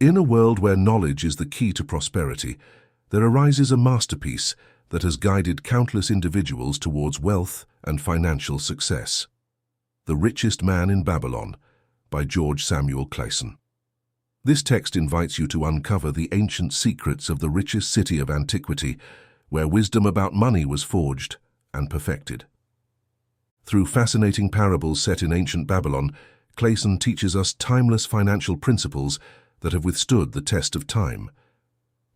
In a world where knowledge is the key to prosperity, there arises a masterpiece that has guided countless individuals towards wealth and financial success. The Richest Man in Babylon, by George Samuel Clason. This text invites you to uncover the ancient secrets of the richest city of antiquity, where wisdom about money was forged and perfected. Through fascinating parables set in ancient Babylon, Clason teaches us timeless financial principles that have withstood the test of time.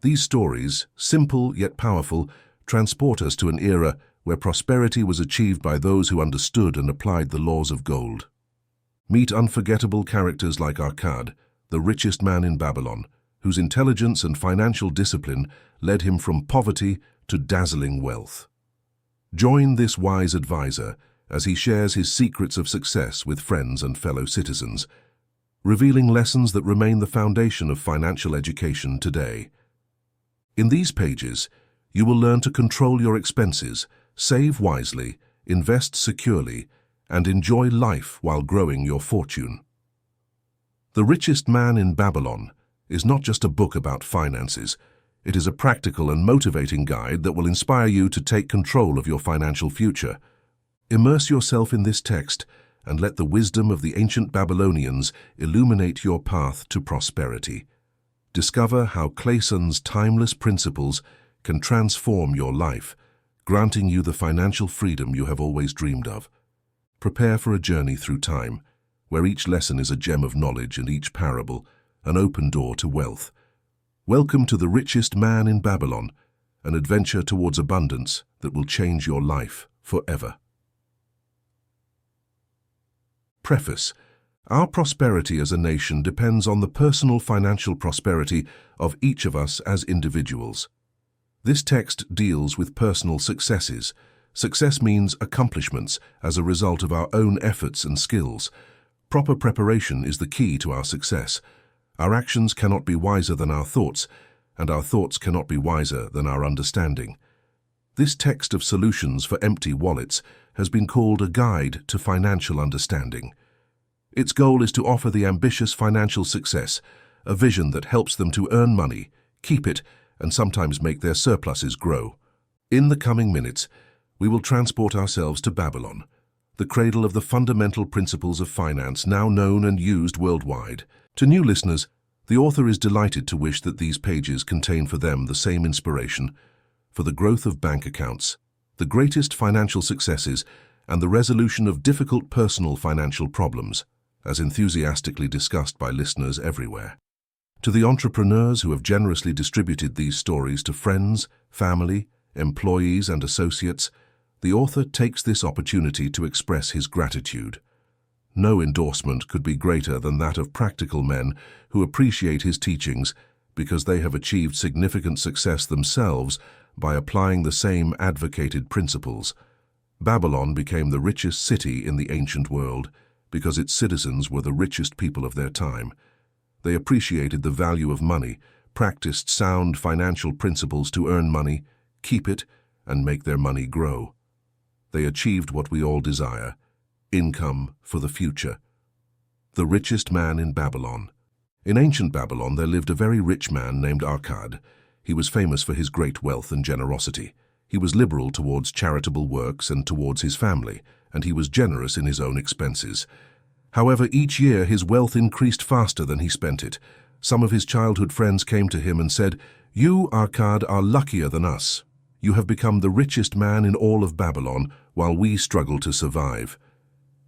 These stories, simple yet powerful, transport us to an era where prosperity was achieved by those who understood and applied the laws of gold. Meet unforgettable characters like Akkad, the richest man in Babylon, whose intelligence and financial discipline led him from poverty to dazzling wealth. Join this wise advisor as he shares his secrets of success with friends and fellow citizens, revealing lessons that remain the foundation of financial education today. In these pages, you will learn to control your expenses, save wisely, invest securely, and enjoy life while growing your fortune. The Richest Man in Babylon is not just a book about finances. It is a practical and motivating guide that will inspire you to take control of your financial future. Immerse yourself in this text and let the wisdom of the ancient Babylonians illuminate your path to prosperity. Discover how Clason's timeless principles can transform your life, granting you the financial freedom you have always dreamed of. Prepare for a journey through time, where each lesson is a gem of knowledge and each parable an open door to wealth. Welcome to The Richest Man in Babylon, an adventure towards abundance that will change your life forever. Preface. Our prosperity as a nation depends on the personal financial prosperity of each of us as individuals. This text deals with personal successes. Success means accomplishments as a result of our own efforts and skills. Proper preparation is the key to our success. Our actions cannot be wiser than our thoughts, and our thoughts cannot be wiser than our understanding. This text of solutions for empty wallets has been called a guide to financial understanding. Its goal is to offer the ambitious financial success a vision that helps them to earn money, keep it, and sometimes make their surpluses grow. In the coming minutes, we will transport ourselves to Babylon, the cradle of the fundamental principles of finance now known and used worldwide. To new listeners, the author is delighted to wish that these pages contain for them the same inspiration for the growth of bank accounts, the greatest financial successes, and the resolution of difficult personal financial problems, as enthusiastically discussed by listeners everywhere. To the entrepreneurs who have generously distributed these stories to friends, family, employees, and associates, the author takes this opportunity to express his gratitude. No endorsement could be greater than that of practical men who appreciate his teachings because they have achieved significant success themselves by applying the same advocated principles. Babylon became the richest city in the ancient world because its citizens were the richest people of their time. They appreciated the value of money, practiced sound financial principles to earn money, keep it, and make their money grow. They achieved what we all desire: income for the future. The Richest Man in Babylon. In ancient Babylon there lived a very rich man named Akkad. He was famous for his great wealth and generosity. He was liberal towards charitable works and towards his family, and he was generous in his own expenses. However, each year his wealth increased faster than he spent it. Some of his childhood friends came to him and said, "You, Akkad, are luckier than us. You have become the richest man in all of Babylon, while we struggle to survive.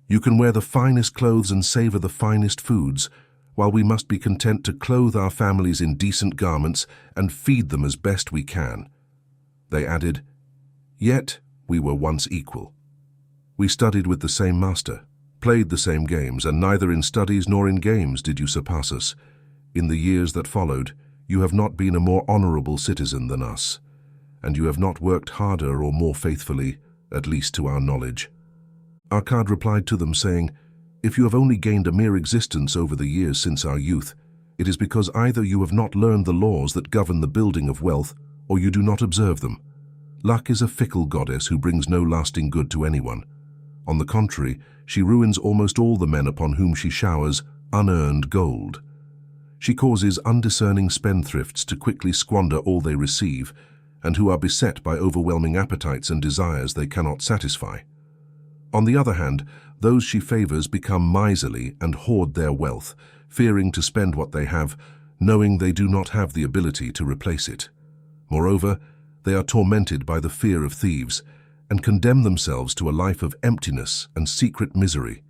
You can wear the finest clothes and savor the finest foods, while we must be content to clothe our families in decent garments and feed them as best we can." They added, "Yet we were once equal. We studied with the same master, played the same games, and neither in studies nor in games did you surpass us. In the years that followed, you have not been a more honorable citizen than us, and you have not worked harder or more faithfully, at least to our knowledge." Akkad replied to them, saying, "If you have only gained a mere existence over the years since our youth, it is because either you have not learned the laws that govern the building of wealth, or you do not observe them. Luck is a fickle goddess who brings no lasting good to anyone. On the contrary, she ruins almost all the men upon whom she showers unearned gold. She causes undiscerning spendthrifts to quickly squander all they receive, and who are beset by overwhelming appetites and desires they cannot satisfy. On the other hand, those she favors become miserly and hoard their wealth, fearing to spend what they have, knowing they do not have the ability to replace it. Moreover, they are tormented by the fear of thieves and condemn themselves to a life of emptiness and secret misery.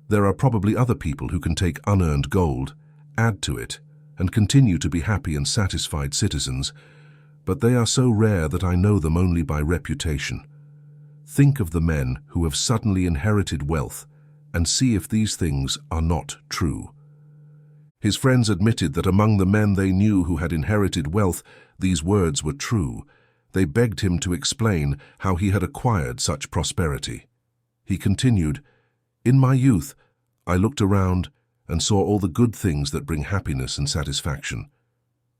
There are probably other people who can take unearned gold, add to it, and continue to be happy and satisfied citizens, but they are so rare that I know them only by reputation. Think of the men who have suddenly inherited wealth and see if these things are not true. His friends admitted that among the men they knew who had inherited wealth, these words were true. They begged him to explain how he had acquired such prosperity. He continued, "In my youth, I looked around and saw all the good things that bring happiness and satisfaction.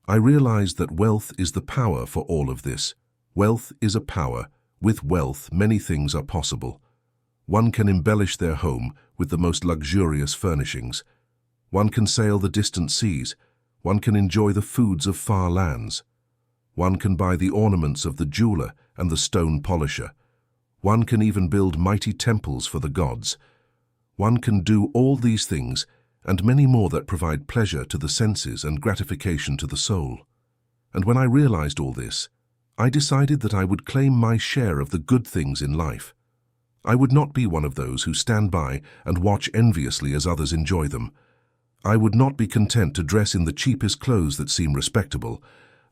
I realized that wealth is the power for all of this. Wealth is a power. With wealth, many things are possible. One can embellish their home with the most luxurious furnishings. One can sail the distant seas. One can enjoy the foods of far lands. One can buy the ornaments of the jeweler and the stone polisher. One can even build mighty temples for the gods. One can do all these things and many more that provide pleasure to the senses and gratification to the soul. And when I realized all this, I decided that I would claim my share of the good things in life. I would not be one of those who stand by and watch enviously as others enjoy them. I would not be content to dress in the cheapest clothes that seem respectable.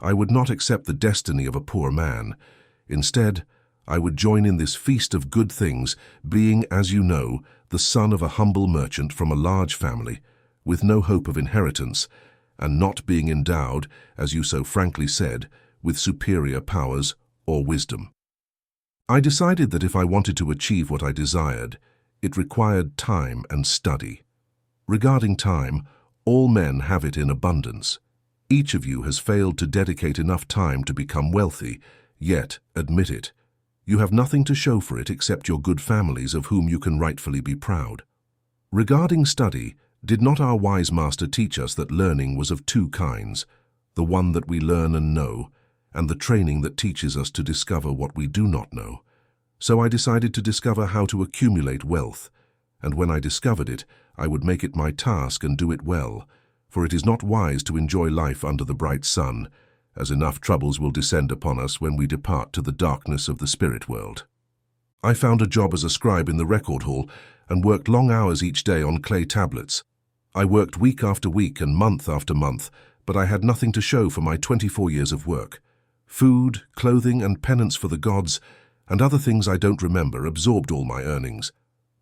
I would not accept the destiny of a poor man. Instead, I would join in this feast of good things, being, as you know, the son of a humble merchant from a large family, with no hope of inheritance, and not being endowed, as you so frankly said, with superior powers or wisdom. I decided that if I wanted to achieve what I desired, it required time and study. Regarding time, all men have it in abundance. Each of you has failed to dedicate enough time to become wealthy, yet, admit it, you have nothing to show for it except your good families of whom you can rightfully be proud. Regarding study, did not our wise master teach us that learning was of two kinds, the one that we learn and know, and the training that teaches us to discover what we do not know? So I decided to discover how to accumulate wealth, and when I discovered it, I would make it my task and do it well, for it is not wise to enjoy life under the bright sun, as enough troubles will descend upon us when we depart to the darkness of the spirit world. I found a job as a scribe in the record hall and worked long hours each day on clay tablets. I worked week after week and month after month, but I had nothing to show for my 24 years of work. Food, clothing, and penance for the gods, and other things I don't remember, absorbed all my earnings.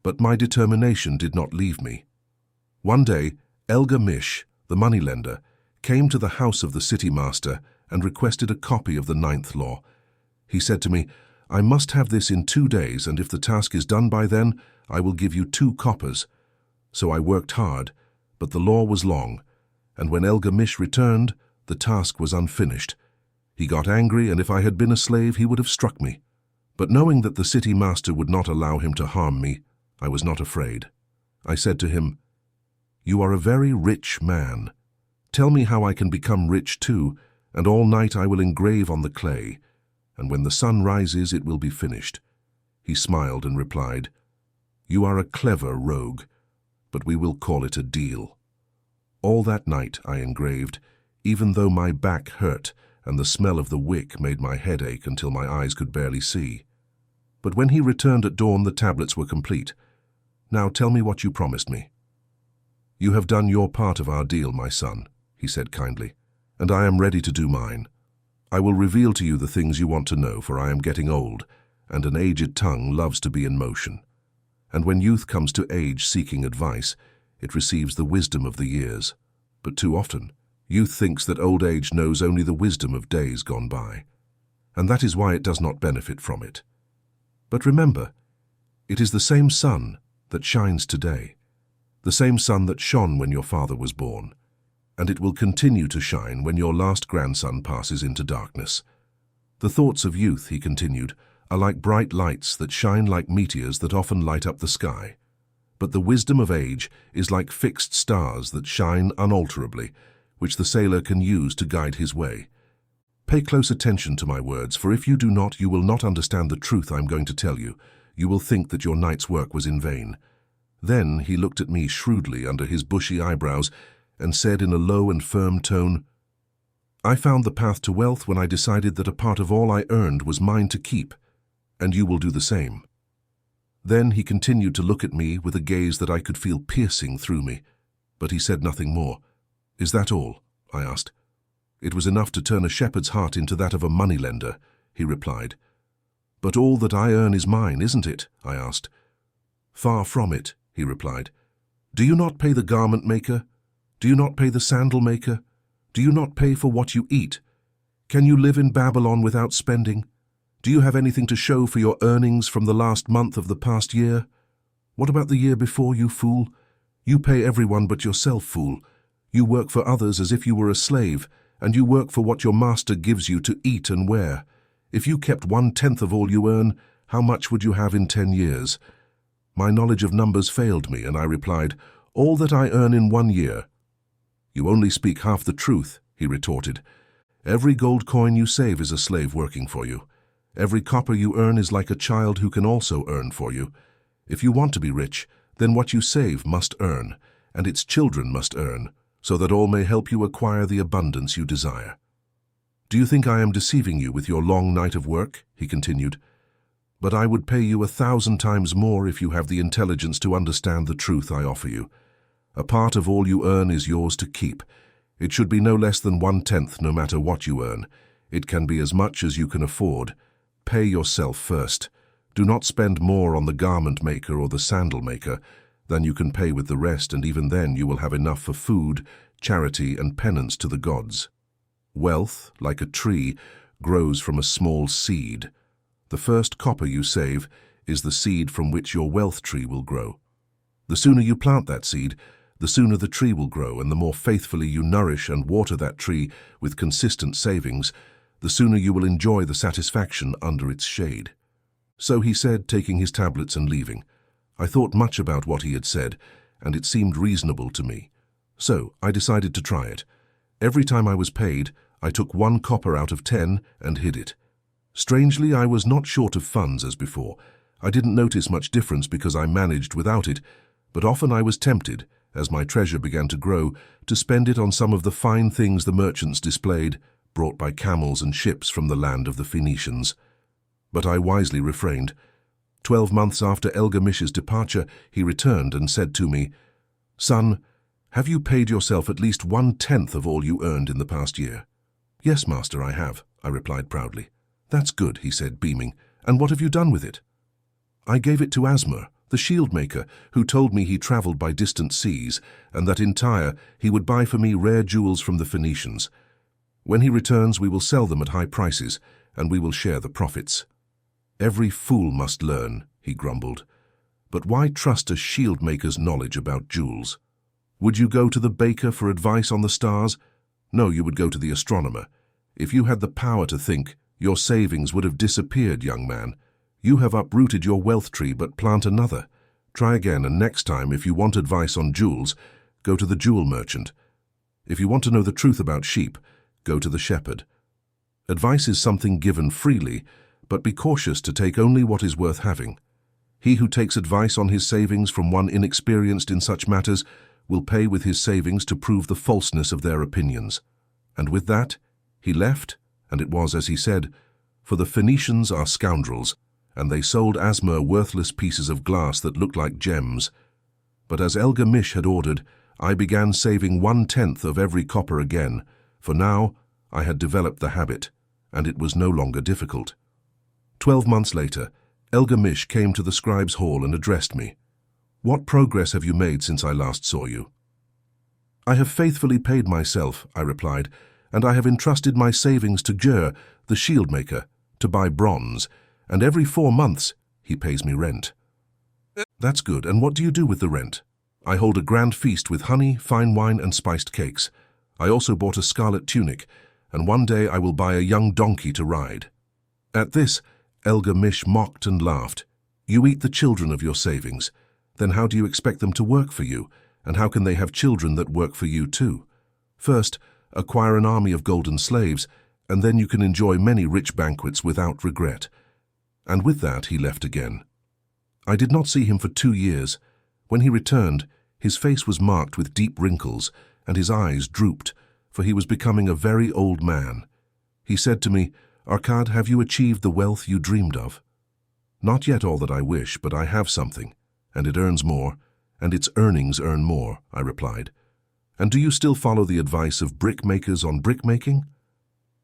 But my determination did not leave me. One day, Elgamish, the moneylender, came to the house of the city master and requested a copy of the 9th law. He said to me, "I must have this in 2 days, and if the task is done by then, I will give you 2 coppers. So I worked hard, but the law was long, and when Elgamish returned, the task was unfinished. He got angry, and if I had been a slave, he would have struck me. But knowing that the city master would not allow him to harm me, I was not afraid. I said to him, 'You are a very rich man. Tell me how I can become rich too, and all night I will engrave on the clay, and when the sun rises it will be finished.' He smiled and replied, 'You are a clever rogue, but we will call it a deal.' All that night I engraved, even though my back hurt and the smell of the wick made my head ache until my eyes could barely see. But when he returned at dawn, the tablets were complete. 'Now tell me what you promised me.' 'You have done your part of our deal, my son,' he said kindly, 'and I am ready to do mine. I will reveal to you the things you want to know, for I am getting old, and an aged tongue loves to be in motion. And when youth comes to age seeking advice, it receives the wisdom of the years. But too often, youth thinks that old age knows only the wisdom of days gone by, and that is why it does not benefit from it. But remember, it is the same sun that shines today, the same sun that shone when your father was born, and it will continue to shine when your last grandson passes into darkness. The thoughts of youth,' he continued, "are like bright lights that shine like meteors that often light up the sky. But the wisdom of age is like fixed stars that shine unalterably, which the sailor can use to guide his way. Pay close attention to my words, for if you do not, you will not understand the truth I'm going to tell you. You will think that your night's work was in vain." Then he looked at me shrewdly under his bushy eyebrows and said in a low and firm tone, "I found the path to wealth when I decided that a part of all I earned was mine to keep, and you will do the same." Then he continued to look at me with a gaze that I could feel piercing through me, but he said nothing more. "Is that all?" I asked. "It was enough to turn a shepherd's heart into that of a moneylender," he replied. "But all that I earn is mine, isn't it?" I asked. "Far from it," he replied. "Do you not pay the garment maker? Do you not pay the sandal maker? Do you not pay for what you eat? Can you live in Babylon without spending? Do you have anything to show for your earnings from the last month of the past year? What about the year before, you fool? You pay everyone but yourself, fool. You work for others as if you were a slave, and you work for what your master gives you to eat and wear. If you kept 1/10 of all you earn, how much would you have in 10 years? My knowledge of numbers failed me, and I replied, "All that I earn in 1 year." "You only speak half the truth," he retorted. "Every gold coin you save is a slave working for you. Every copper you earn is like a child who can also earn for you. If you want to be rich, then what you save must earn, and its children must earn, so that all may help you acquire the abundance you desire." "Do you think I am deceiving you with your long night of work?" he continued. "But I would pay you 1,000 times more if you have the intelligence to understand the truth I offer you. A part of all you earn is yours to keep. It should be no less than 1/10 no matter what you earn. It can be as much as you can afford. Pay yourself first. Do not spend more on the garment maker or the sandal maker than you can pay with the rest, and even then you will have enough for food, charity, and penance to the gods. Wealth, like a tree, grows from a small seed. The first copper you save is the seed from which your wealth tree will grow. The sooner you plant that seed, the sooner the tree will grow, and the more faithfully you nourish and water that tree with consistent savings, the sooner you will enjoy the satisfaction under its shade." So he said, taking his tablets and leaving. I thought much about what he had said, and it seemed reasonable to me. So I decided to try it. Every time I was paid, I took 1 copper out of 10 and hid it. Strangely, I was not short of funds as before. I didn't notice much difference because I managed without it, but often I was tempted, as my treasure began to grow, to spend it on some of the fine things the merchants displayed, brought by camels and ships from the land of the Phoenicians. But I wisely refrained. 12 months after Elgamish's departure, he returned and said to me, "Son, have you paid yourself at least 1/10 of all you earned in the past year?" "Yes, master, I have," I replied proudly. "That's good," he said, beaming. "And what have you done with it?" "I gave it to Asmur, the shield maker, who told me he travelled by distant seas, and that in Tyre he would buy for me rare jewels from the Phoenicians. When he returns, we will sell them at high prices, and we will share the profits." "Every fool must learn," he grumbled. "But why trust a shield maker's knowledge about jewels? Would you go to the baker for advice on the stars? No, you would go to the astronomer. If you had the power to think, your savings would have disappeared, young man. You have uprooted your wealth tree, but plant another. Try again, and next time, if you want advice on jewels, go to the jewel merchant. If you want to know the truth about sheep, go to the shepherd. Advice is something given freely, but be cautious to take only what is worth having. He who takes advice on his savings from one inexperienced in such matters will pay with his savings to prove the falseness of their opinions." And with that, he left, and it was as he said, for the Phoenicians are scoundrels, and they sold Asmur worthless pieces of glass that looked like gems. But as Elgamish had ordered, I began saving 1/10 of every copper again, for now I had developed the habit, and it was no longer difficult. 12 months later, Elgamish came to the scribe's hall and addressed me. "What progress have you made since I last saw you?" "I have faithfully paid myself," I replied, "and I have entrusted my savings to Ger, the shield maker, to buy bronze, and every 4 months he pays me rent." "That's good, and what do you do with the rent?" "I hold a grand feast with honey, fine wine, and spiced cakes. I also bought a scarlet tunic, and one day I will buy a young donkey to ride." At this, Elgamish mocked and laughed. "You eat the children of your savings. Then how do you expect them to work for you, and how can they have children that work for you too? First, acquire an army of golden slaves, and then you can enjoy many rich banquets without regret." And with that he left again. I did not see him for 2 years. When he returned, his face was marked with deep wrinkles, and his eyes drooped, for he was becoming a very old man. He said to me, "Arkad, have you achieved the wealth you dreamed of?" "Not yet all that I wish, but I have something, and it earns more, and its earnings earn more," I replied. "And do you still follow the advice of brickmakers on brickmaking?"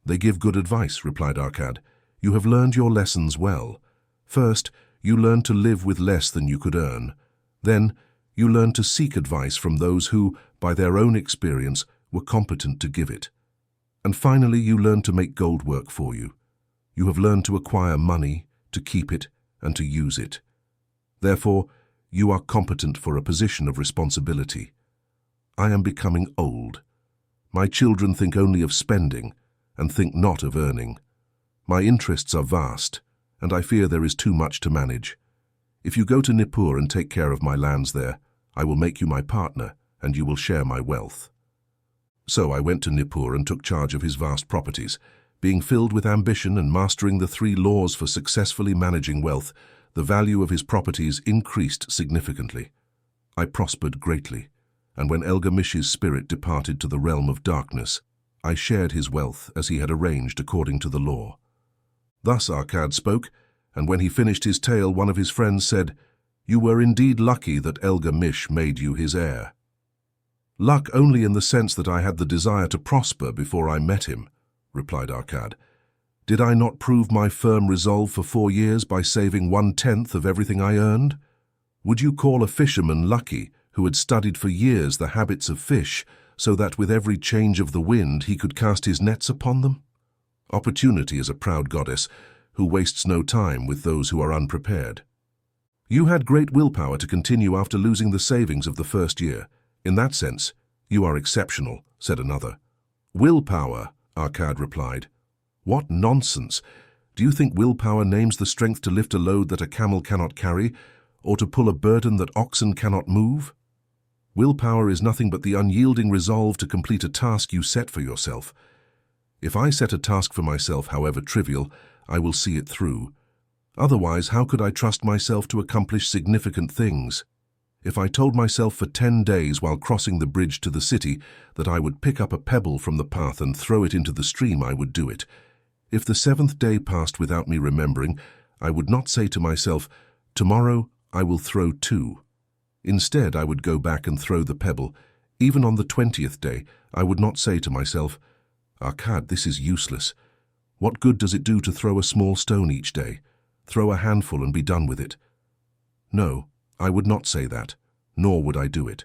"They give good advice," replied Arkad. "You have learned your lessons well. First, you learned to live with less than you could earn. Then, you learned to seek advice from those who, by their own experience, were competent to give it. And finally, you learned to make gold work for you. You have learned to acquire money, to keep it, and to use it. Therefore, you are competent for a position of responsibility. I am becoming old. My children think only of spending, and think not of earning. My interests are vast, and I fear there is too much to manage. If you go to Nippur and take care of my lands there, I will make you my partner, and you will share my wealth." So I went to Nippur and took charge of his vast properties. Being filled with ambition and mastering the 3 laws for successfully managing wealth, the value of his properties increased significantly. I prospered greatly, and when Elgamish's spirit departed to the realm of darkness, I shared his wealth as he had arranged according to the law. Thus Arkad spoke, and when he finished his tale, one of his friends said, "You were indeed lucky that Elgamish made you his heir." "Luck only in the sense that I had the desire to prosper before I met him," replied Arkad. "Did I not prove my firm resolve for 4 years by saving 1/10 of everything I earned? Would you call a fisherman lucky who had studied for years the habits of fish, so that with every change of the wind he could cast his nets upon them? Opportunity is a proud goddess who wastes no time with those who are unprepared. You had great willpower to continue after losing the savings of the first year. In that sense, you are exceptional," said another. "Willpower," Arkad replied. "What nonsense! Do you think willpower names the strength to lift a load that a camel cannot carry, or to pull a burden that oxen cannot move? Willpower is nothing but the unyielding resolve to complete a task you set for yourself. If I set a task for myself, however trivial, I will see it through. Otherwise, how could I trust myself to accomplish significant things? If I told myself for 10 days while crossing the bridge to the city that I would pick up a pebble from the path and throw it into the stream, I would do it. If the 7th day passed without me remembering, I would not say to myself, 'Tomorrow I will throw 2. Instead, I would go back and throw the pebble. Even on the 20th day, I would not say to myself, 'Arkad, this is useless. What good does it do to throw a small stone each day? Throw a handful and be done with it.' No, I would not say that, nor would I do it.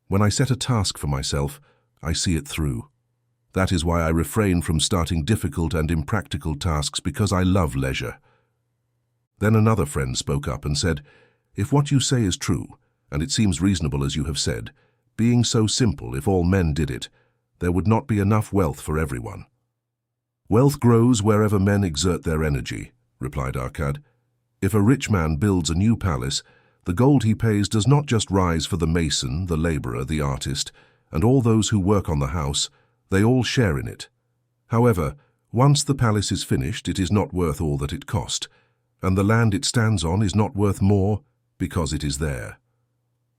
When I set a task for myself, I see it through. That is why I refrain from starting difficult and impractical tasks, because I love leisure." Then another friend spoke up and said, "If what you say is true, and it seems reasonable as you have said, being so simple, if all men did it, there would not be enough wealth for everyone." "Wealth grows wherever men exert their energy," replied Arkad. "If a rich man builds a new palace, the gold he pays does not just rise for the mason, the laborer, the artist, and all those who work on the house. They all share in it. However, once the palace is finished, it is not worth all that it cost, and the land it stands on is not worth more because it is there.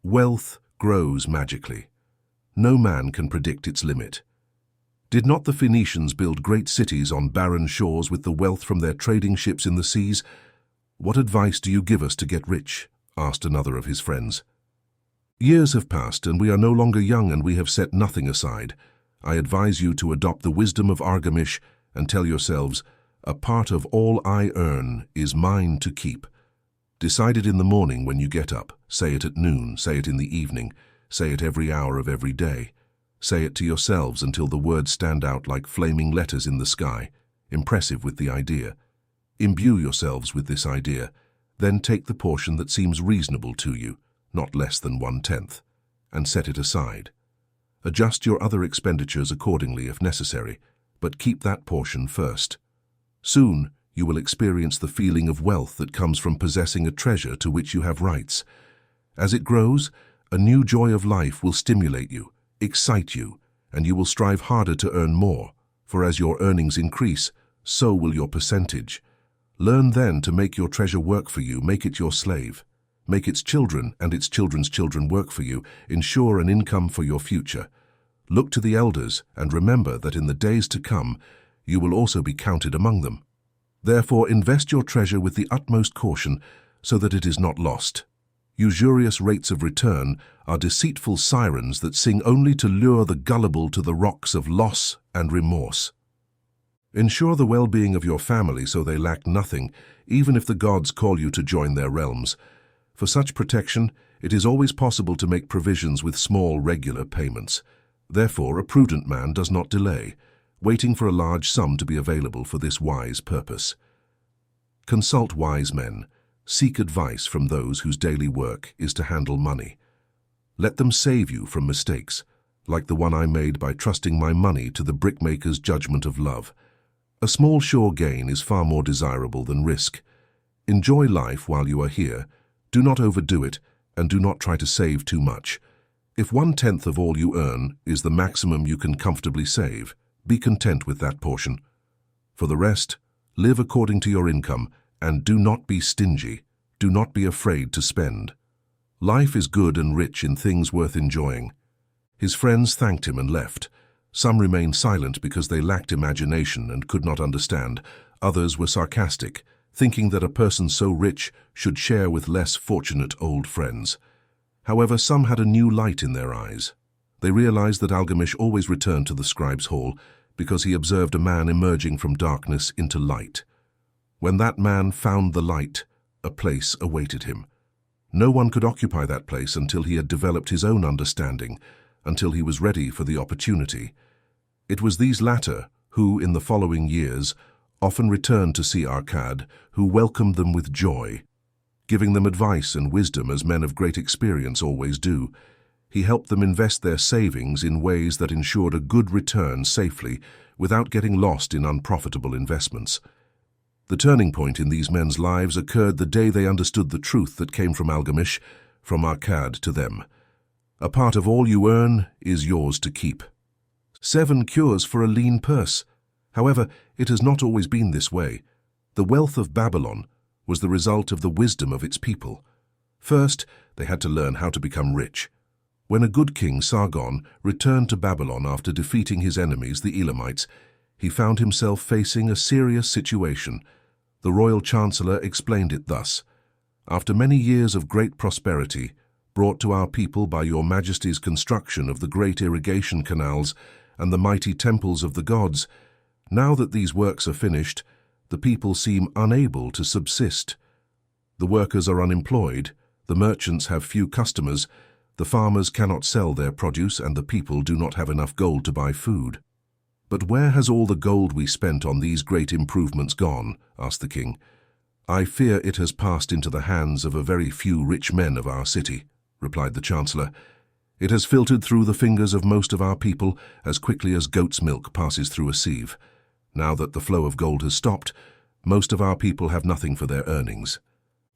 Wealth grows magically. No man can predict its limit. Did not the Phoenicians build great cities on barren shores with the wealth from their trading ships in the seas? What advice do you give us to get rich?" asked another of his friends. "Years have passed, and we are no longer young, and we have set nothing aside. I advise you to adopt the wisdom of Argamish and tell yourselves, 'A part of all I earn is mine to keep.' Decide it in the morning when you get up. Say it at noon. Say it in the evening. Say it every hour of every day. Say it to yourselves until the words stand out like flaming letters in the sky, impressive with the idea. Imbue yourselves with this idea. Then take the portion that seems reasonable to you, not less than 1/10, and set it aside. Adjust your other expenditures accordingly if necessary, but keep that portion first. Soon you will experience the feeling of wealth that comes from possessing a treasure to which you have rights. As it grows, a new joy of life will stimulate you, excite you, and you will strive harder to earn more, for as your earnings increase, so will your percentage. Learn then to make your treasure work for you, make it your slave. Make its children and its children's children work for you, ensure an income for your future. Look to the elders, and remember that in the days to come, you will also be counted among them. Therefore invest your treasure with the utmost caution, so that it is not lost. Usurious rates of return are deceitful sirens that sing only to lure the gullible to the rocks of loss and remorse. Ensure the well-being of your family so they lack nothing, even if the gods call you to join their realms. For such protection, it is always possible to make provisions with small, regular payments. Therefore, a prudent man does not delay, waiting for a large sum to be available for this wise purpose. Consult wise men. Seek advice from those whose daily work is to handle money. Let them save you from mistakes, like the one I made by trusting my money to the brickmaker's judgment of love. A small sure gain is far more desirable than risk. Enjoy life while you are here. Do not overdo it, and do not try to save too much. If 1/10 of all you earn is the maximum you can comfortably save, be content with that portion. For the rest, live according to your income, and do not be stingy. Do not be afraid to spend. Life is good and rich in things worth enjoying. His friends thanked him and left. Some remained silent because they lacked imagination and could not understand. Others were sarcastic, thinking that a person so rich should share with less fortunate old friends. However, some had a new light in their eyes. They realized that Algamish always returned to the scribe's hall because he observed a man emerging from darkness into light. When that man found the light, a place awaited him. No one could occupy that place until he had developed his own understanding, until he was ready for the opportunity. It was these latter who, in the following years, often returned to see Arkad, who welcomed them with joy. Giving them advice and wisdom as men of great experience always do, he helped them invest their savings in ways that ensured a good return safely without getting lost in unprofitable investments. The turning point in these men's lives occurred the day they understood the truth that came from Algamish, from Arkad to them. A part of all you earn is yours to keep. 7 cures for a lean purse. However, it has not always been this way. The wealth of Babylon was the result of the wisdom of its people. First, they had to learn how to become rich. When a good king, Sargon, returned to Babylon after defeating his enemies, the Elamites, he found himself facing a serious situation. The royal chancellor explained it thus: "After many years of great prosperity, brought to our people by your majesty's construction of the great irrigation canals and the mighty temples of the gods, now that these works are finished, the people seem unable to subsist. The workers are unemployed, the merchants have few customers, the farmers cannot sell their produce, and the people do not have enough gold to buy food." "But where has all the gold we spent on these great improvements gone?" asked the king. "I fear it has passed into the hands of a very few rich men of our city," replied the chancellor. "It has filtered through the fingers of most of our people as quickly as goat's milk passes through a sieve. Now that the flow of gold has stopped, most of our people have nothing for their earnings."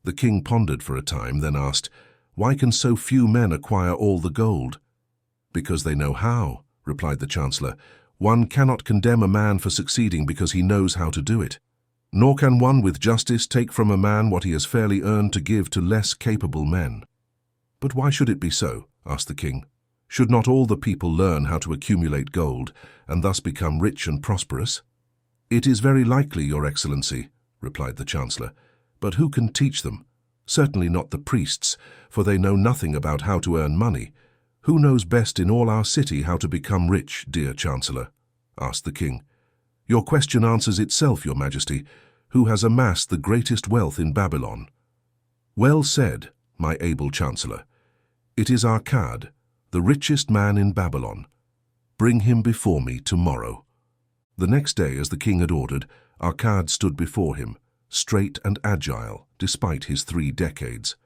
The king pondered for a time, then asked, "Why can so few men acquire all the gold?" "Because they know how," replied the chancellor. "One cannot condemn a man for succeeding because he knows how to do it. Nor can one with justice take from a man what he has fairly earned to give to less capable men." "But why should it be so?" asked the king. "Should not all the people learn how to accumulate gold and thus become rich and prosperous?" "It is very likely, Your Excellency," replied the chancellor. "But who can teach them? Certainly not the priests, for they know nothing about how to earn money. Who knows best in all our city how to become rich, dear Chancellor?" asked the king. "Your question answers itself, Your Majesty. Who has amassed the greatest wealth in Babylon?" "Well said, my able Chancellor. It is Arkad, the richest man in Babylon. Bring him before me tomorrow." The next day, as the king had ordered, Arkad stood before him, straight and agile, despite his 3 decades.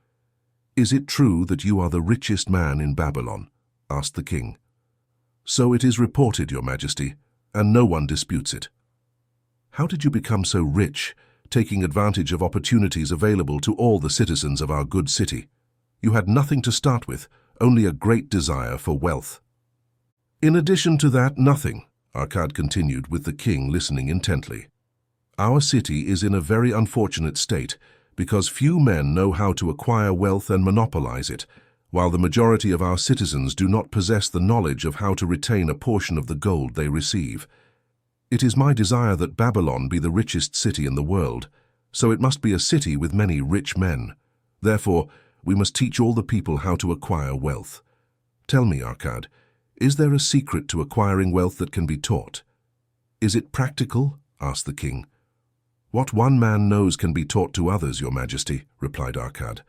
"Is it true that you are the richest man in Babylon?" asked the king. "So it is reported, Your Majesty, and no one disputes it." "How did you become so rich, taking advantage of opportunities available to all the citizens of our good city? You had nothing to start with, only a great desire for wealth." In addition to that, nothing, Arkad continued, with the king listening intently. Our city is in a very unfortunate state because few men know how to acquire wealth and monopolize it, while the majority of our citizens do not possess the knowledge of how to retain a portion of the gold they receive. It is my desire that Babylon be the richest city in the world, so it must be a city with many rich men. Therefore, we must teach all the people how to acquire wealth. Tell me, Arkad, is there a secret to acquiring wealth that can be taught? Is it practical? Asked the king. What one man knows can be taught to others, Your Majesty, replied Arkad.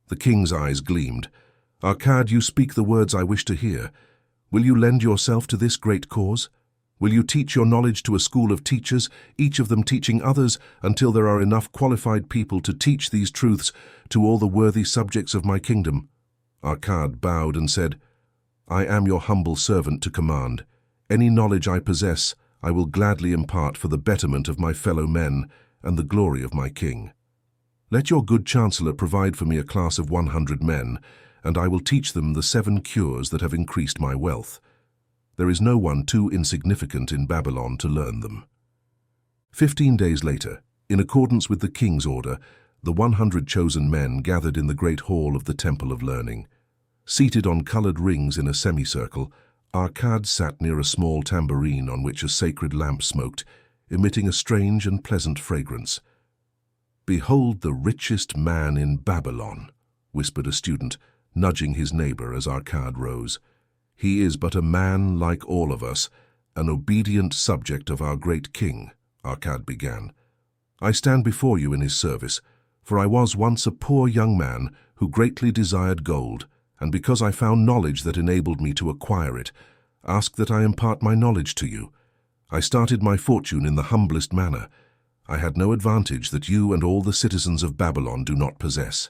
The king's eyes gleamed. Arkad, you speak the words I wish to hear. Will you lend yourself to this great cause? Will you teach your knowledge to a school of teachers, each of them teaching others, until there are enough qualified people to teach these truths to all the worthy subjects of my kingdom? Arkad bowed and said, I am your humble servant to command. Any knowledge I possess, I will gladly impart for the betterment of my fellow men and the glory of my king. Let your good chancellor provide for me a class of 100 men, and I will teach them the 7 cures that have increased my wealth. There is no one too insignificant in Babylon to learn them. 15 days later, in accordance with the king's order, the 100 chosen men gathered in the great hall of the Temple of Learning. Seated on colored rings in a semicircle, Arkad sat near a small tambourine on which a sacred lamp smoked, emitting a strange and pleasant fragrance. Behold the richest man in Babylon, whispered a student, nudging his neighbor as Arkad rose. He is but a man like all of us, an obedient subject of our great king, Arkad began. I stand before you in his service, for I was once a poor young man who greatly desired gold, and because I found knowledge that enabled me to acquire it, ask that I impart my knowledge to you. I started my fortune in the humblest manner. I had no advantage that you and all the citizens of Babylon do not possess.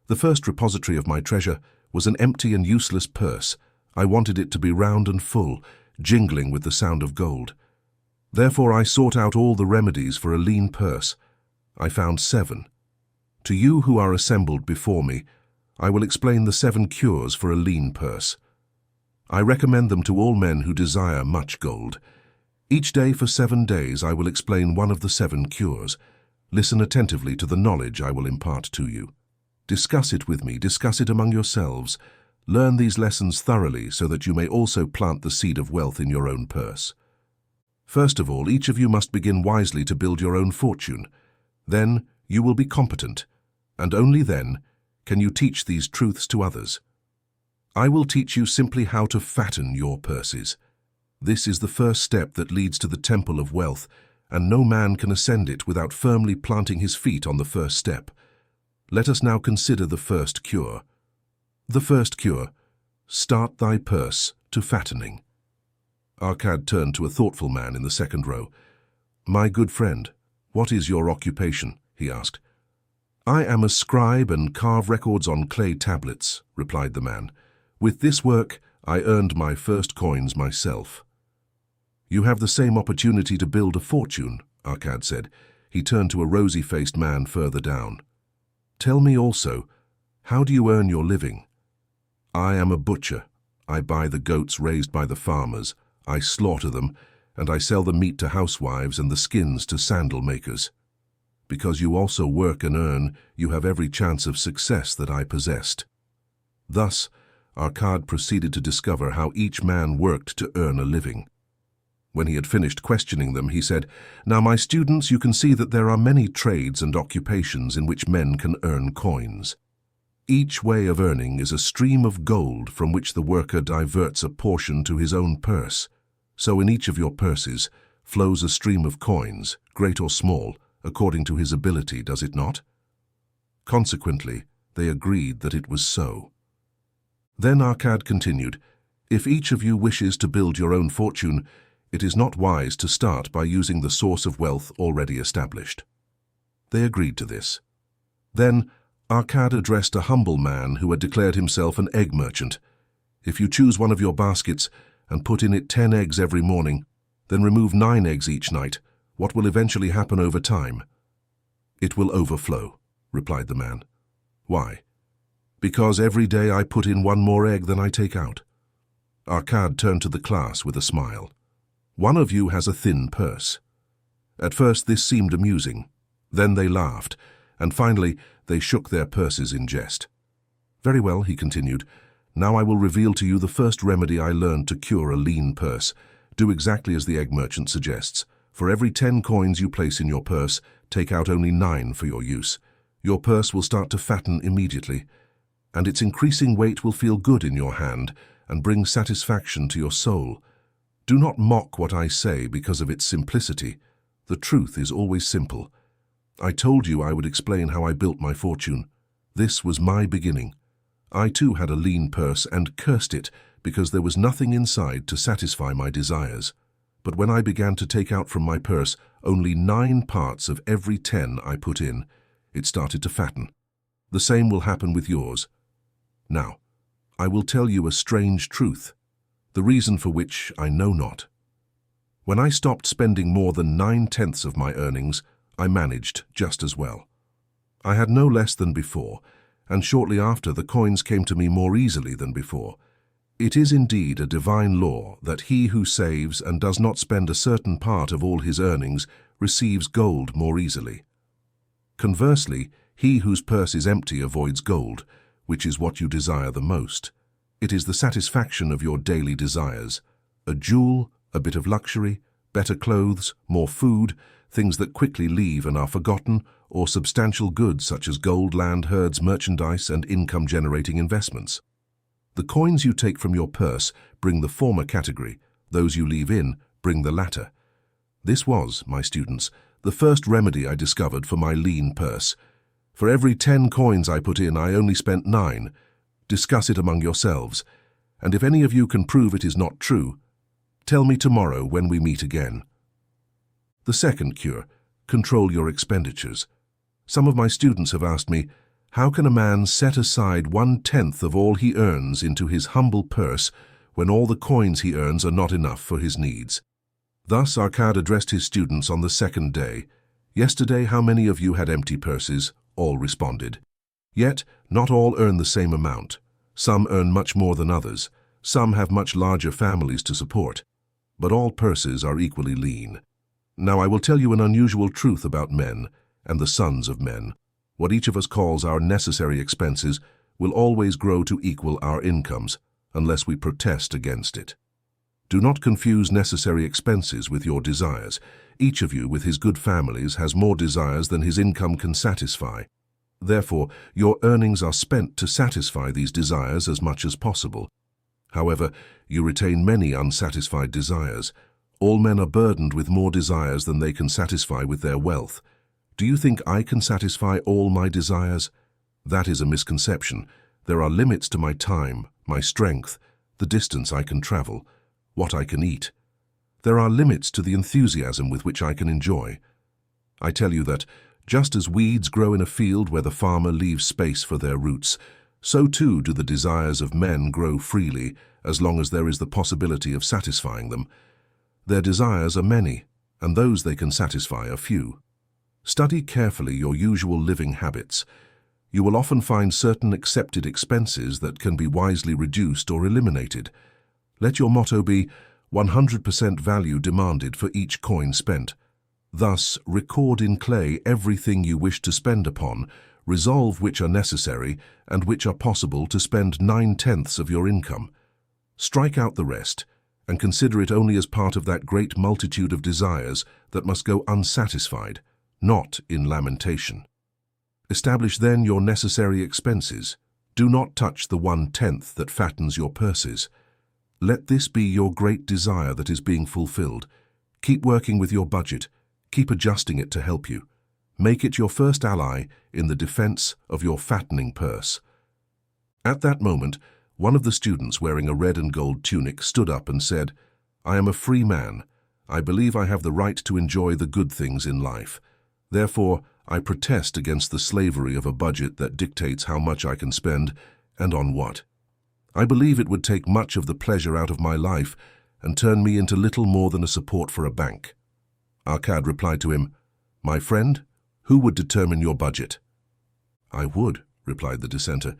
The first repository of my treasure was an empty and useless purse. I wanted it to be round and full, jingling with the sound of gold. Therefore I sought out all the remedies for a lean purse. I found 7. To you who are assembled before me, I will explain the 7 cures for a lean purse. I recommend them to all men who desire much gold. Each day for 7 days I will explain one of the 7 cures. Listen attentively to the knowledge I will impart to you. Discuss it with me, discuss it among yourselves. Learn these lessons thoroughly so that you may also plant the seed of wealth in your own purse. First of all, each of you must begin wisely to build your own fortune. Then you will be competent, and only then can you teach these truths to others. I will teach you simply how to fatten your purses. This is the first step that leads to the temple of wealth, and no man can ascend it without firmly planting his feet on the first step. Let us now consider the first cure. The first cure: start thy purse to fattening. Arkad turned to a thoughtful man in the second row. My good friend, what is your occupation? He asked. I am a scribe and carve records on clay tablets, replied the man. With this work, I earned my first coins myself. You have the same opportunity to build a fortune, Arkad said. He turned to a rosy-faced man further down. Tell me also, how do you earn your living? I am a butcher. I buy the goats raised by the farmers. I slaughter them, and I sell the meat to housewives and the skins to sandal makers. Because you also work and earn, you have every chance of success that I possessed. Thus, Arkad proceeded to discover how each man worked to earn a living. When he had finished questioning them, he said, Now, my students, you can see that there are many trades and occupations in which men can earn coins. Each way of earning is a stream of gold from which the worker diverts a portion to his own purse. So in each of your purses flows a stream of coins, great or small, according to his ability, does it not? Consequently, they agreed that it was so. Then Arkad continued, If each of you wishes to build your own fortune, it is not wise to start by using the source of wealth already established. They agreed to this. Then Arkad addressed a humble man who had declared himself an egg merchant. If you choose one of your baskets and put in it 10 eggs every morning, then remove 9 eggs each night, what will eventually happen over time? It will overflow, replied the man. Why? Because every day I put in 1 more egg than I take out. Arcade turned to the class with a smile. One of you has a thin purse. At first this seemed amusing. Then they laughed, and finally they shook their purses in jest. Very well, he continued. Now I will reveal to you the first remedy I learned to cure a lean purse. Do exactly as the egg merchant suggests. For every 10 coins you place in your purse, take out only 9 for your use. Your purse will start to fatten immediately, and its increasing weight will feel good in your hand and bring satisfaction to your soul. Do not mock what I say because of its simplicity. The truth is always simple. I told you I would explain how I built my fortune. This was my beginning. I too had a lean purse and cursed it because there was nothing inside to satisfy my desires. But when I began to take out from my purse only 9 parts of every 10 I put in, it started to fatten. The same will happen with yours. Now, I will tell you a strange truth, the reason for which I know not. When I stopped spending more than 9/10 of my earnings, I managed just as well. I had no less than before, and shortly after the coins came to me more easily than before. It is indeed a divine law that he who saves and does not spend a certain part of all his earnings receives gold more easily. Conversely, he whose purse is empty avoids gold, which is what you desire the most. It is the satisfaction of your daily desires. A jewel, a bit of luxury, better clothes, more food, things that quickly leave and are forgotten, or substantial goods such as gold, land, herds, merchandise, and income-generating investments. The coins you take from your purse bring the former category, those you leave in bring the latter. This was, my students, the first remedy I discovered for my lean purse. For every 10 coins I put in, I only spent 9. Discuss it among yourselves, and if any of you can prove it is not true, tell me tomorrow when we meet again. The second cure, control your expenditures. Some of my students have asked me, how can a man set aside 1/10 of all he earns into his humble purse when all the coins he earns are not enough for his needs? Thus Arcade addressed his students on the second day. Yesterday, how many of you had empty purses? All responded. Yet, not all earn the same amount. Some earn much more than others. Some have much larger families to support. But all purses are equally lean. Now I will tell you an unusual truth about men and the sons of men. What each of us calls our necessary expenses will always grow to equal our incomes, unless we protest against it. Do not confuse necessary expenses with your desires. Each of you, with his good families, has more desires than his income can satisfy. Therefore, your earnings are spent to satisfy these desires as much as possible. However, you retain many unsatisfied desires. All men are burdened with more desires than they can satisfy with their wealth. Do you think I can satisfy all my desires? That is a misconception. There are limits to my time, my strength, the distance I can travel, what I can eat. There are limits to the enthusiasm with which I can enjoy. I tell you that, just as weeds grow in a field where the farmer leaves space for their roots, so too do the desires of men grow freely as long as there is the possibility of satisfying them. Their desires are many, and those they can satisfy are few. Study carefully your usual living habits. You will often find certain accepted expenses that can be wisely reduced or eliminated. Let your motto be 100% value demanded for each coin spent. Thus, record in clay everything you wish to spend upon, resolve which are necessary and which are possible to spend 9/10 of your income. Strike out the rest, and consider it only as part of that great multitude of desires that must go unsatisfied, not in lamentation. Establish then your necessary expenses. Do not touch the 1/10 that fattens your purses. Let this be your great desire that is being fulfilled. Keep working with your budget. Keep adjusting it to help you. Make it your first ally in the defense of your fattening purse. At that moment, one of the students wearing a red and gold tunic stood up and said, I am a free man. I believe I have the right to enjoy the good things in life. Therefore, I protest against the slavery of a budget that dictates how much I can spend and on what. I believe it would take much of the pleasure out of my life and turn me into little more than a support for a bank. Arcade replied to him, My friend, who would determine your budget? I would, replied the dissenter.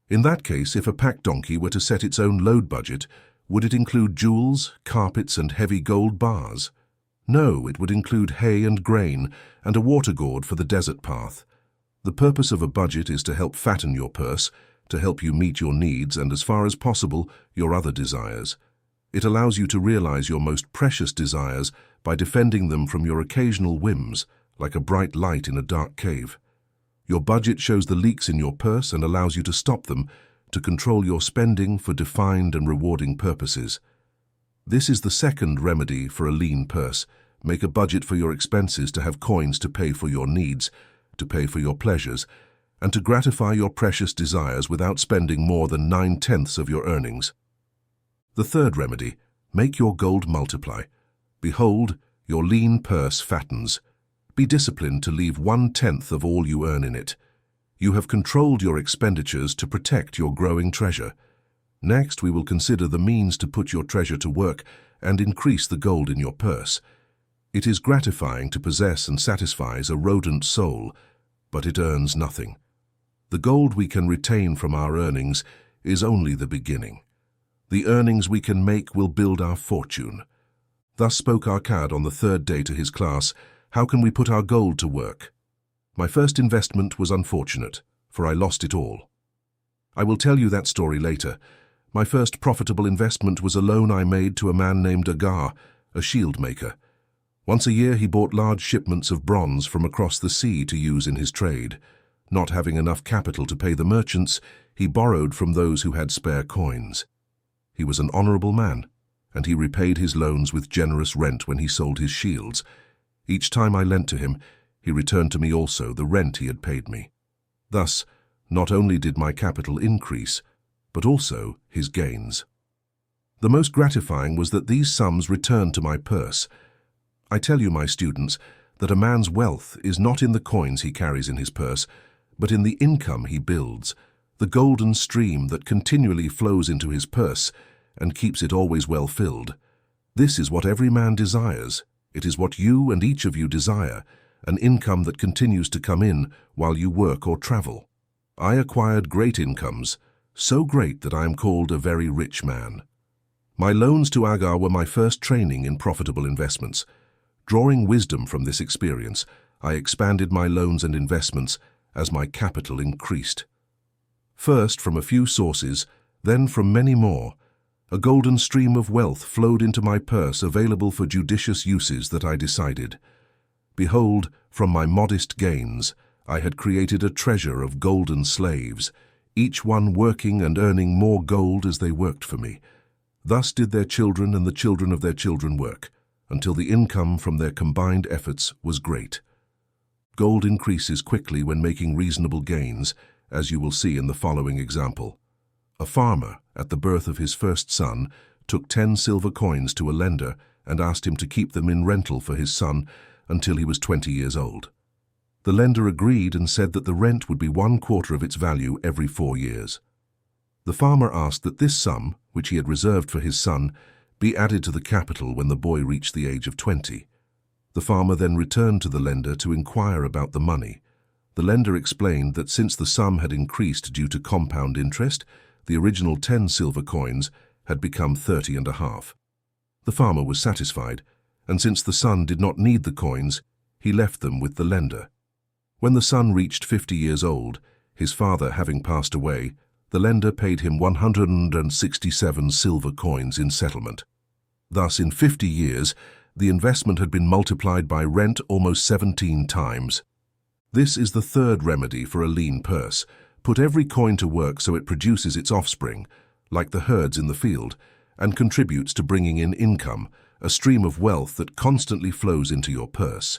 In that case, if a pack donkey were to set its own load budget, Would it include jewels, carpets, and heavy gold bars? No, it would include hay and grain and a water gourd for the desert path. The purpose of a budget is to help fatten your purse, to help you meet your needs and, as far as possible, your other desires. It allows you to realize your most precious desires by defending them from your occasional whims, like a bright light in a dark cave. Your budget shows the leaks in your purse and allows you to stop them, to control your spending for defined and rewarding purposes. This is the second remedy for a lean purse. Make a budget for your expenses to have coins to pay for your needs, to pay for your pleasures, and to gratify your precious desires without spending more than 9/10 of your earnings. The third remedy, make your gold multiply. Behold, your lean purse fattens. Be disciplined to leave 1/10 of all you earn in it. You have controlled your expenditures to protect your growing treasure. Next, we will consider the means to put your treasure to work and increase the gold in your purse. It is gratifying to possess and satisfies a rodent soul, but it earns nothing. The gold we can retain from our earnings is only the beginning. The earnings we can make will build our fortune. Thus spoke Arcad on the third day to his class, "How can we put our gold to work?" My first investment was unfortunate, for I lost it all. I will tell you that story later. My first profitable investment was a loan I made to a man named Agar, a shield maker. Once a year he bought large shipments of bronze from across the sea to use in his trade. Not having enough capital to pay the merchants, he borrowed from those who had spare coins. He was an honorable man, and he repaid his loans with generous rent when he sold his shields. Each time I lent to him, he returned to me also the rent he had paid me. Thus, not only did my capital increase, but also his gains. The most gratifying was that these sums returned to my purse. I tell you, my students, that a man's wealth is not in the coins he carries in his purse, but in the income he builds, the golden stream that continually flows into his purse and keeps it always well filled. This is what every man desires. It is what you and each of you desire, an income that continues to come in while you work or travel. I acquired great incomes, so great that I am called a very rich man. My loans to Agar were my first training in profitable investments. Drawing wisdom from this experience, I expanded my loans and investments as my capital increased. First from a few sources, then from many more, a golden stream of wealth flowed into my purse available for judicious uses that I decided. Behold, from my modest gains, I had created a treasure of golden slaves, each one working and earning more gold as they worked for me. Thus did their children and the children of their children work, until the income from their combined efforts was great. Gold increases quickly when making reasonable gains, as you will see in the following example. A farmer, at the birth of his first son, took 10 silver coins to a lender and asked him to keep them in rental for his son until he was 20 years old. The lender agreed and said that the rent would be 1/4 of its value every 4 years. The farmer asked that this sum, which he had reserved for his son, be added to the capital when the boy reached the age of 20. The farmer then returned to the lender to inquire about the money. The lender explained that since the sum had increased due to compound interest, the original 10 silver coins had become 30.5. The farmer was satisfied, and since the son did not need the coins, he left them with the lender. When the son reached 50 years old, his father having passed away, the lender paid him 167 silver coins in settlement. Thus, in 50 years, the investment had been multiplied by rent almost 17 times. This is the third remedy for a lean purse. Put every coin to work so it produces its offspring, like the herds in the field, and contributes to bringing in income, a stream of wealth that constantly flows into your purse.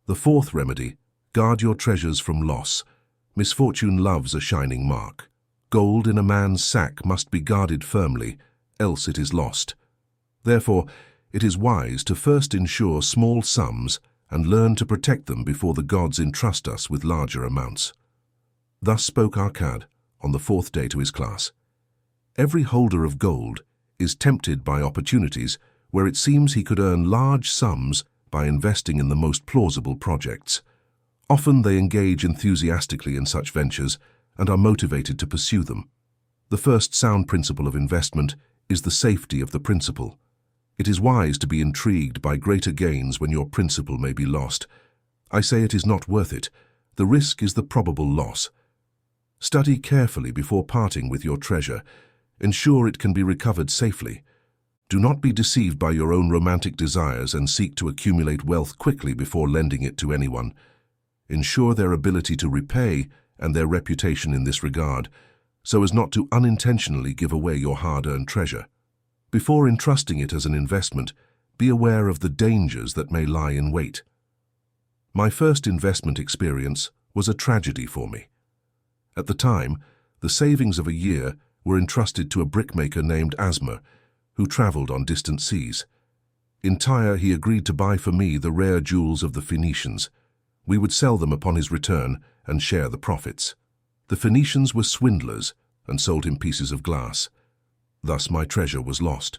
The fourth remedy, guard your treasures from loss. Misfortune loves a shining mark. Gold in a man's sack must be guarded firmly, else it is lost. Therefore, it is wise to first insure small sums and learn to protect them before the gods entrust us with larger amounts. Thus spoke Arcad on the fourth day to his class. Every holder of gold is tempted by opportunities where it seems he could earn large sums by investing in the most plausible projects. Often they engage enthusiastically in such ventures and are motivated to pursue them. The first sound principle of investment is the safety of the principal. It is wise to be intrigued by greater gains when your principal may be lost. I say it is not worth it. The risk is the probable loss. Study carefully before parting with your treasure. Ensure it can be recovered safely. Do not be deceived by your own romantic desires and seek to accumulate wealth quickly before lending it to anyone. Ensure their ability to repay and their reputation in this regard, so as not to unintentionally give away your hard-earned treasure. Before entrusting it as an investment, be aware of the dangers that may lie in wait. My first investment experience was a tragedy for me. At the time, the savings of a year were entrusted to a brickmaker named Asma, who traveled on distant seas. In Tyre, he agreed to buy for me the rare jewels of the Phoenicians. We would sell them upon his return and share the profits. The Phoenicians were swindlers and sold him pieces of glass. Thus my treasure was lost.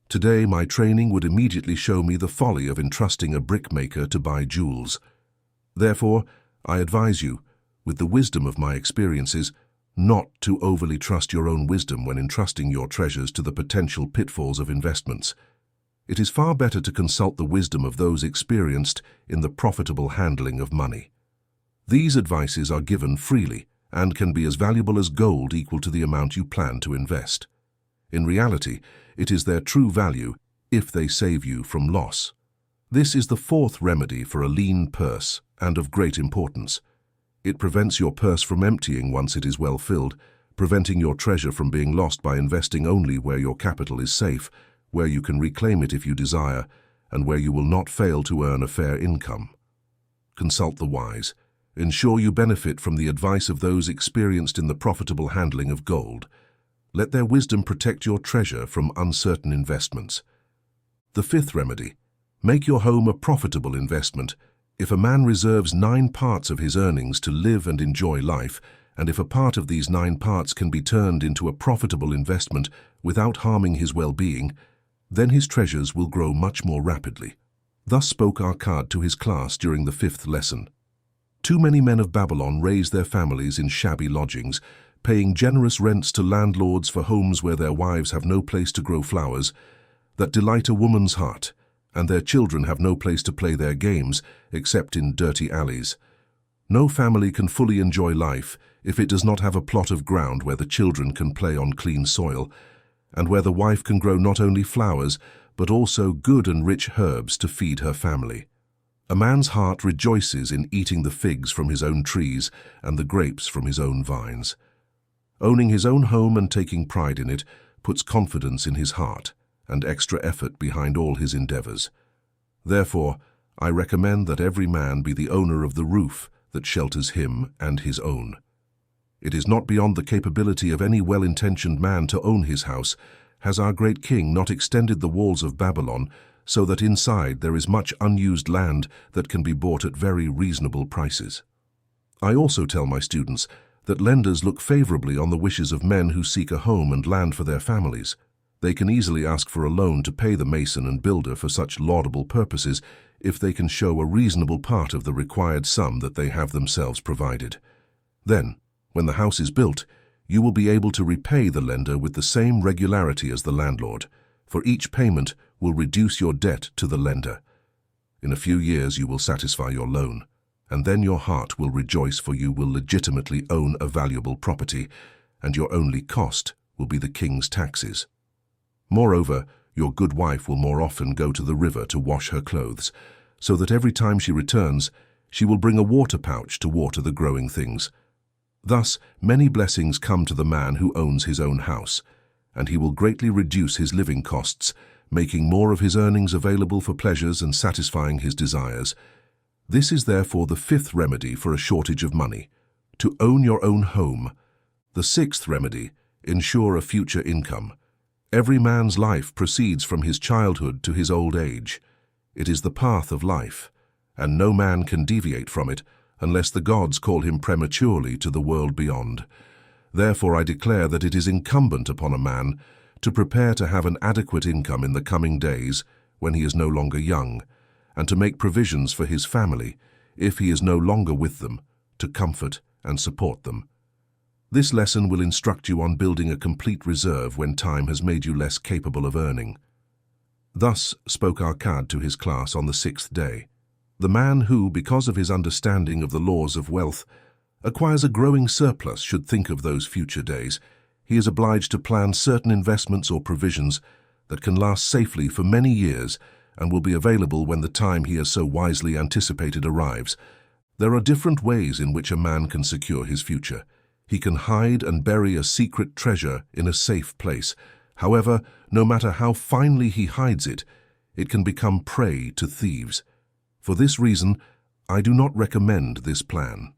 Today my training would immediately show me the folly of entrusting a brickmaker to buy jewels. Therefore, I advise you, with the wisdom of my experiences, not to overly trust your own wisdom when entrusting your treasures to the potential pitfalls of investments. It is far better to consult the wisdom of those experienced in the profitable handling of money. These advices are given freely and can be as valuable as gold equal to the amount you plan to invest. In reality, it is their true value if they save you from loss. This is the fourth remedy for a lean purse and of great importance. It prevents your purse from emptying once it is well filled, preventing your treasure from being lost by investing only where your capital is safe, where you can reclaim it if you desire, and where you will not fail to earn a fair income. Consult the wise. Ensure you benefit from the advice of those experienced in the profitable handling of gold. Let their wisdom protect your treasure from uncertain investments. The fifth remedy: make your home a profitable investment. If a man reserves 9 parts of his earnings to live and enjoy life, and if a part of these 9 parts can be turned into a profitable investment without harming his well-being, then his treasures will grow much more rapidly. Thus spoke Akkad to his class during the 5th lesson. Too many men of Babylon raise their families in shabby lodgings, paying generous rents to landlords for homes where their wives have no place to grow flowers that delight a woman's heart, and their children have no place to play their games except in dirty alleys. No family can fully enjoy life if it does not have a plot of ground where the children can play on clean soil, and where the wife can grow not only flowers, but also good and rich herbs to feed her family. A man's heart rejoices in eating the figs from his own trees and the grapes from his own vines. Owning his own home and taking pride in it puts confidence in his heart and extra effort behind all his endeavors. Therefore, I recommend that every man be the owner of the roof that shelters him and his own. It is not beyond the capability of any well-intentioned man to own his house. Has our great king not extended the walls of Babylon so that inside there is much unused land that can be bought at very reasonable prices? I also tell my students that lenders look favorably on the wishes of men who seek a home and land for their families. They can easily ask for a loan to pay the mason and builder for such laudable purposes if they can show a reasonable part of the required sum that they have themselves provided. Then, when the house is built, you will be able to repay the lender with the same regularity as the landlord, for each payment will reduce your debt to the lender. In a few years you will satisfy your loan, and then your heart will rejoice, for you will legitimately own a valuable property, and your only cost will be the king's taxes. Moreover, your good wife will more often go to the river to wash her clothes, so that every time she returns, she will bring a water pouch to water the growing things. Thus, many blessings come to the man who owns his own house, and he will greatly reduce his living costs, making more of his earnings available for pleasures and satisfying his desires. This is therefore the 5th remedy for a shortage of money: to own your own home. The 6th remedy: ensure a future income. Every man's life proceeds from his childhood to his old age. It is the path of life, and no man can deviate from it unless the gods call him prematurely to the world beyond. Therefore I declare that it is incumbent upon a man to prepare to have an adequate income in the coming days when he is no longer young, and to make provisions for his family, if he is no longer with them, to comfort and support them. This lesson will instruct you on building a complete reserve when time has made you less capable of earning. Thus spoke Arcade to his class on the 6th day. The man who, because of his understanding of the laws of wealth, acquires a growing surplus should think of those future days. He is obliged to plan certain investments or provisions that can last safely for many years and will be available when the time he has so wisely anticipated arrives. There are different ways in which a man can secure his future. He can hide and bury a secret treasure in a safe place. However, no matter how finely he hides it, it can become prey to thieves. For this reason, I do not recommend this plan.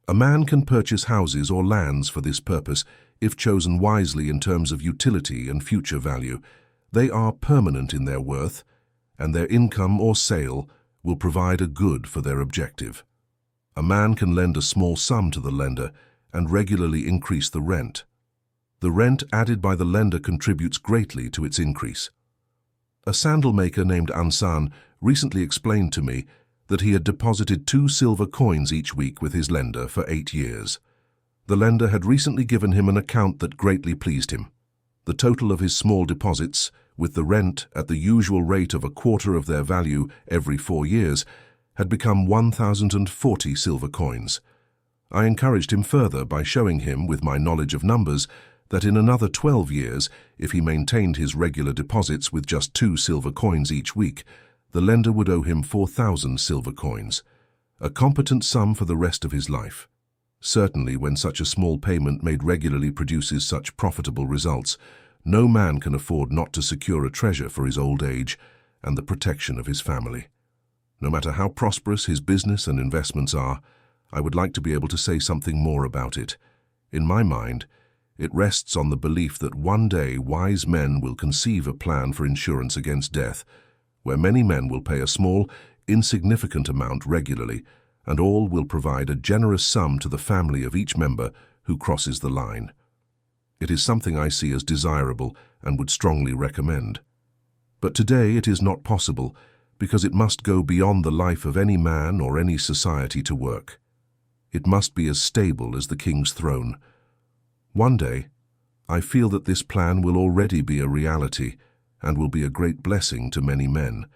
A man can purchase houses or lands for this purpose if chosen wisely in terms of utility and future value. They are permanent in their worth, and their income or sale will provide a good for their objective. A man can lend a small sum to the lender and regularly increase the rent. The rent added by the lender contributes greatly to its increase. A sandal maker named Ansan recently explained to me that he had deposited 2 silver coins each week with his lender for 8 years. The lender had recently given him an account that greatly pleased him. The total of his small deposits, with the rent at the usual rate of 1/4 of their value every 4 years, had become 1,040 silver coins. I encouraged him further by showing him, with my knowledge of numbers, that in another 12 years, if he maintained his regular deposits with just 2 silver coins each week, the lender would owe him 4,000 silver coins, a competent sum for the rest of his life. Certainly, when such a small payment made regularly produces such profitable results, no man can afford not to secure a treasure for his old age and the protection of his family. No matter how prosperous his business and investments are, I would like to be able to say something more about it. In my mind, it rests on the belief that one day wise men will conceive a plan for insurance against death, where many men will pay a small, insignificant amount regularly, and all will provide a generous sum to the family of each member who crosses the line. It is something I see as desirable and would strongly recommend. But today it is not possible, because it must go beyond the life of any man or any society to work. It must be as stable as the king's throne. One day, I feel that this plan will already be a reality and will be a great blessing to many men.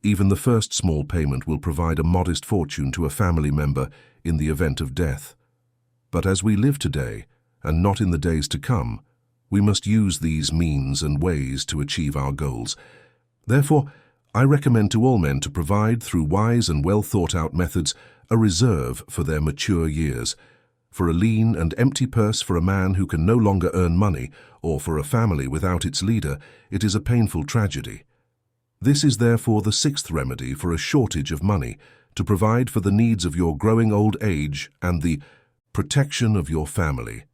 Even the first small payment will provide a modest fortune to a family member in the event of death. But as we live today, and not in the days to come, we must use these means and ways to achieve our goals. Therefore, I recommend to all men to provide, through wise and well-thought-out methods, a reserve for their mature years. For a lean and empty purse for a man who can no longer earn money, or for a family without its leader, it is a painful tragedy. This is therefore the 6th remedy for a shortage of money, to provide for the needs of your growing old age and the protection of your family.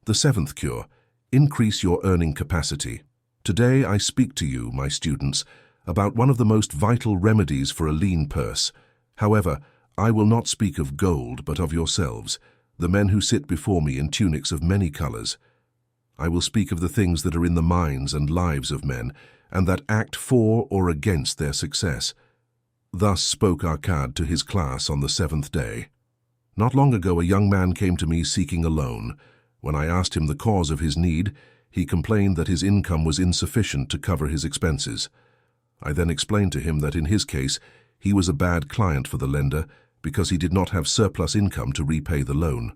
The 7th cure: increase your earning capacity. Today I speak to you, my students, about one of the most vital remedies for a lean purse. However, I will not speak of gold, but of yourselves, the men who sit before me in tunics of many colors. I will speak of the things that are in the minds and lives of men, and that act for or against their success. Thus spoke Arcade to his class on the 7th day. Not long ago a young man came to me seeking a loan. When I asked him the cause of his need, he complained that his income was insufficient to cover his expenses. I then explained to him that in his case, he was a bad client for the lender because he did not have surplus income to repay the loan.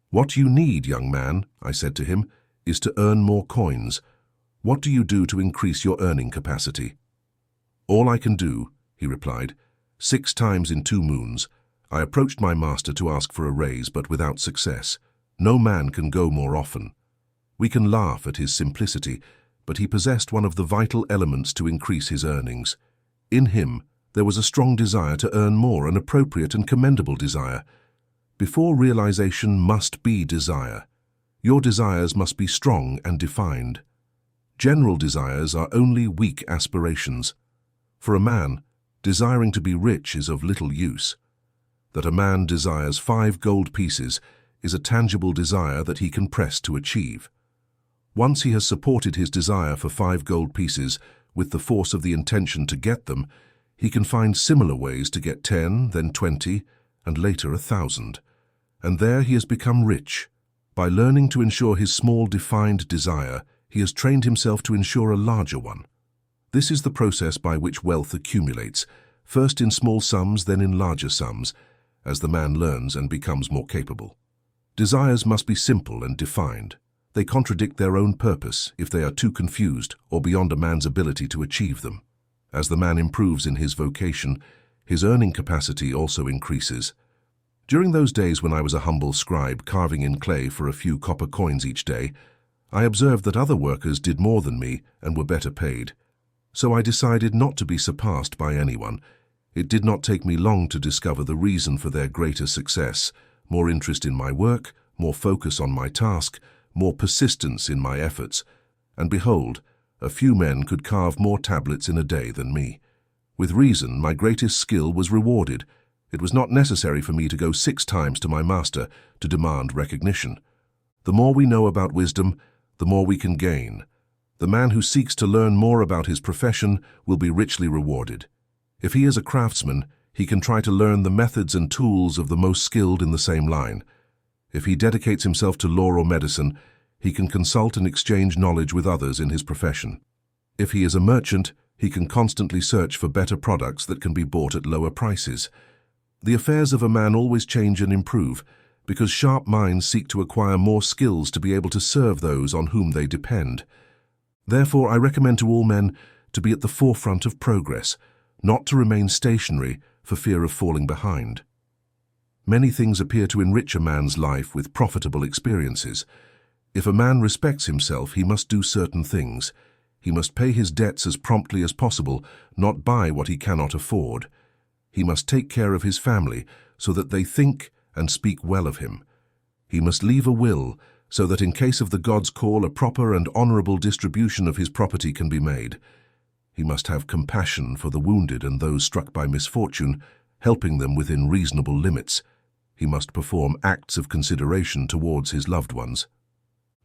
"What you need, young man," I said to him, "is to earn more coins. What do you do to increase your earning capacity?" "All I can do," he replied. 6 times in 2 moons, I approached my master to ask for a raise, but without success. No man can go more often. We can laugh at his simplicity, but he possessed one of the vital elements to increase his earnings. In him, there was a strong desire to earn more, an appropriate and commendable desire. Before realization must be desire. Your desires must be strong and defined. General desires are only weak aspirations. For a man, desiring to be rich is of little use. That a man desires 5 gold pieces is a tangible desire that he can press to achieve. Once he has supported his desire for 5 gold pieces with the force of the intention to get them, he can find similar ways to get 10, then 20, and later 1,000. And there he has become rich. By learning to ensure his small defined desire, he has trained himself to ensure a larger one. This is the process by which wealth accumulates, first in small sums, then in larger sums, as the man learns and becomes more capable. Desires must be simple and defined. They contradict their own purpose if they are too confused or beyond a man's ability to achieve them. As the man improves in his vocation, his earning capacity also increases. During those days when I was a humble scribe carving in clay for a few copper coins each day, I observed that other workers did more than me and were better paid. So I decided not to be surpassed by anyone. It did not take me long to discover the reason for their greater success: more interest in my work, more focus on my task, more persistence in my efforts. And behold, a few men could carve more tablets in a day than me. With reason, my greatest skill was rewarded. It was not necessary for me to go 6 times to my master to demand recognition. The more we know about wisdom, the more we can gain. The man who seeks to learn more about his profession will be richly rewarded. If he is a craftsman, he can try to learn the methods and tools of the most skilled in the same line. If he dedicates himself to law or medicine, he can consult and exchange knowledge with others in his profession. If he is a merchant, he can constantly search for better products that can be bought at lower prices. The affairs of a man always change and improve, because sharp minds seek to acquire more skills to be able to serve those on whom they depend. Therefore, I recommend to all men to be at the forefront of progress, not to remain stationary for fear of falling behind. Many things appear to enrich a man's life with profitable experiences. If a man respects himself, he must do certain things. He must pay his debts as promptly as possible, not buy what he cannot afford. He must take care of his family so that they think and speak well of him. He must leave a will so that in case of the God's call, a proper and honorable distribution of his property can be made. He must have compassion for the wounded and those struck by misfortune, helping them within reasonable limits. He must perform acts of consideration towards his loved ones.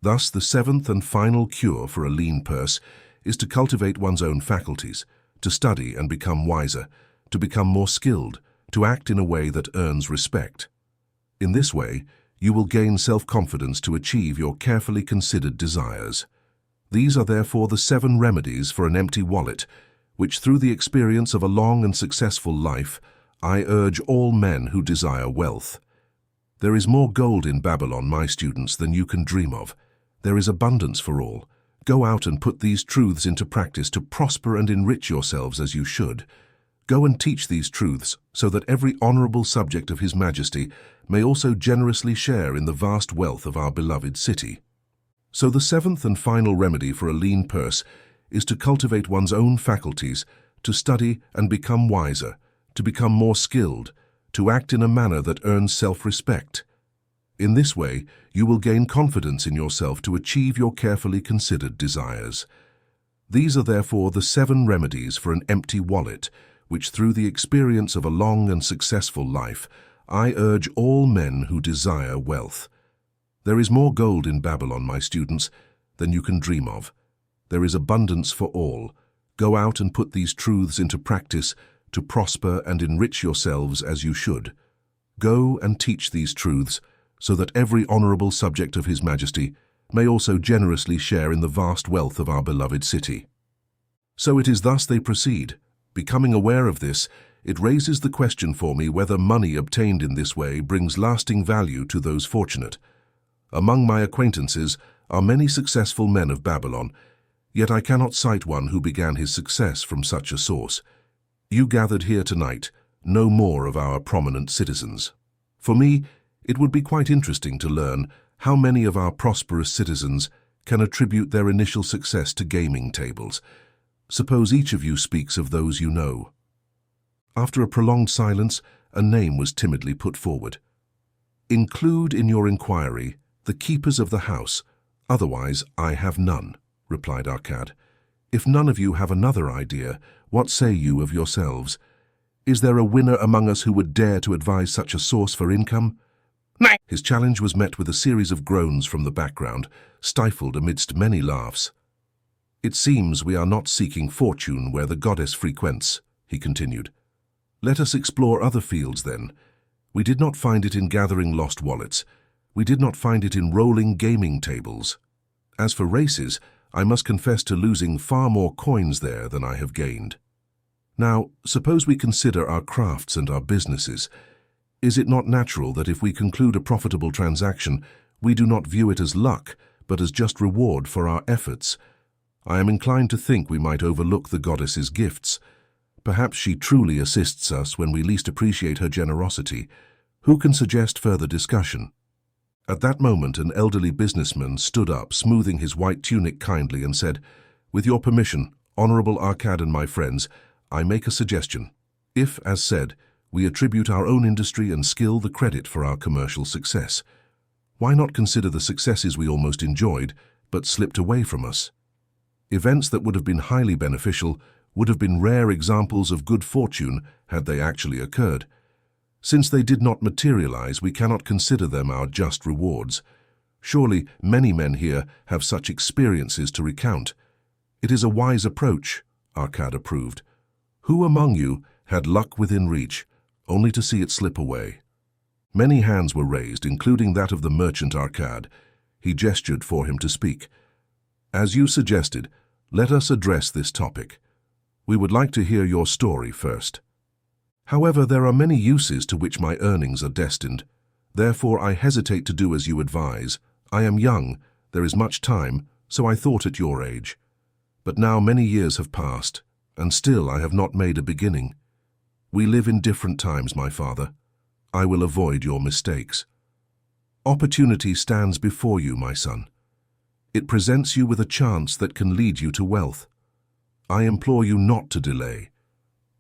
Thus, the 7th and final cure for a lean purse is to cultivate one's own faculties, to study and become wiser, to become more skilled, to act in a way that earns respect. In this way, you will gain self-confidence to achieve your carefully considered desires. These are therefore the 7 remedies for an empty wallet, which through the experience of a long and successful life, I urge all men who desire wealth. There is more gold in Babylon, my students, than you can dream of. There is abundance for all. Go out and put these truths into practice to prosper and enrich yourselves as you should. Go and teach these truths so that every honorable subject of His Majesty may also generously share in the vast wealth of our beloved city. So the 7th and final remedy for a lean purse is to cultivate one's own faculties, to study and become wiser, to become more skilled, to act in a manner that earns self-respect. In this way, you will gain confidence in yourself to achieve your carefully considered desires. These are therefore the 7 remedies for an empty wallet, which through the experience of a long and successful life, I urge all men who desire wealth. There is more gold in Babylon, my students, than you can dream of. There is abundance for all. Go out and put these truths into practice to prosper and enrich yourselves as you should. Go and teach these truths so that every honorable subject of His Majesty may also generously share in the vast wealth of our beloved city. So it is thus they proceed. Becoming aware of this, it raises the question for me whether money obtained in this way brings lasting value to those fortunate. Among my acquaintances are many successful men of Babylon, yet I cannot cite one who began his success from such a source. You gathered here tonight know more of our prominent citizens. For me, it would be quite interesting to learn how many of our prosperous citizens can attribute their initial success to gaming tables. Suppose each of you speaks of those you know. After a prolonged silence, a name was timidly put forward. Include in your inquiry the keepers of the house, otherwise I have none, replied Arkad. If none of you have another idea, what say you of yourselves? Is there a winner among us who would dare to advise such a source for income? His challenge was met with a series of groans from the background, stifled amidst many laughs. It seems we are not seeking fortune where the goddess frequents, he continued. Let us explore other fields then. We did not find it in gathering lost wallets. We did not find it in rolling gaming tables. As for races, I must confess to losing far more coins there than I have gained. Now, suppose we consider our crafts and our businesses. Is it not natural that if we conclude a profitable transaction, we do not view it as luck, but as just reward for our efforts? I am inclined to think we might overlook the goddess's gifts. Perhaps she truly assists us when we least appreciate her generosity. Who can suggest further discussion? At that moment, an elderly businessman stood up, smoothing his white tunic kindly, and said, "With your permission, Honorable Arcad and my friends, I make a suggestion. If, as said, we attribute our own industry and skill the credit for our commercial success, why not consider the successes we almost enjoyed, but slipped away from us? Events that would have been highly beneficial would have been rare examples of good fortune had they actually occurred. Since they did not materialize, we cannot consider them our just rewards. Surely many men here have such experiences to recount. It is a wise approach," Arcad approved. "Who among you had luck within reach, only to see it slip away?" Many hands were raised, including that of the merchant Arcad. He gestured for him to speak. "As you suggested, let us address this topic. We would like to hear your story first. However, there are many uses to which my earnings are destined. Therefore, I hesitate to do as you advise. I am young, there is much time, so I thought at your age. But now many years have passed, and still I have not made a beginning. We live in different times, my father. I will avoid your mistakes. Opportunity stands before you, my son. It presents you with a chance that can lead you to wealth. I implore you not to delay.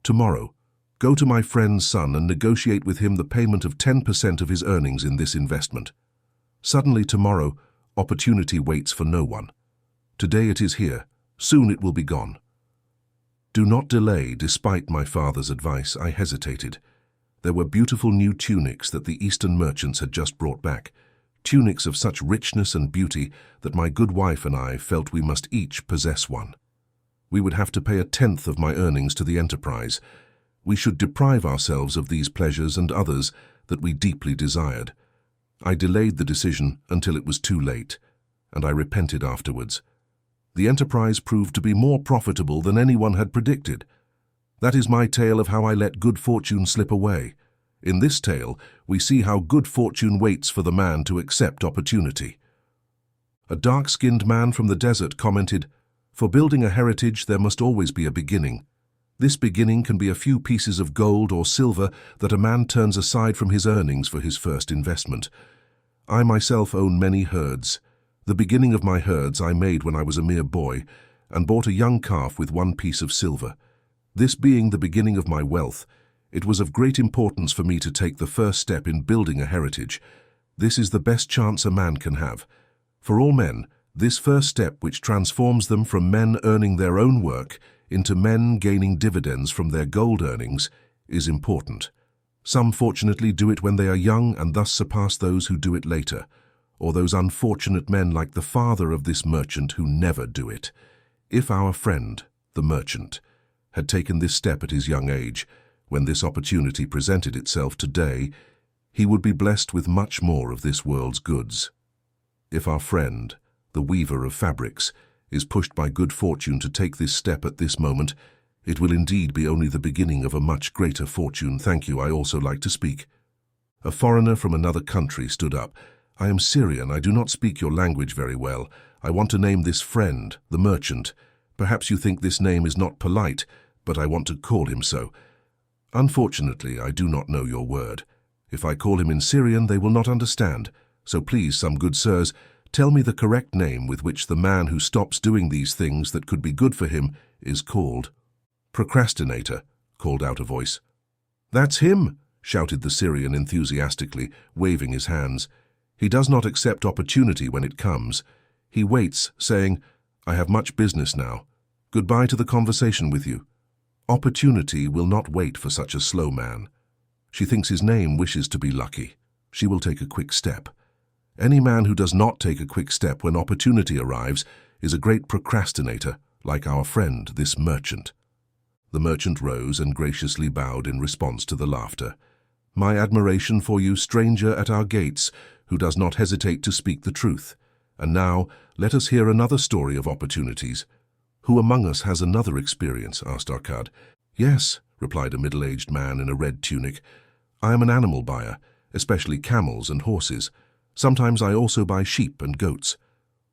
Tomorrow, go to my friend's son and negotiate with him the payment of 10% of his earnings in this investment. Suddenly tomorrow, opportunity waits for no one. Today it is here, soon it will be gone." Do not delay. Despite my father's advice, I hesitated. There were beautiful new tunics that the Eastern merchants had just brought back, tunics of such richness and beauty that my good wife and I felt we must each possess one. We would have to pay 1/10 of my earnings to the enterprise. We should deprive ourselves of these pleasures and others that we deeply desired. I delayed the decision until it was too late, and I repented afterwards. The enterprise proved to be more profitable than anyone had predicted. That is my tale of how I let good fortune slip away. In this tale, we see how good fortune waits for the man to accept opportunity. A dark-skinned man from the desert commented, "For building a heritage, there must always be a beginning. This beginning can be a few pieces of gold or silver that a man turns aside from his earnings for his first investment. I myself own many herds. The beginning of my herds I made when I was a mere boy, and bought a young calf with 1 piece of silver. This being the beginning of my wealth, it was of great importance for me to take the first step in building a heritage. This is the best chance a man can have. For all men, this first step which transforms them from men earning their own work into men gaining dividends from their gold earnings is important. Some fortunately do it when they are young and thus surpass those who do it later, or those unfortunate men like the father of this merchant who never do it. If our friend, the merchant, had taken this step at his young age, when this opportunity presented itself today, he would be blessed with much more of this world's goods. If our friend, the weaver of fabrics, is pushed by good fortune to take this step at this moment, it will indeed be only the beginning of a much greater fortune. Thank you, I also like to speak." A foreigner from another country stood up. "I am Syrian. I do not speak your language very well. I want to name this friend, the merchant. Perhaps you think this name is not polite, but I want to call him so. Unfortunately, I do not know your word. If I call him in Syrian, they will not understand. So please, some good sirs, tell me the correct name with which the man who stops doing these things that could be good for him is called." "Procrastinator," called out a voice. "That's him," shouted the Syrian enthusiastically, waving his hands. "He does not accept opportunity when it comes. He waits, saying, 'I have much business now. Goodbye to the conversation with you.' Opportunity will not wait for such a slow man. She thinks his name wishes to be lucky. She will take a quick step. Any man who does not take a quick step when opportunity arrives is a great procrastinator, like our friend, this merchant." The merchant rose and graciously bowed in response to the laughter. "My admiration for you, stranger at our gates, who does not hesitate to speak the truth. And now, let us hear another story of opportunities. Who among us has another experience? Asked Arcade. Yes, replied a middle-aged man in a red tunic. I am an animal buyer, especially camels and horses. Sometimes I also buy sheep and goats.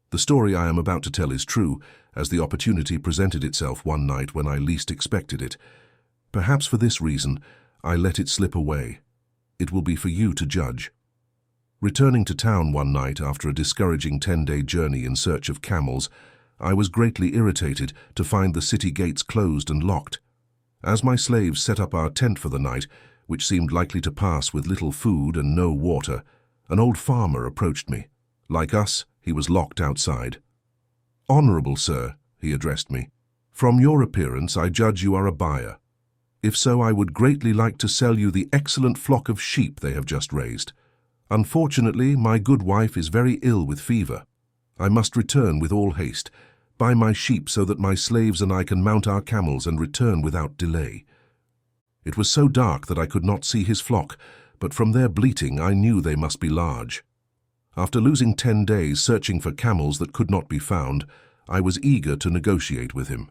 The story I am about to tell is true, as the opportunity presented itself one night when I least expected it. Perhaps for this reason, I let it slip away. It will be for you to judge. Returning to town one night after a discouraging 10-day journey in search of camels, I was greatly irritated to find the city gates closed and locked. As my slaves set up our tent for the night, which seemed likely to pass with little food and no water, an old farmer approached me. Like us, he was locked outside. "Honorable sir," he addressed me, "from your appearance I judge you are a buyer. If so, I would greatly like to sell you the excellent flock of sheep they have just raised. Unfortunately, my good wife is very ill with fever. I must return with all haste. Buy my sheep so that my slaves and I can mount our camels and return without delay." It was so dark that I could not see his flock, but from their bleating I knew they must be large. After losing 10 days searching for camels that could not be found, I was eager to negotiate with him.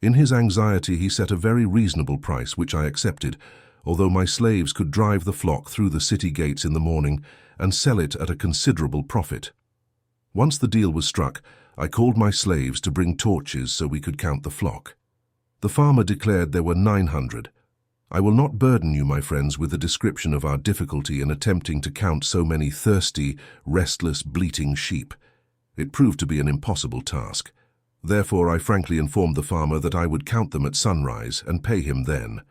In his anxiety he set a very reasonable price, which I accepted, although my slaves could drive the flock through the city gates in the morning and sell it at a considerable profit. Once the deal was struck, I called my slaves to bring torches so we could count the flock. The farmer declared there were 900. I will not burden you, my friends, with a description of our difficulty in attempting to count so many thirsty, restless, bleating sheep. It proved to be an impossible task. Therefore, I frankly informed the farmer that I would count them at sunrise and pay him then.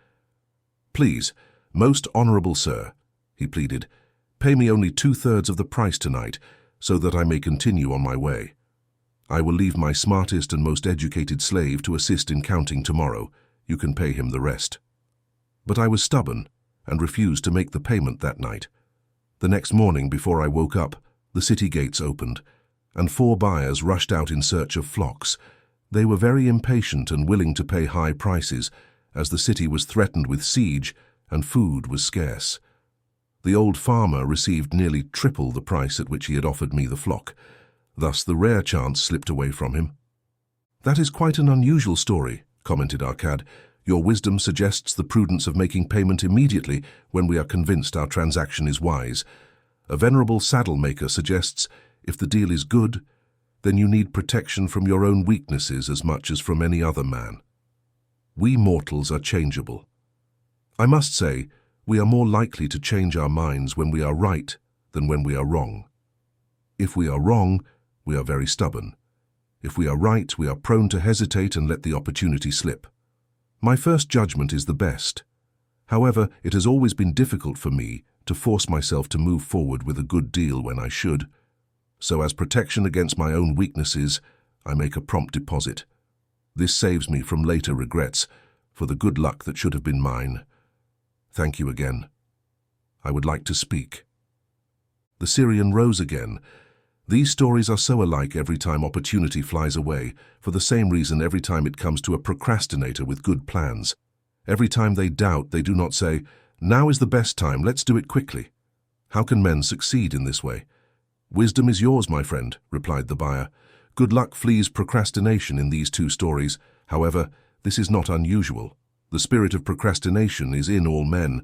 "Please, most honorable sir," he pleaded, "pay me only 2/3 of the price tonight, so that I may continue on my way. I will leave my smartest and most educated slave to assist in counting tomorrow. You can pay him the rest." But I was stubborn and refused to make the payment that night. The next morning, before I woke up, the city gates opened, and 4 buyers rushed out in search of flocks. They were very impatient and willing to pay high prices, as the city was threatened with siege and food was scarce. The old farmer received nearly triple the price at which he had offered me the flock. Thus the rare chance slipped away from him. "That is quite an unusual story," commented Arcade. "Your wisdom suggests the prudence of making payment immediately when we are convinced our transaction is wise. A venerable saddle maker suggests, if the deal is good, then you need protection from your own weaknesses as much as from any other man. We mortals are changeable. I must say, we are more likely to change our minds when we are right than when we are wrong. If we are wrong, we are very stubborn. If we are right, we are prone to hesitate and let the opportunity slip. My first judgment is the best. However, it has always been difficult for me to force myself to move forward with a good deal when I should. So as protection against my own weaknesses, I make a prompt deposit. This saves me from later regrets for the good luck that should have been mine. Thank you again. I would like to speak." The Syrian rose again. These stories are so alike every time opportunity flies away, for the same reason every time it comes to a procrastinator with good plans. Every time they doubt, they do not say, "Now is the best time, let's do it quickly." How can men succeed in this way? "Wisdom is yours, my friend," replied the buyer. "Good luck flees procrastination in these 2 stories. However, this is not unusual. The spirit of procrastination is in all men.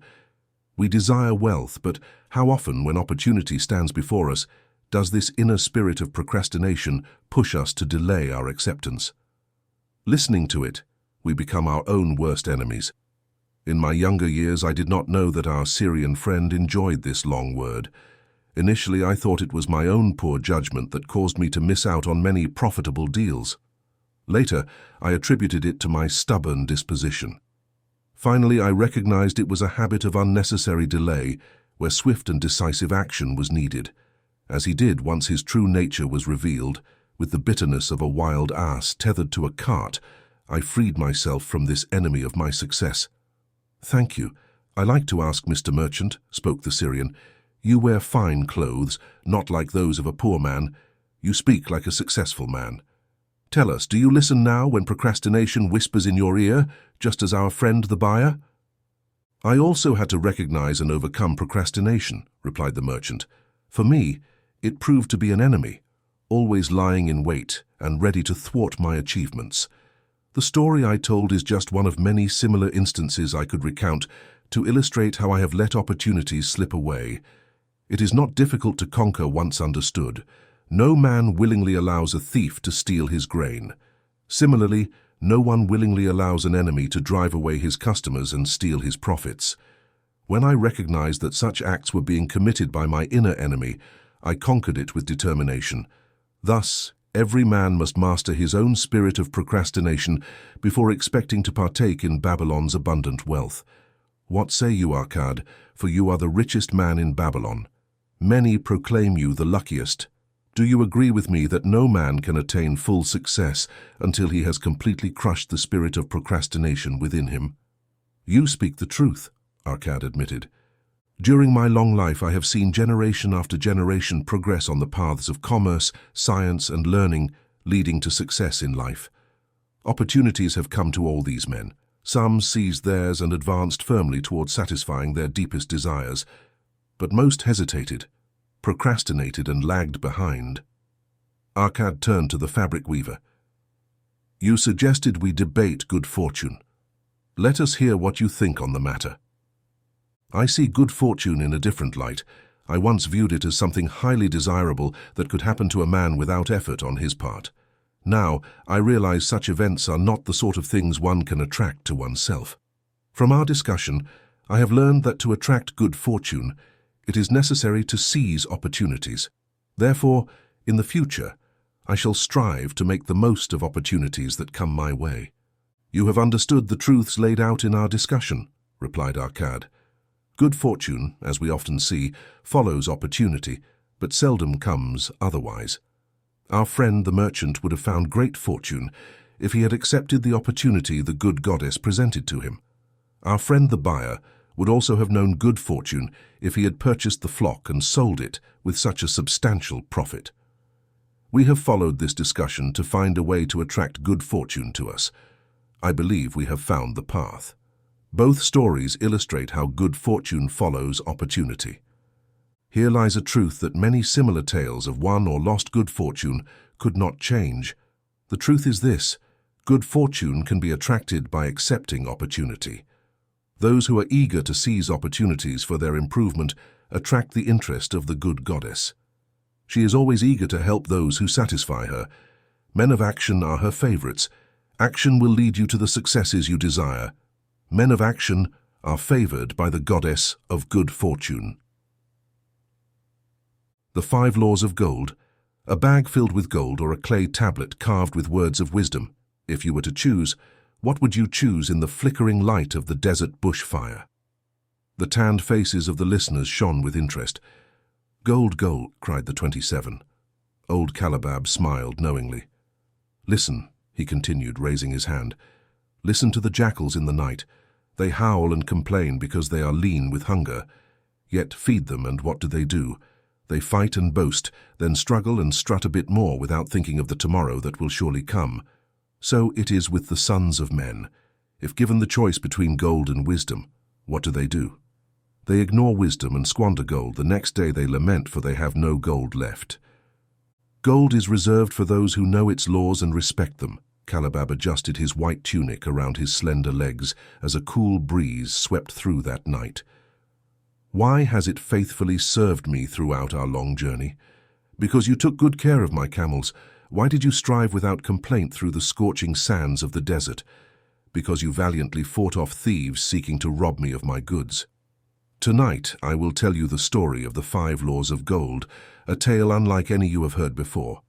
We desire wealth, but how often, when opportunity stands before us, does this inner spirit of procrastination push us to delay our acceptance? Listening to it, we become our own worst enemies. In my younger years, I did not know that our Syrian friend enjoyed this long word. Initially, I thought it was my own poor judgment that caused me to miss out on many profitable deals. Later, I attributed it to my stubborn disposition. Finally, I recognized it was a habit of unnecessary delay, where swift and decisive action was needed. As he did once his true nature was revealed, with the bitterness of a wild ass tethered to a cart, I freed myself from this enemy of my success. "Thank you. I like to ask, Mr. Merchant," spoke the Syrian. "You wear fine clothes, not like those of a poor man. You speak like a successful man. Tell us, do you listen now when procrastination whispers in your ear, just as our friend the buyer?" "I also had to recognize and overcome procrastination," replied the merchant. For me, it proved to be an enemy, always lying in wait and ready to thwart my achievements. The story I told is just one of many similar instances I could recount to illustrate how I have let opportunities slip away. It is not difficult to conquer once understood. No man willingly allows a thief to steal his grain. Similarly, no one willingly allows an enemy to drive away his customers and steal his profits. When I recognized that such acts were being committed by my inner enemy, I conquered it with determination. Thus, every man must master his own spirit of procrastination before expecting to partake in Babylon's abundant wealth. What say you, Arcad, for you are the richest man in Babylon. Many proclaim you the luckiest. Do you agree with me that no man can attain full success until he has completely crushed the spirit of procrastination within him? You speak the truth, Arcad admitted. During my long life, I have seen generation after generation progress on the paths of commerce, science, and learning, leading to success in life. Opportunities have come to all these men. Some seized theirs and advanced firmly towards satisfying their deepest desires, but most hesitated, procrastinated, and lagged behind. Arcad turned to the fabric weaver. You suggested we debate good fortune. Let us hear what you think on the matter. I see good fortune in a different light. I once viewed it as something highly desirable that could happen to a man without effort on his part. Now, I realize such events are not the sort of things one can attract to oneself. From our discussion, I have learned that to attract good fortune, it is necessary to seize opportunities. Therefore, in the future, I shall strive to make the most of opportunities that come my way. You have understood the truths laid out in our discussion, replied Arcad. Good fortune, as we often see, follows opportunity, but seldom comes otherwise. Our friend the merchant would have found great fortune if he had accepted the opportunity the good goddess presented to him. Our friend the buyer would also have known good fortune if he had purchased the flock and sold it with such a substantial profit. We have followed this discussion to find a way to attract good fortune to us. I believe we have found the path. Both stories illustrate how good fortune follows opportunity. Here lies a truth that many similar tales of won or lost good fortune could not change. The truth is this: good fortune can be attracted by accepting opportunity. Those who are eager to seize opportunities for their improvement attract the interest of the good goddess. She is always eager to help those who satisfy her. Men of action are her favorites. Action will lead you to the successes you desire. Men of action are favored by the goddess of good fortune. The 5 Laws of Gold. A bag filled with gold or a clay tablet carved with words of wisdom. If you were to choose, what would you choose in the flickering light of the desert bush fire? The tanned faces of the listeners shone with interest. Gold, gold, cried the 27. Old Calabab smiled knowingly. Listen, he continued, raising his hand. Listen to the jackals in the night. They howl and complain because they are lean with hunger. Yet feed them, and what do? They fight and boast, then struggle and strut a bit more without thinking of the tomorrow that will surely come. So it is with the sons of men. If given the choice between gold and wisdom, what do? They ignore wisdom and squander gold. The next day they lament, for they have no gold left. Gold is reserved for those who know its laws and respect them. Calabab adjusted his white tunic around his slender legs as a cool breeze swept through that night. Why has it faithfully served me throughout our long journey? Because you took good care of my camels. Why did you strive without complaint through the scorching sands of the desert? Because you valiantly fought off thieves seeking to rob me of my goods. Tonight I will tell you the story of the 5 Laws of Gold, a tale unlike any you have heard before.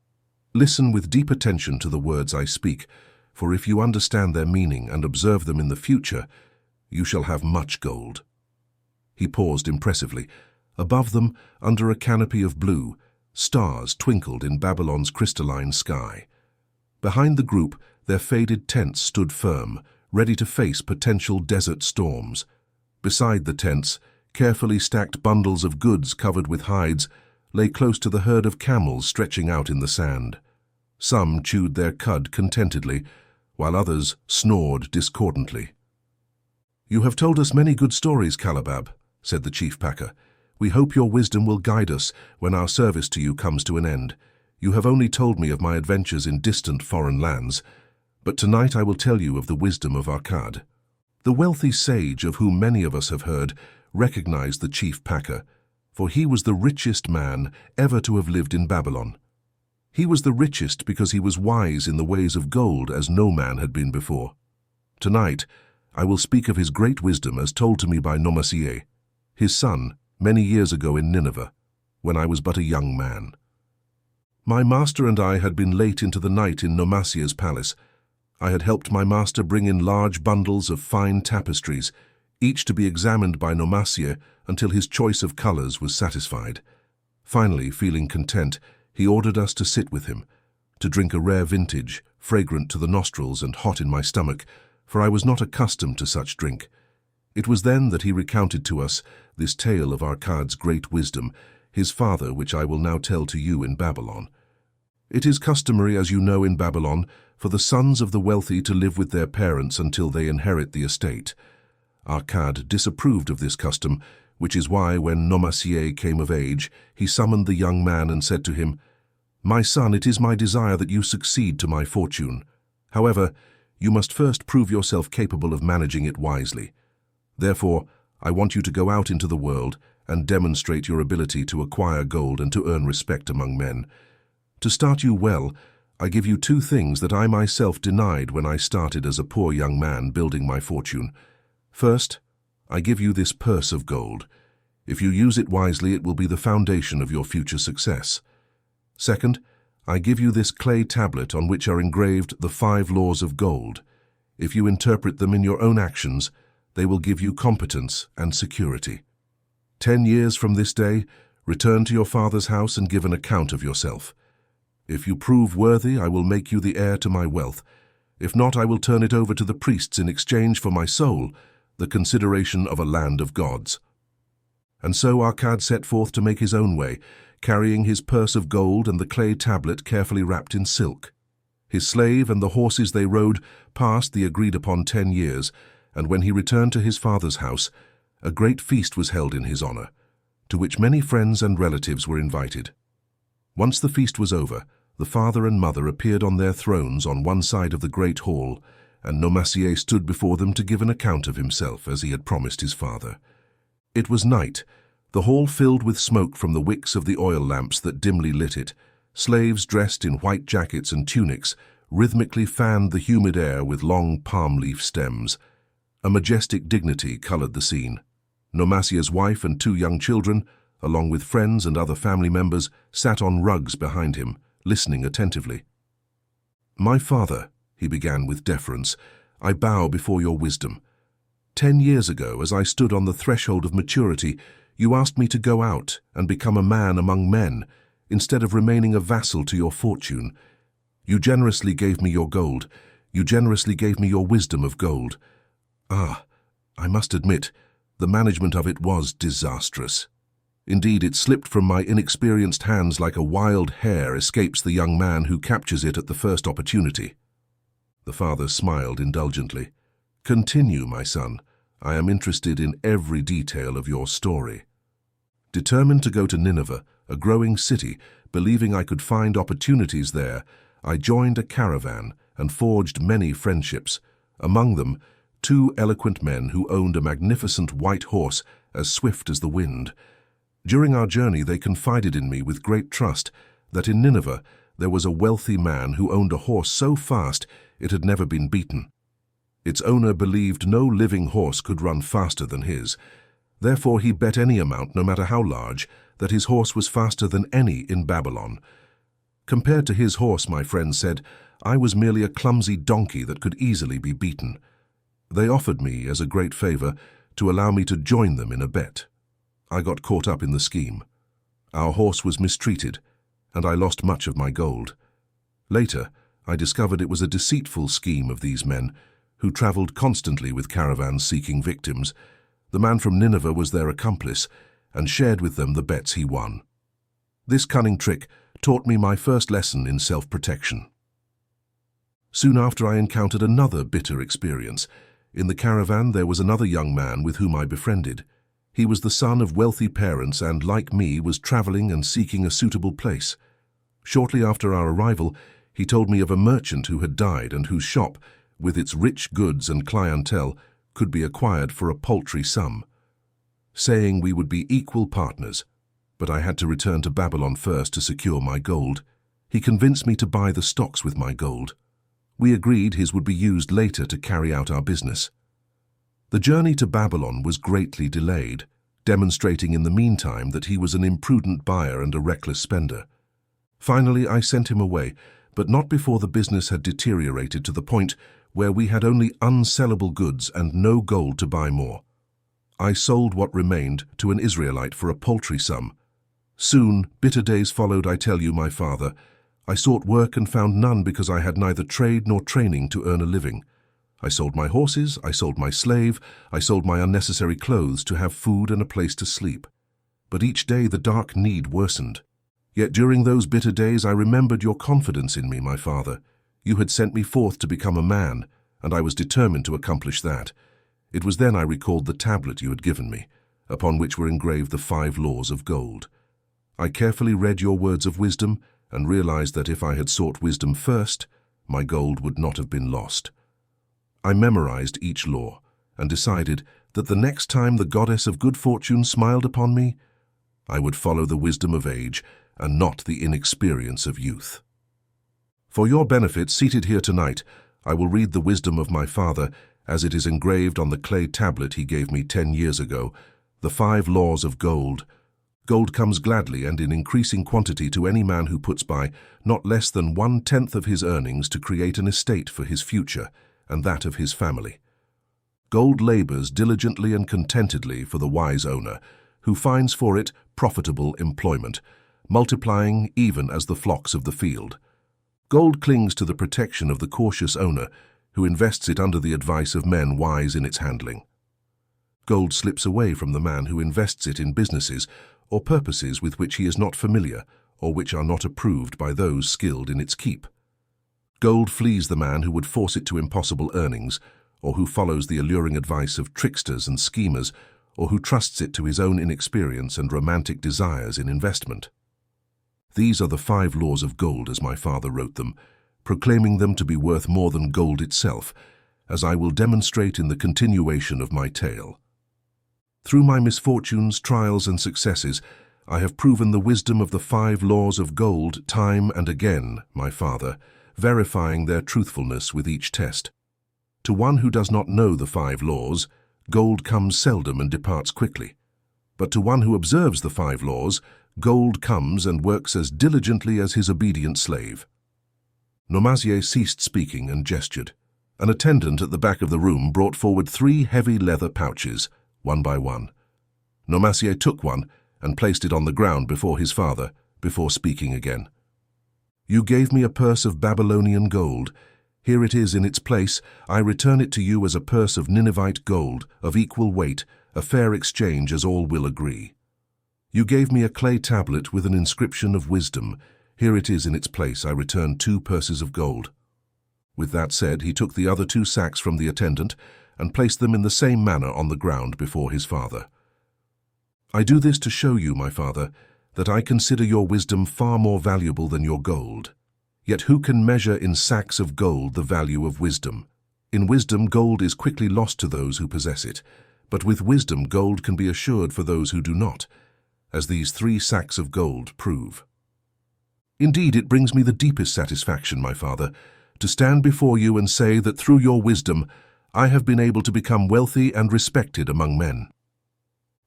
Listen with deep attention to the words I speak, for if you understand their meaning and observe them in the future, you shall have much gold. He paused impressively. Above them, under a canopy of blue, stars twinkled in Babylon's crystalline sky. Behind the group, their faded tents stood firm, ready to face potential desert storms. Beside the tents, carefully stacked bundles of goods covered with hides lay close to the herd of camels stretching out in the sand. Some chewed their cud contentedly, while others snored discordantly. "You have told us many good stories, Calabab," said the chief packer. We hope your wisdom will guide us when our service to you comes to an end. You have only told me of my adventures in distant foreign lands, but tonight I will tell you of the wisdom of Akkad. The wealthy sage of whom many of us have heard recognized the chief packer, for he was the richest man ever to have lived in Babylon. He was the richest because he was wise in the ways of gold as no man had been before. Tonight, I will speak of his great wisdom as told to me by Nomasye, his son, many years ago in Nineveh, when I was but a young man. My master and I had been late into the night in Nomasye's palace. I had helped my master bring in large bundles of fine tapestries, each to be examined by Nomasye until his choice of colors was satisfied. Finally, feeling content, he ordered us to sit with him, to drink a rare vintage, fragrant to the nostrils and hot in my stomach, for I was not accustomed to such drink. It was then that he recounted to us this tale of Akkad's great wisdom, his father, which I will now tell to you in Babylon. It is customary, as you know, in Babylon, for the sons of the wealthy to live with their parents until they inherit the estate. Akkad disapproved of this custom, which is why, when Nomasye came of age, he summoned the young man and said to him, "My son, it is my desire that you succeed to my fortune. However, you must first prove yourself capable of managing it wisely. Therefore, I want you to go out into the world and demonstrate your ability to acquire gold and to earn respect among men. To start you well, I give you two things that I myself denied when I started as a poor young man building my fortune. First, I give you this purse of gold. If you use it wisely, it will be the foundation of your future success. Second, I give you this clay tablet on which are engraved the 5 laws of gold. If you interpret them in your own actions, they will give you competence and security. 10 years from this day, return to your father's house and give an account of yourself. If you prove worthy, I will make you the heir to my wealth. If not, I will turn it over to the priests in exchange for my soul, the consideration of a land of gods." And so Akkad set forth to make his own way, carrying his purse of gold and the clay tablet carefully wrapped in silk. His slave and the horses they rode passed the agreed-upon 10 years, and when he returned to his father's house, a great feast was held in his honor, to which many friends and relatives were invited. Once the feast was over, the father and mother appeared on their thrones on one side of the great hall, and Nomasye stood before them to give an account of himself as he had promised his father. It was night, the hall filled with smoke from the wicks of the oil lamps that dimly lit it. Slaves dressed in white jackets and tunics rhythmically fanned the humid air with long palm leaf stems. A majestic dignity colored the scene. Nomasye's wife and 2 young children, along with friends and other family members, sat on rugs behind him, listening attentively. "My father," he began with deference, "I bow before your wisdom. 10 years ago, as I stood on the threshold of maturity, you asked me to go out and become a man among men, instead of remaining a vassal to your fortune. You generously gave me your gold. You generously gave me your wisdom of gold. I must admit, the management of it was disastrous. Indeed, it slipped from my inexperienced hands like a wild hare escapes the young man who captures it at the first opportunity." The father smiled indulgently. "Continue, my son. I am interested in every detail of your story." Determined to go to Nineveh, a growing city, believing I could find opportunities there, I joined a caravan and forged many friendships, among them 2 eloquent men who owned a magnificent white horse as swift as the wind. During our journey, they confided in me with great trust that in Nineveh there was a wealthy man who owned a horse so fast it had never been beaten. Its owner believed no living horse could run faster than his. Therefore he bet any amount, no matter how large, that his horse was faster than any in Babylon. Compared to his horse, my friend said, I was merely a clumsy donkey that could easily be beaten. They offered me, as a great favor, to allow me to join them in a bet. I got caught up in the scheme. Our horse was mistreated, and I lost much of my gold. Later, I discovered it was a deceitful scheme of these men, who traveled constantly with caravans seeking victims. The man from Nineveh was their accomplice, and shared with them the bets he won. This cunning trick taught me my first lesson in self-protection. Soon after, I encountered another bitter experience. In the caravan, there was another young man with whom I befriended. He was the son of wealthy parents and, like me, was traveling and seeking a suitable place. Shortly after our arrival, he told me of a merchant who had died and whose shop, with its rich goods and clientele, could be acquired for a paltry sum, saying we would be equal partners, but I had to return to Babylon first to secure my gold. He convinced me to buy the stocks with my gold. We agreed his would be used later to carry out our business. The journey to Babylon was greatly delayed, demonstrating in the meantime that he was an imprudent buyer and a reckless spender. Finally, I sent him away, but not before the business had deteriorated to the point where we had only unsellable goods and no gold to buy more. I sold what remained to an Israelite for a paltry sum. Soon, bitter days followed, I tell you, my father. I sought work and found none because I had neither trade nor training to earn a living. I sold my horses, I sold my slave, I sold my unnecessary clothes to have food and a place to sleep. But each day the dark need worsened. Yet during those bitter days I remembered your confidence in me, my father. You had sent me forth to become a man, and I was determined to accomplish that. It was then I recalled the tablet you had given me, upon which were engraved the 5 laws of gold. I carefully read your words of wisdom and realized that if I had sought wisdom first, my gold would not have been lost. I memorized each law and decided that the next time the goddess of good fortune smiled upon me, I would follow the wisdom of age and not the inexperience of youth. For your benefit, seated here tonight, I will read the wisdom of my father as it is engraved on the clay tablet he gave me 10 years ago, the 5 laws of gold. Gold comes gladly and in increasing quantity to any man who puts by not less than 1/10 of his earnings to create an estate for his future and that of his family. Gold labors diligently and contentedly for the wise owner, who finds for it profitable employment, multiplying even as the flocks of the field. Gold clings to the protection of the cautious owner, who invests it under the advice of men wise in its handling. Gold slips away from the man who invests it in businesses or purposes with which he is not familiar or which are not approved by those skilled in its keep. Gold flees the man who would force it to impossible earnings, or who follows the alluring advice of tricksters and schemers, or who trusts it to his own inexperience and romantic desires in investment. These are the 5 laws of gold as my father wrote them, proclaiming them to be worth more than gold itself, as I will demonstrate in the continuation of my tale. Through my misfortunes, trials, and successes, I have proven the wisdom of the 5 laws of gold time and again, my father, verifying their truthfulness with each test. To one who does not know the 5 laws, gold comes seldom and departs quickly. But to one who observes the 5 laws, gold comes and works as diligently as his obedient slave. Nomazier ceased speaking and gestured. An attendant at the back of the room brought forward 3 heavy leather pouches, one by one. Nomazier took one and placed it on the ground before his father, before speaking again. You gave me a purse of Babylonian gold. Here it is in its place. I return it to you as a purse of Ninevite gold, of equal weight, a fair exchange as all will agree. You gave me a clay tablet with an inscription of wisdom. Here it is in its place. I return 2 purses of gold. With that said, he took the other 2 sacks from the attendant and placed them in the same manner on the ground before his father. I do this to show you, my father, that I consider your wisdom far more valuable than your gold. Yet who can measure in sacks of gold the value of wisdom? In wisdom, gold is quickly lost to those who possess it, but with wisdom, gold can be assured for those who do not, as these 3 sacks of gold prove. Indeed, it brings me the deepest satisfaction, my father, to stand before you and say that through your wisdom, I have been able to become wealthy and respected among men.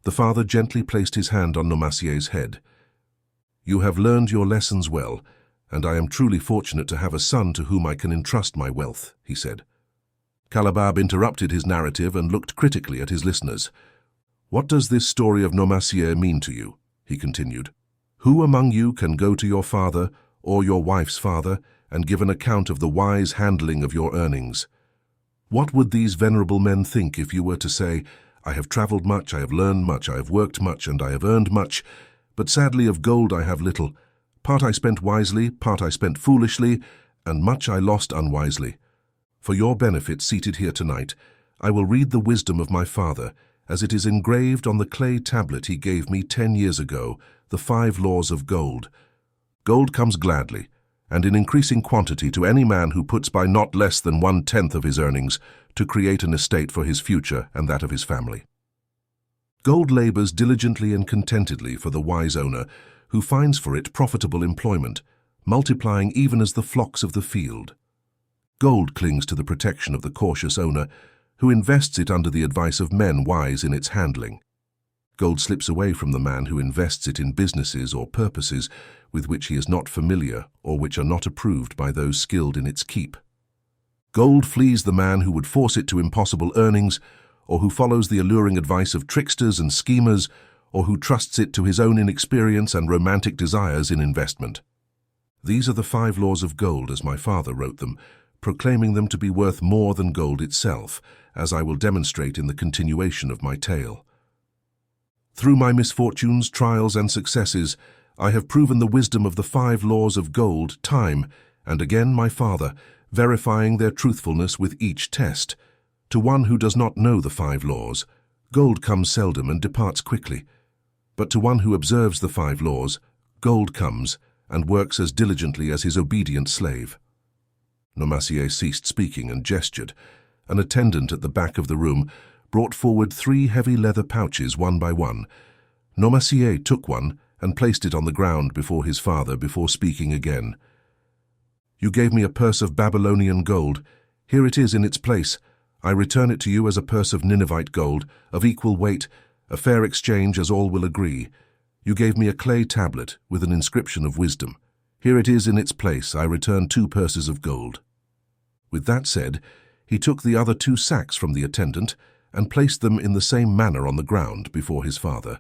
The father gently placed his hand on Nomazier's head. You have learned your lessons well, and I am truly fortunate to have a son to whom I can entrust my wealth, he said. Kalabab interrupted his narrative and looked critically at his listeners. What does this story of Nomazier mean to you? He continued. Who among you can go to your father or your wife's father and give an account of the wise handling of your earnings? What would these venerable men think if you were to say, I have traveled much, I have learned much, I have worked much, and I have earned much, but sadly of gold I have little. Part I spent wisely, part I spent foolishly, and much I lost unwisely. For your benefit, seated here tonight, I will read the wisdom of my father, as it is engraved on the clay tablet he gave me 10 years ago, the 5 laws of gold. Gold comes gladly, and in increasing quantity to any man who puts by not less than 1/10 of his earnings to create an estate for his future and that of his family. Gold labors diligently and contentedly for the wise owner, who finds for it profitable employment, multiplying even as the flocks of the field. Gold clings to the protection of the cautious owner, who invests it under the advice of men wise in its handling. Gold slips away from the man who invests it in businesses or purposes with which he is not familiar or which are not approved by those skilled in its keep. Gold flees the man who would force it to impossible earnings, or who follows the alluring advice of tricksters and schemers, or who trusts it to his own inexperience and romantic desires in investment. These are the 5 laws of gold as my father wrote them, proclaiming them to be worth more than gold itself, as I will demonstrate in the continuation of my tale. Through my misfortunes, trials, and successes, I have proven the wisdom of the 5 laws of gold time and again my father, verifying their truthfulness with each test. To one who does not know the 5 laws, gold comes seldom and departs quickly. But to one who observes the 5 laws, gold comes and works as diligently as his obedient slave. Noirmoutier ceased speaking and gestured. An attendant at the back of the room brought forward 3 heavy leather pouches one by one. Noirmoutier took one and placed it on the ground before his father before speaking again. "You gave me a purse of Babylonian gold. Here it is in its place. I return it to you as a purse of Ninevite gold, of equal weight, a fair exchange as all will agree. You gave me a clay tablet with an inscription of wisdom. Here it is in its place. I return 2 purses of gold." With that said, he took the other 2 sacks from the attendant and placed them in the same manner on the ground before his father.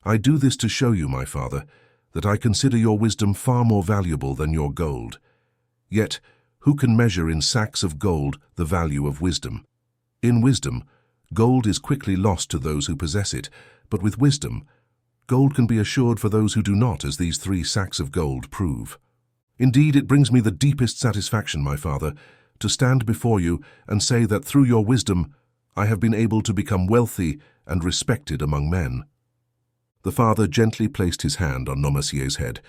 "I do this to show you, my father, that I consider your wisdom far more valuable than your gold. Yet, who can measure in sacks of gold the value of wisdom? In wisdom, gold is quickly lost to those who possess it, but with wisdom, gold can be assured for those who do not, as these 3 sacks of gold prove. Indeed, it brings me the deepest satisfaction, my father, to stand before you and say that through your wisdom, I have been able to become wealthy and respected among men." The father gently placed his hand on Noirmoutier's head.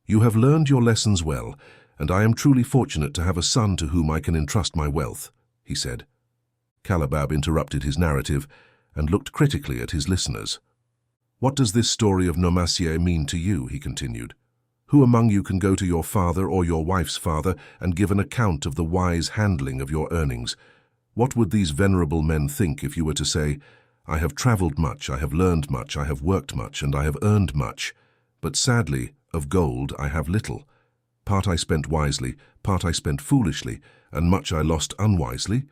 "You have learned your lessons well, and I am truly fortunate to have a son to whom I can entrust my wealth," he said. Calabab interrupted his narrative and looked critically at his listeners. "What does this story of Noirmoutier mean to you?" he continued. "Who among you can go to your father or your wife's father and give an account of the wise handling of your earnings? What would these venerable men think if you were to say, 'I have traveled much, I have learned much, I have worked much, and I have earned much, but sadly, of gold I have little. Part I spent wisely, part I spent foolishly, and much I lost unwisely'?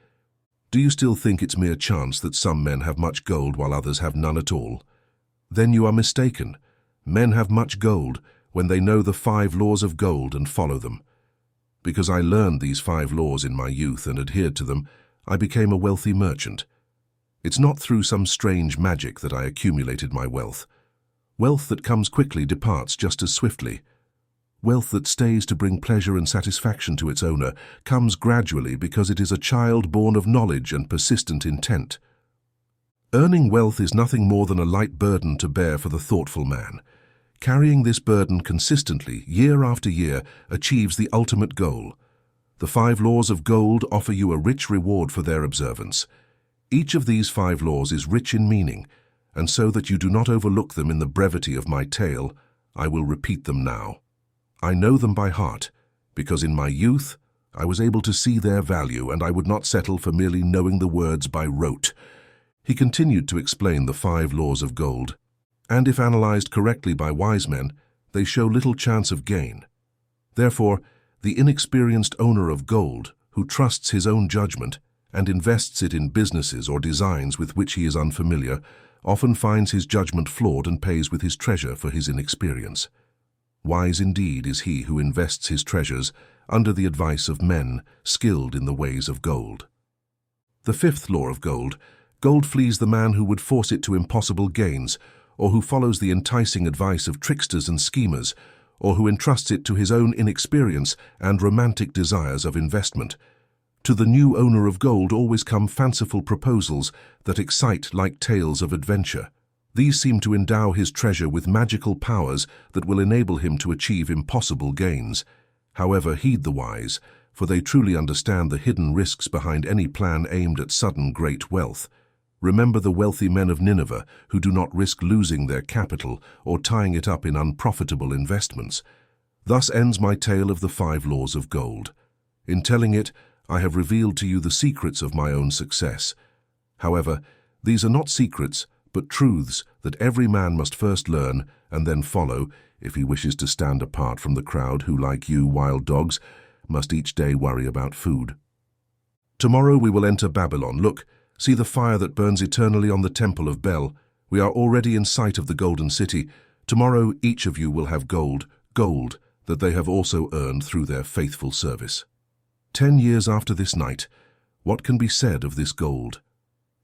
Do you still think it's mere chance that some men have much gold while others have none at all? Then you are mistaken. Men have much gold when they know the 5 laws of gold and follow them. Because I learned these 5 laws in my youth and adhered to them, I became a wealthy merchant. It's not through some strange magic that I accumulated my wealth. Wealth that comes quickly departs just as swiftly. Wealth that stays to bring pleasure and satisfaction to its owner comes gradually because it is a child born of knowledge and persistent intent. Earning wealth is nothing more than a light burden to bear for the thoughtful man. Carrying this burden consistently, year after year, achieves the ultimate goal. The 5 laws of gold offer you a rich reward for their observance. Each of these 5 laws is rich in meaning, and so that you do not overlook them in the brevity of my tale, I will repeat them now. I know them by heart, because in my youth I was able to see their value, and I would not settle for merely knowing the words by rote." He continued to explain the 5 laws of gold, and if analyzed correctly by wise men, they show little chance of gain. Therefore, the inexperienced owner of gold, who trusts his own judgment and invests it in businesses or designs with which he is unfamiliar, often finds his judgment flawed and pays with his treasure for his inexperience. Wise indeed is he who invests his treasures under the advice of men skilled in the ways of gold. The 5th law of gold: gold flees the man who would force it to impossible gains, or who follows the enticing advice of tricksters and schemers, or who entrusts it to his own inexperience and romantic desires of investment. To the new owner of gold always come fanciful proposals that excite like tales of adventure. These seem to endow his treasure with magical powers that will enable him to achieve impossible gains. However, heed the wise, for they truly understand the hidden risks behind any plan aimed at sudden great wealth. Remember the wealthy men of Nineveh who do not risk losing their capital or tying it up in unprofitable investments. Thus ends my tale of the 5 laws of gold. In telling it, I have revealed to you the secrets of my own success. However, these are not secrets, but truths that every man must first learn and then follow if he wishes to stand apart from the crowd who, like you, wild dogs, must each day worry about food. Tomorrow we will enter Babylon. Look, see the fire that burns eternally on the temple of Bel. We are already in sight of the golden city. Tomorrow each of you will have gold that they have also earned through their faithful service. 10 years after this night, what can be said of this gold?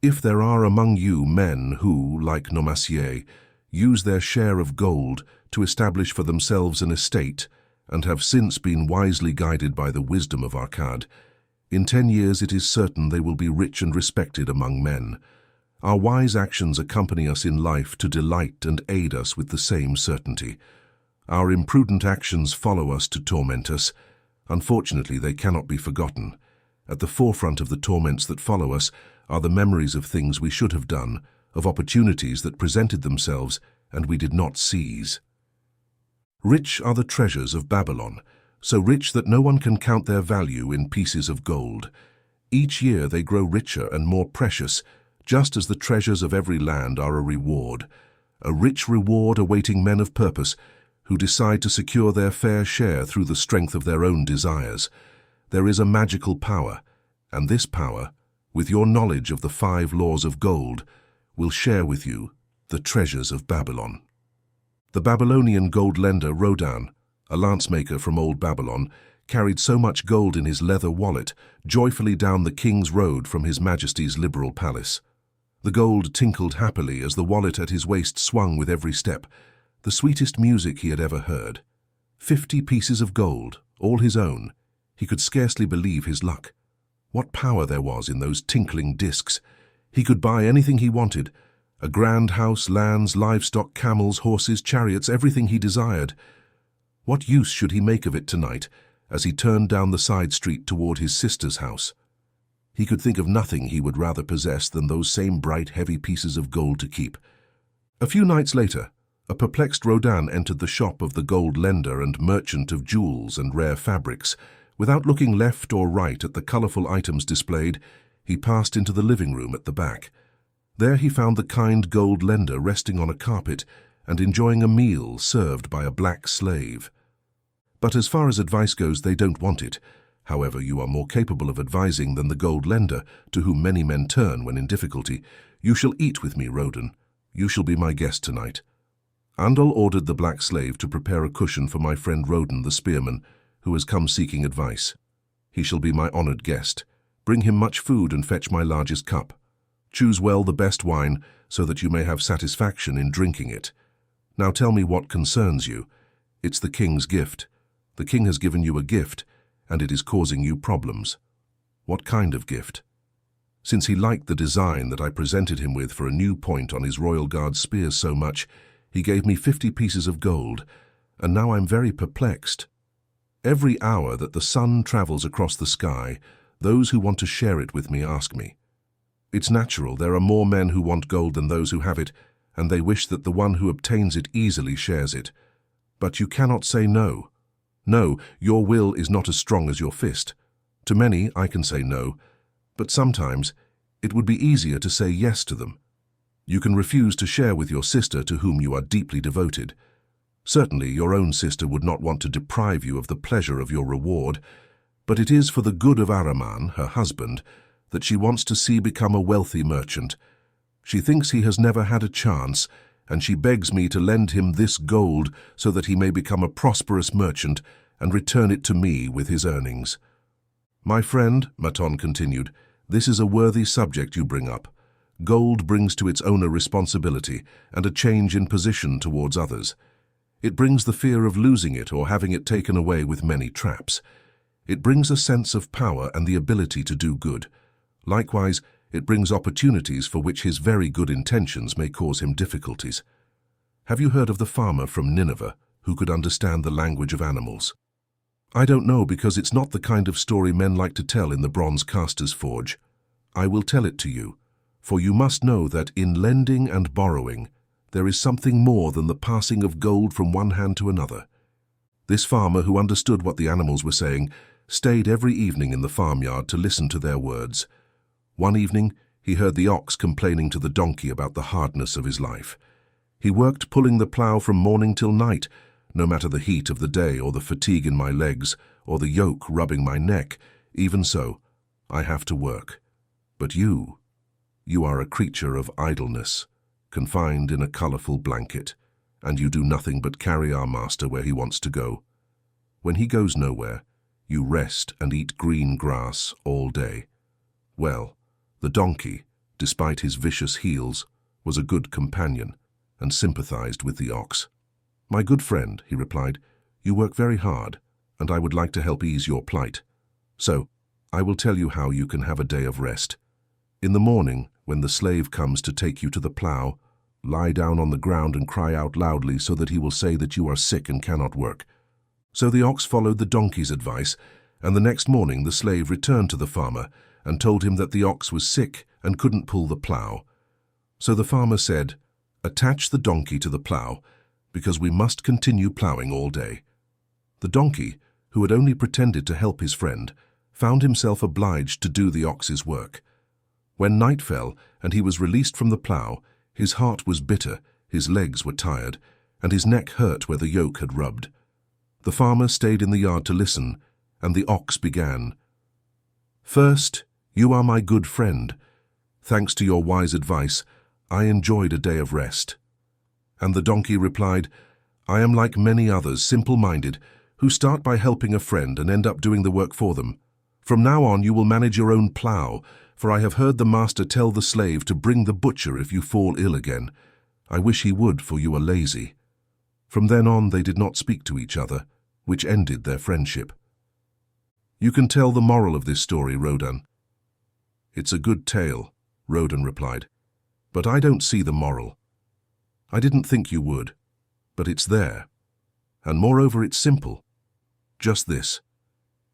If there are among you men who, like Nomassier, use their share of gold to establish for themselves an estate, and have since been wisely guided by the wisdom of Akkad, in 10 years it is certain they will be rich and respected among men. Our wise actions accompany us in life to delight and aid us with the same certainty. Our imprudent actions follow us to torment us. Unfortunately, they cannot be forgotten. At the forefront of the torments that follow us are the memories of things we should have done, of opportunities that presented themselves and we did not seize. Rich are the treasures of Babylon, so rich that no one can count their value in pieces of gold. Each year they grow richer and more precious, just as the treasures of every land are a rich reward awaiting men of purpose who decide to secure their fair share through the strength of their own desires. There is a magical power, and this power, with your knowledge of the 5 laws of gold, will share with you the treasures of Babylon. The Babylonian gold lender Rodan, a lance-maker from old Babylon, carried so much gold in his leather wallet joyfully down the king's road from his majesty's liberal palace. The gold tinkled happily as the wallet at his waist swung with every step, the sweetest music he had ever heard. 50 pieces of gold, all his own. He could scarcely believe his luck. What power there was in those tinkling discs. He could buy anything he wanted. A grand house, lands, livestock, camels, horses, chariots, everything he desired. What use should he make of it tonight as he turned down the side street toward his sister's house? He could think of nothing he would rather possess than those same bright, heavy pieces of gold to keep. A few nights later, a perplexed Rodan entered the shop of the gold lender and merchant of jewels and rare fabrics. Without looking left or right at the colorful items displayed, he passed into the living room at the back. There he found the kind gold lender resting on a carpet and enjoying a meal served by a black slave. But as far as advice goes, they don't want it. However, you are more capable of advising than the gold lender, to whom many men turn when in difficulty. You shall eat with me, Rodan. You shall be my guest tonight. Andal ordered the black slave to prepare a cushion for my friend Rodan the spearman, who has come seeking advice. He shall be my honored guest. Bring him much food and fetch my largest cup. Choose well the best wine, so that you may have satisfaction in drinking it. Now tell me what concerns you. It's the king's gift. The king has given you a gift, and it is causing you problems. What kind of gift? Since he liked the design that I presented him with for a new point on his Royal Guard spears so much, he gave me 50 pieces of gold, and now I'm very perplexed. Every hour that the sun travels across the sky, those who want to share it with me ask me. It's natural, there are more men who want gold than those who have it, and they wish that the one who obtains it easily shares it. But you cannot say no. No, your will is not as strong as your fist. To many, I can say no, but sometimes it would be easier to say yes to them. You can refuse to share with your sister to whom you are deeply devoted. Certainly, your own sister would not want to deprive you of the pleasure of your reward, but it is for the good of Ahriman, her husband, that she wants to see become a wealthy merchant. She thinks he has never had a chance, and she begs me to lend him this gold so that he may become a prosperous merchant and return it to me with his earnings. My friend, Maton continued, this is a worthy subject you bring up. Gold brings to its owner responsibility and a change in position towards others. It brings the fear of losing it or having it taken away with many traps. It brings a sense of power and the ability to do good. Likewise, it brings opportunities for which his very good intentions may cause him difficulties. Have you heard of the farmer from Nineveh who could understand the language of animals? I don't know, because it's not the kind of story men like to tell in the bronze caster's forge. I will tell it to you, for you must know that in lending and borrowing, there is something more than the passing of gold from one hand to another. This farmer, who understood what the animals were saying, stayed every evening in the farmyard to listen to their words. One evening, he heard the ox complaining to the donkey about the hardness of his life. He worked pulling the plough from morning till night, no matter the heat of the day or the fatigue in my legs or the yoke rubbing my neck. Even so, I have to work. But you are a creature of idleness, confined in a colorful blanket, and you do nothing but carry our master where he wants to go. When he goes nowhere, you rest and eat green grass all day. Well, the donkey, despite his vicious heels, was a good companion and sympathized with the ox. "My good friend," he replied, "you work very hard, and I would like to help ease your plight. So, I will tell you how you can have a day of rest. In the morning, when the slave comes to take you to the plough, lie down on the ground and cry out loudly so that he will say that you are sick and cannot work." So the ox followed the donkey's advice, and the next morning the slave returned to the farmer and told him that the ox was sick and couldn't pull the plough. So the farmer said, "Attach the donkey to the plough, because we must continue ploughing all day." The donkey, who had only pretended to help his friend, found himself obliged to do the ox's work. When night fell and he was released from the plough, his heart was bitter, his legs were tired, and his neck hurt where the yoke had rubbed. The farmer stayed in the yard to listen, and the ox began. "First, you are my good friend. Thanks to your wise advice, I enjoyed a day of rest." And the donkey replied, "I am like many others, simple-minded, who start by helping a friend and end up doing the work for them. From now on you will manage your own plough, for I have heard the master tell the slave to bring the butcher if you fall ill again. I wish he would, for you are lazy." From then on they did not speak to each other, which ended their friendship. "You can tell the moral of this story, Rodan." "It's a good tale," Rodan replied, "but I don't see the moral. I didn't think you would, but it's there. And moreover, it's simple. Just this.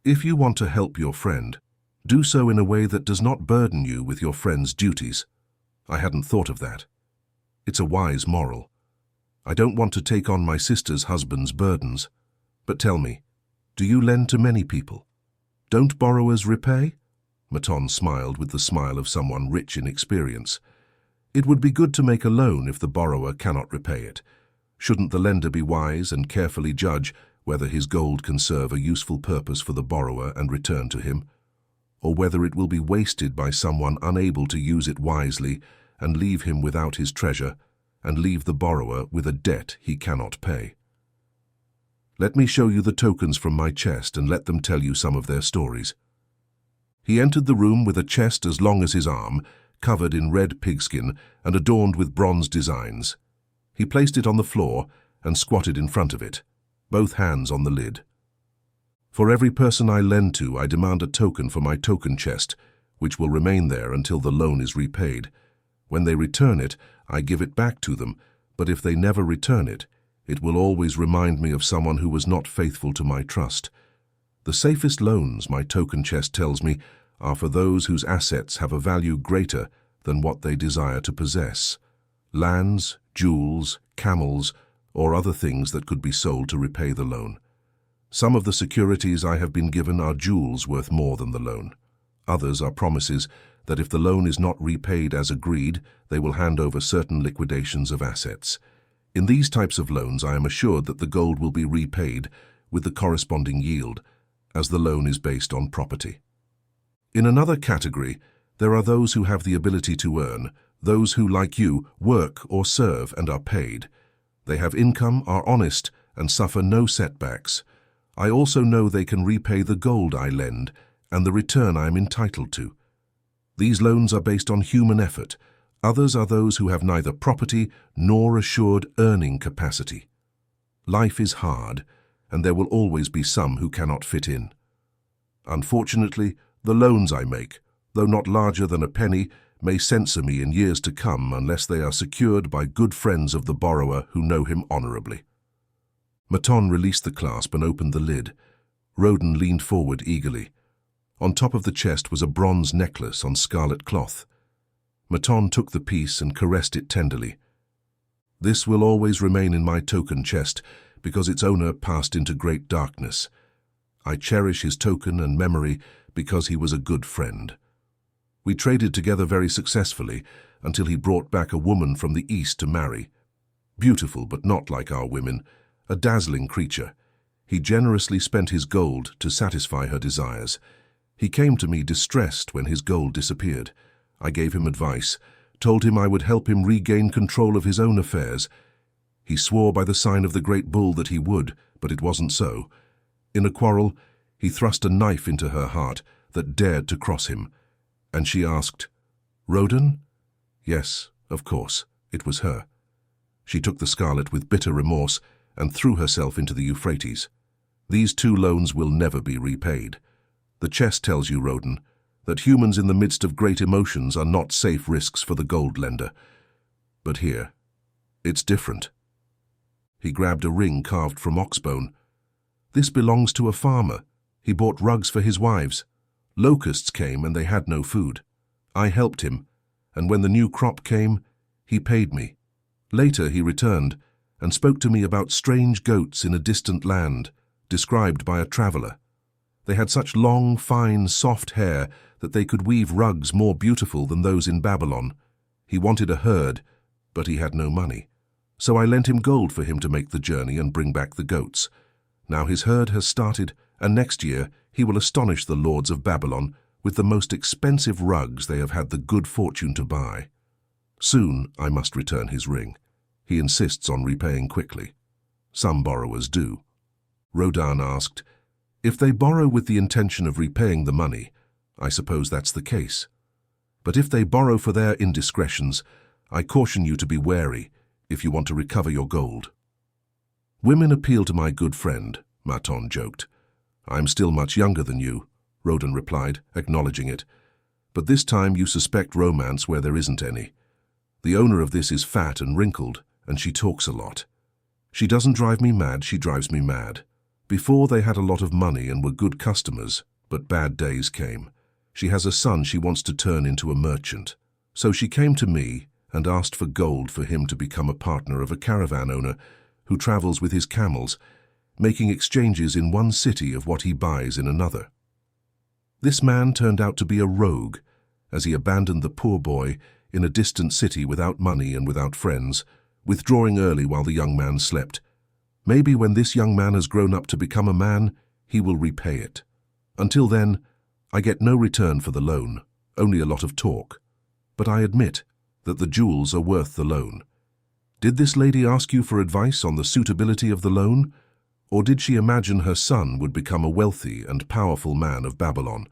If you want to help your friend, do so in a way that does not burden you with your friend's duties." I hadn't thought of that. It's a wise moral. I don't want to take on my sister's husband's burdens. But tell me, do you lend to many people? Don't borrowers repay? Maton smiled with the smile of someone rich in experience. It would be good to make a loan if the borrower cannot repay it. Shouldn't the lender be wise and carefully judge whether his gold can serve a useful purpose for the borrower and return to him, or whether it will be wasted by someone unable to use it wisely and leave him without his treasure and leave the borrower with a debt he cannot pay? Let me show you the tokens from my chest and let them tell you some of their stories. He entered the room with a chest as long as his arm, covered in red pigskin and adorned with bronze designs. He placed it on the floor and squatted in front of it, both hands on the lid. "For every person I lend to, I demand a token for my token chest, which will remain there until the loan is repaid. When they return it, I give it back to them, but if they never return it, it will always remind me of someone who was not faithful to my trust. The safest loans, my token chest tells me, are for those whose assets have a value greater than what they desire to possess. Lands, jewels, camels, or other things that could be sold to repay the loan. Some of the securities I have been given are jewels worth more than the loan. Others are promises that if the loan is not repaid as agreed, they will hand over certain liquidations of assets. In these types of loans, I am assured that the gold will be repaid with the corresponding yield, as the loan is based on property. In another category, there are those who have the ability to earn, those who, like you, work or serve and are paid. They have income, are honest, and suffer no setbacks. I also know they can repay the gold I lend and the return I am entitled to. These loans are based on human effort. Others are those who have neither property nor assured earning capacity. Life is hard, and there will always be some who cannot fit in. Unfortunately, the loans I make, though not larger than a penny, may censor me in years to come unless they are secured by good friends of the borrower who know him honorably." Maton released the clasp and opened the lid. Roden leaned forward eagerly. On top of the chest was a bronze necklace on scarlet cloth. Maton took the piece and caressed it tenderly. "This will always remain in my token chest, because its owner passed into great darkness. I cherish his token and memory because he was a good friend. We traded together very successfully until he brought back a woman from the East to marry. Beautiful, but not like our women, a dazzling creature. He generously spent his gold to satisfy her desires. He came to me distressed when his gold disappeared. I gave him advice, told him I would help him regain control of his own affairs. He swore by the sign of the great bull that he would, but it wasn't so. In a quarrel, he thrust a knife into her heart that dared to cross him, and she asked, 'Roden?' Yes, of course, it was her. She took the scarlet with bitter remorse and threw herself into the Euphrates. These 2 loans will never be repaid. The chest tells you, Roden, that humans in the midst of great emotions are not safe risks for the gold lender. But here, it's different." He grabbed a ring carved from oxbone. "This belongs to a farmer. He bought rugs for his wives. Locusts came and they had no food. I helped him, and when the new crop came, he paid me. Later he returned and spoke to me about strange goats in a distant land, described by a traveler. They had such long, fine, soft hair that they could weave rugs more beautiful than those in Babylon. He wanted a herd, but he had no money. So I lent him gold for him to make the journey and bring back the goats. Now his herd has started, and next year he will astonish the lords of Babylon with the most expensive rugs they have had the good fortune to buy. Soon I must return his ring. He insists on repaying quickly. Some borrowers do." Rodan asked, "If they borrow with the intention of repaying the money, I suppose that's the case. But if they borrow for their indiscretions, I caution you to be wary if you want to recover your gold." "Women appeal to my good friend," Maton joked. "I'm still much younger than you," Rodan replied, acknowledging it. "But this time you suspect romance where there isn't any. The owner of this is fat and wrinkled, and she talks a lot. She doesn't drive me mad, she drives me mad. Before they had a lot of money and were good customers, but bad days came. She has a son she wants to turn into a merchant. So she came to me and asked for gold for him to become a partner of a caravan owner who travels with his camels, making exchanges in one city of what he buys in another. This man turned out to be a rogue, as he abandoned the poor boy in a distant city without money and without friends, withdrawing early while the young man slept. Maybe when this young man has grown up to become a man, he will repay it. Until then, I get no return for the loan, only a lot of talk. But I admit that the jewels are worth the loan. Did this lady ask you for advice on the suitability of the loan? Or did she imagine her son would become a wealthy and powerful man of Babylon?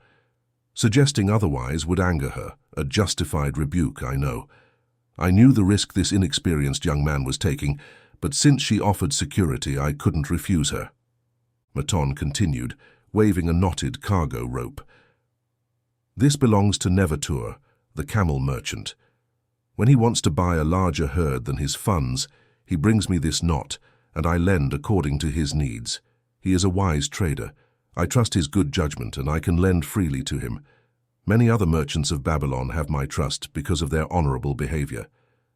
Suggesting otherwise would anger her, a justified rebuke, I know. I knew the risk this inexperienced young man was taking, but since she offered security, I couldn't refuse her." Maton continued, waving a knotted cargo rope. "This belongs to Nevertur, the camel merchant. When he wants to buy a larger herd than his funds, he brings me this knot, and I lend according to his needs. He is a wise trader. I trust his good judgment, and I can lend freely to him. Many other merchants of Babylon have my trust because of their honorable behavior.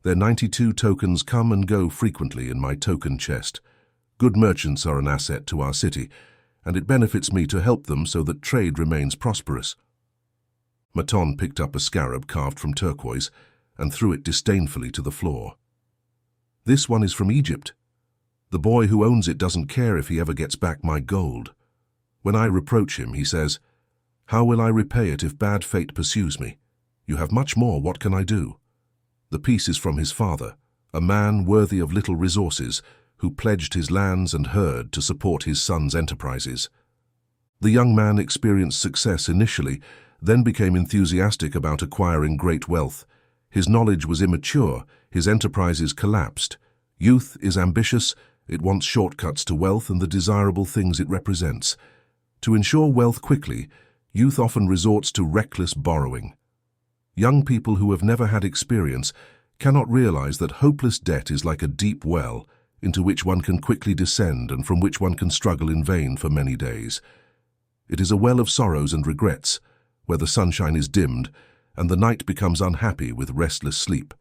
Their 92 tokens come and go frequently in my token chest. Good merchants are an asset to our city, and it benefits me to help them so that trade remains prosperous." Maton picked up a scarab carved from turquoise and threw it disdainfully to the floor. "This one is from Egypt. The boy who owns it doesn't care if he ever gets back my gold. When I reproach him, he says, 'How will I repay it if bad fate pursues me? You have much more, what can I do?' The piece is from his father, a man worthy of little resources, who pledged his lands and herd to support his son's enterprises. The young man experienced success initially, then became enthusiastic about acquiring great wealth. His knowledge was immature, his enterprises collapsed. Youth is ambitious, it wants shortcuts to wealth and the desirable things it represents. To ensure wealth quickly, Youth often resorts to reckless borrowing. Young people who have never had experience cannot realize that hopeless debt is like a deep well into which one can quickly descend and from which one can struggle in vain for many days. It is a well of sorrows and regrets, where the sunshine is dimmed and the night becomes unhappy with restless sleep.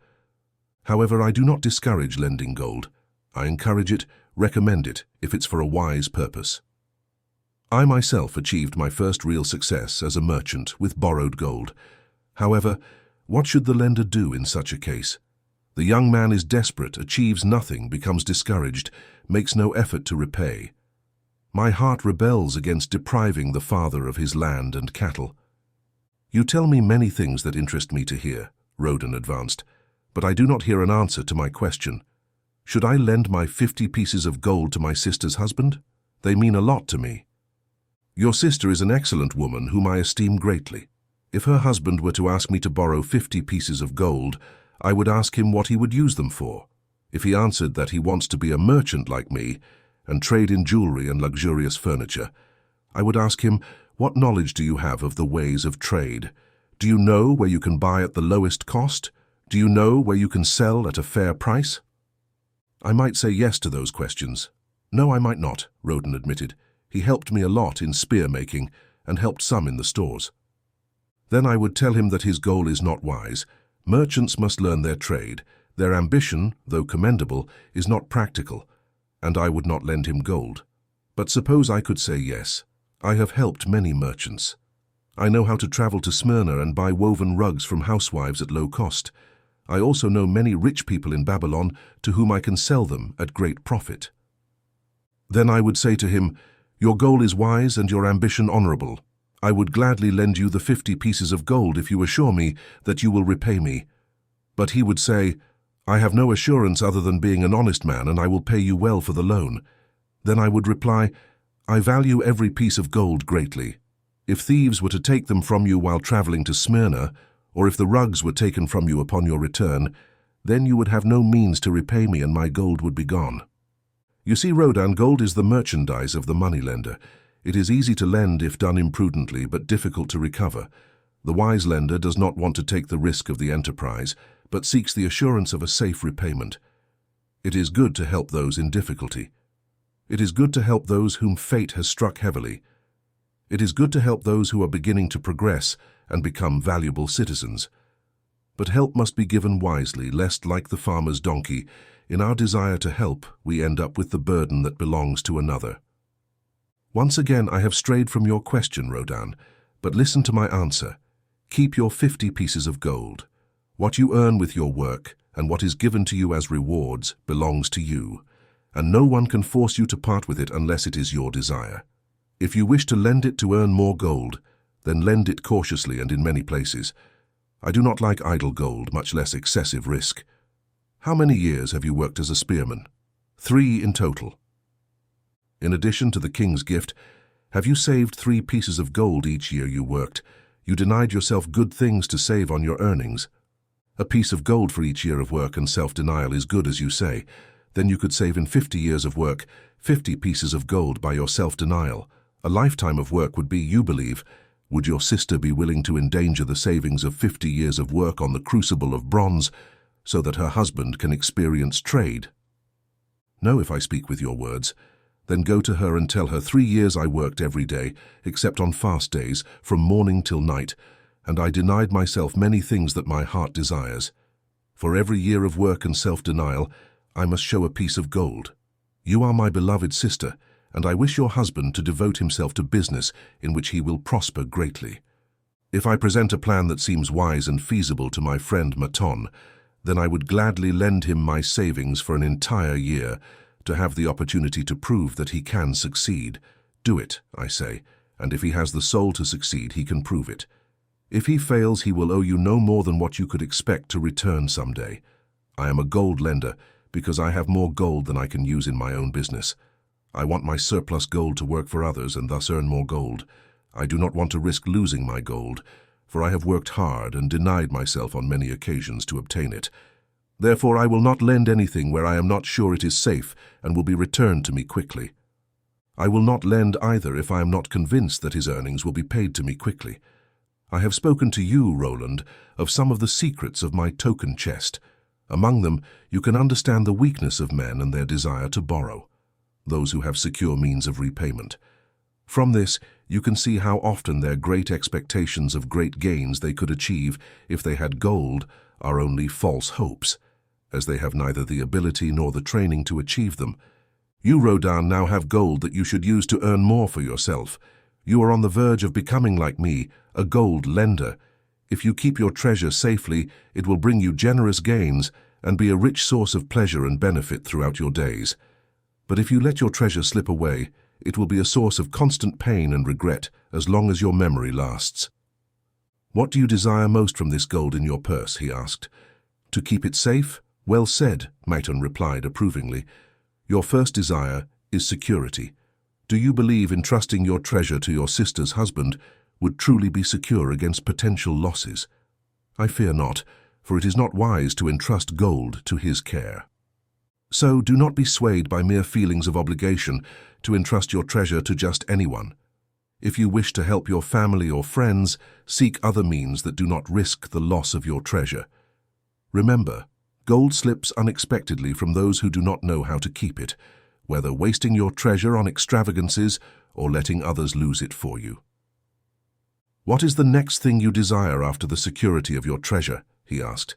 However, I do not discourage lending gold. I encourage it, recommend it, if it's for a wise purpose. I myself achieved my first real success as a merchant with borrowed gold. However, what should the lender do in such a case? The young man is desperate, achieves nothing, becomes discouraged, makes no effort to repay. My heart rebels against depriving the father of his land and cattle. You tell me many things that interest me to hear, Rodan advanced, but I do not hear an answer to my question. Should I lend my 50 pieces of gold to my sister's husband? They mean a lot to me. Your sister is an excellent woman whom I esteem greatly. If her husband were to ask me to borrow 50 pieces of gold, I would ask him what he would use them for. If he answered that he wants to be a merchant like me and trade in jewelry and luxurious furniture, I would ask him, what knowledge do you have of the ways of trade? Do you know where you can buy at the lowest cost? Do you know where you can sell at a fair price? I might say yes to those questions. No, I might not, Rodan admitted. He helped me a lot in spear making and helped some in the stores. Then I would tell him that his goal is not wise. Merchants must learn their trade. Their ambition, though commendable, is not practical, and I would not lend him gold. But suppose I could say yes. I have helped many merchants. I know how to travel to Smyrna and buy woven rugs from housewives at low cost. I also know many rich people in Babylon to whom I can sell them at great profit. Then I would say to him, your goal is wise and your ambition honorable. I would gladly lend you the 50 pieces of gold if you assure me that you will repay me. But he would say, I have no assurance other than being an honest man, and I will pay you well for the loan. Then I would reply, I value every piece of gold greatly. If thieves were to take them from you while traveling to Smyrna, or if the rugs were taken from you upon your return, then you would have no means to repay me and my gold would be gone. You see, Rodan, gold is the merchandise of the moneylender. It is easy to lend if done imprudently, but difficult to recover. The wise lender does not want to take the risk of the enterprise, but seeks the assurance of a safe repayment. It is good to help those in difficulty. It is good to help those whom fate has struck heavily. It is good to help those who are beginning to progress and become valuable citizens. But help must be given wisely, lest, like the farmer's donkey, in our desire to help, we end up with the burden that belongs to another. Once again, I have strayed from your question, Rodan, but listen to my answer. Keep your 50 pieces of gold. What you earn with your work and what is given to you as rewards belongs to you, and no one can force you to part with it unless it is your desire. If you wish to lend it to earn more gold, then lend it cautiously and in many places. I do not like idle gold, much less excessive risk. How many years have you worked as a spearman? 3 in total. In addition to the king's gift, have you saved 3 pieces of gold each year you worked? You denied yourself good things to save on your earnings. A piece of gold for each year of work and self-denial is good, as you say. Then you could save in 50 years of work 50 pieces of gold by your self-denial. A lifetime of work would be, you believe. Would your sister be willing to endanger the savings of 50 years of work on the crucible of bronze so that her husband can experience trade? No, if I speak with your words. Then go to her and tell her 3 years I worked every day, except on fast days, from morning till night, and I denied myself many things that my heart desires. For every year of work and self-denial, I must show a piece of gold. You are my beloved sister, and I wish your husband to devote himself to business in which he will prosper greatly. If I present a plan that seems wise and feasible to my friend Maton, then I would gladly lend him my savings for an entire year to have the opportunity to prove that he can succeed. Do it, I say, and if he has the soul to succeed, he can prove it. If he fails, he will owe you no more than what you could expect to return someday. I am a gold lender because I have more gold than I can use in my own business. I want my surplus gold to work for others and thus earn more gold. I do not want to risk losing my gold, for I have worked hard and denied myself on many occasions to obtain it. Therefore, I will not lend anything where I am not sure it is safe and will be returned to me quickly. I will not lend either if I am not convinced that his earnings will be paid to me quickly. I have spoken to you, Roland, of some of the secrets of my token chest. Among them, you can understand the weakness of men and their desire to borrow, those who have secure means of repayment. From this, you can see how often their great expectations of great gains they could achieve if they had gold are only false hopes, as they have neither the ability nor the training to achieve them. You, Rodan, now have gold that you should use to earn more for yourself. You are on the verge of becoming like me, a gold lender. If you keep your treasure safely, it will bring you generous gains and be a rich source of pleasure and benefit throughout your days. But if you let your treasure slip away, it will be a source of constant pain and regret as long as your memory lasts. What do you desire most from this gold in your purse? He asked. To keep it safe? Well said, Maiton replied approvingly. Your first desire is security. Do you believe entrusting your treasure to your sister's husband would truly be secure against potential losses? I fear not, for it is not wise to entrust gold to his care. So do not be swayed by mere feelings of obligation to entrust your treasure to just anyone. If you wish to help your family or friends, seek other means that do not risk the loss of your treasure. Remember, gold slips unexpectedly from those who do not know how to keep it, whether wasting your treasure on extravagances or letting others lose it for you. What is the next thing you desire after the security of your treasure? He asked.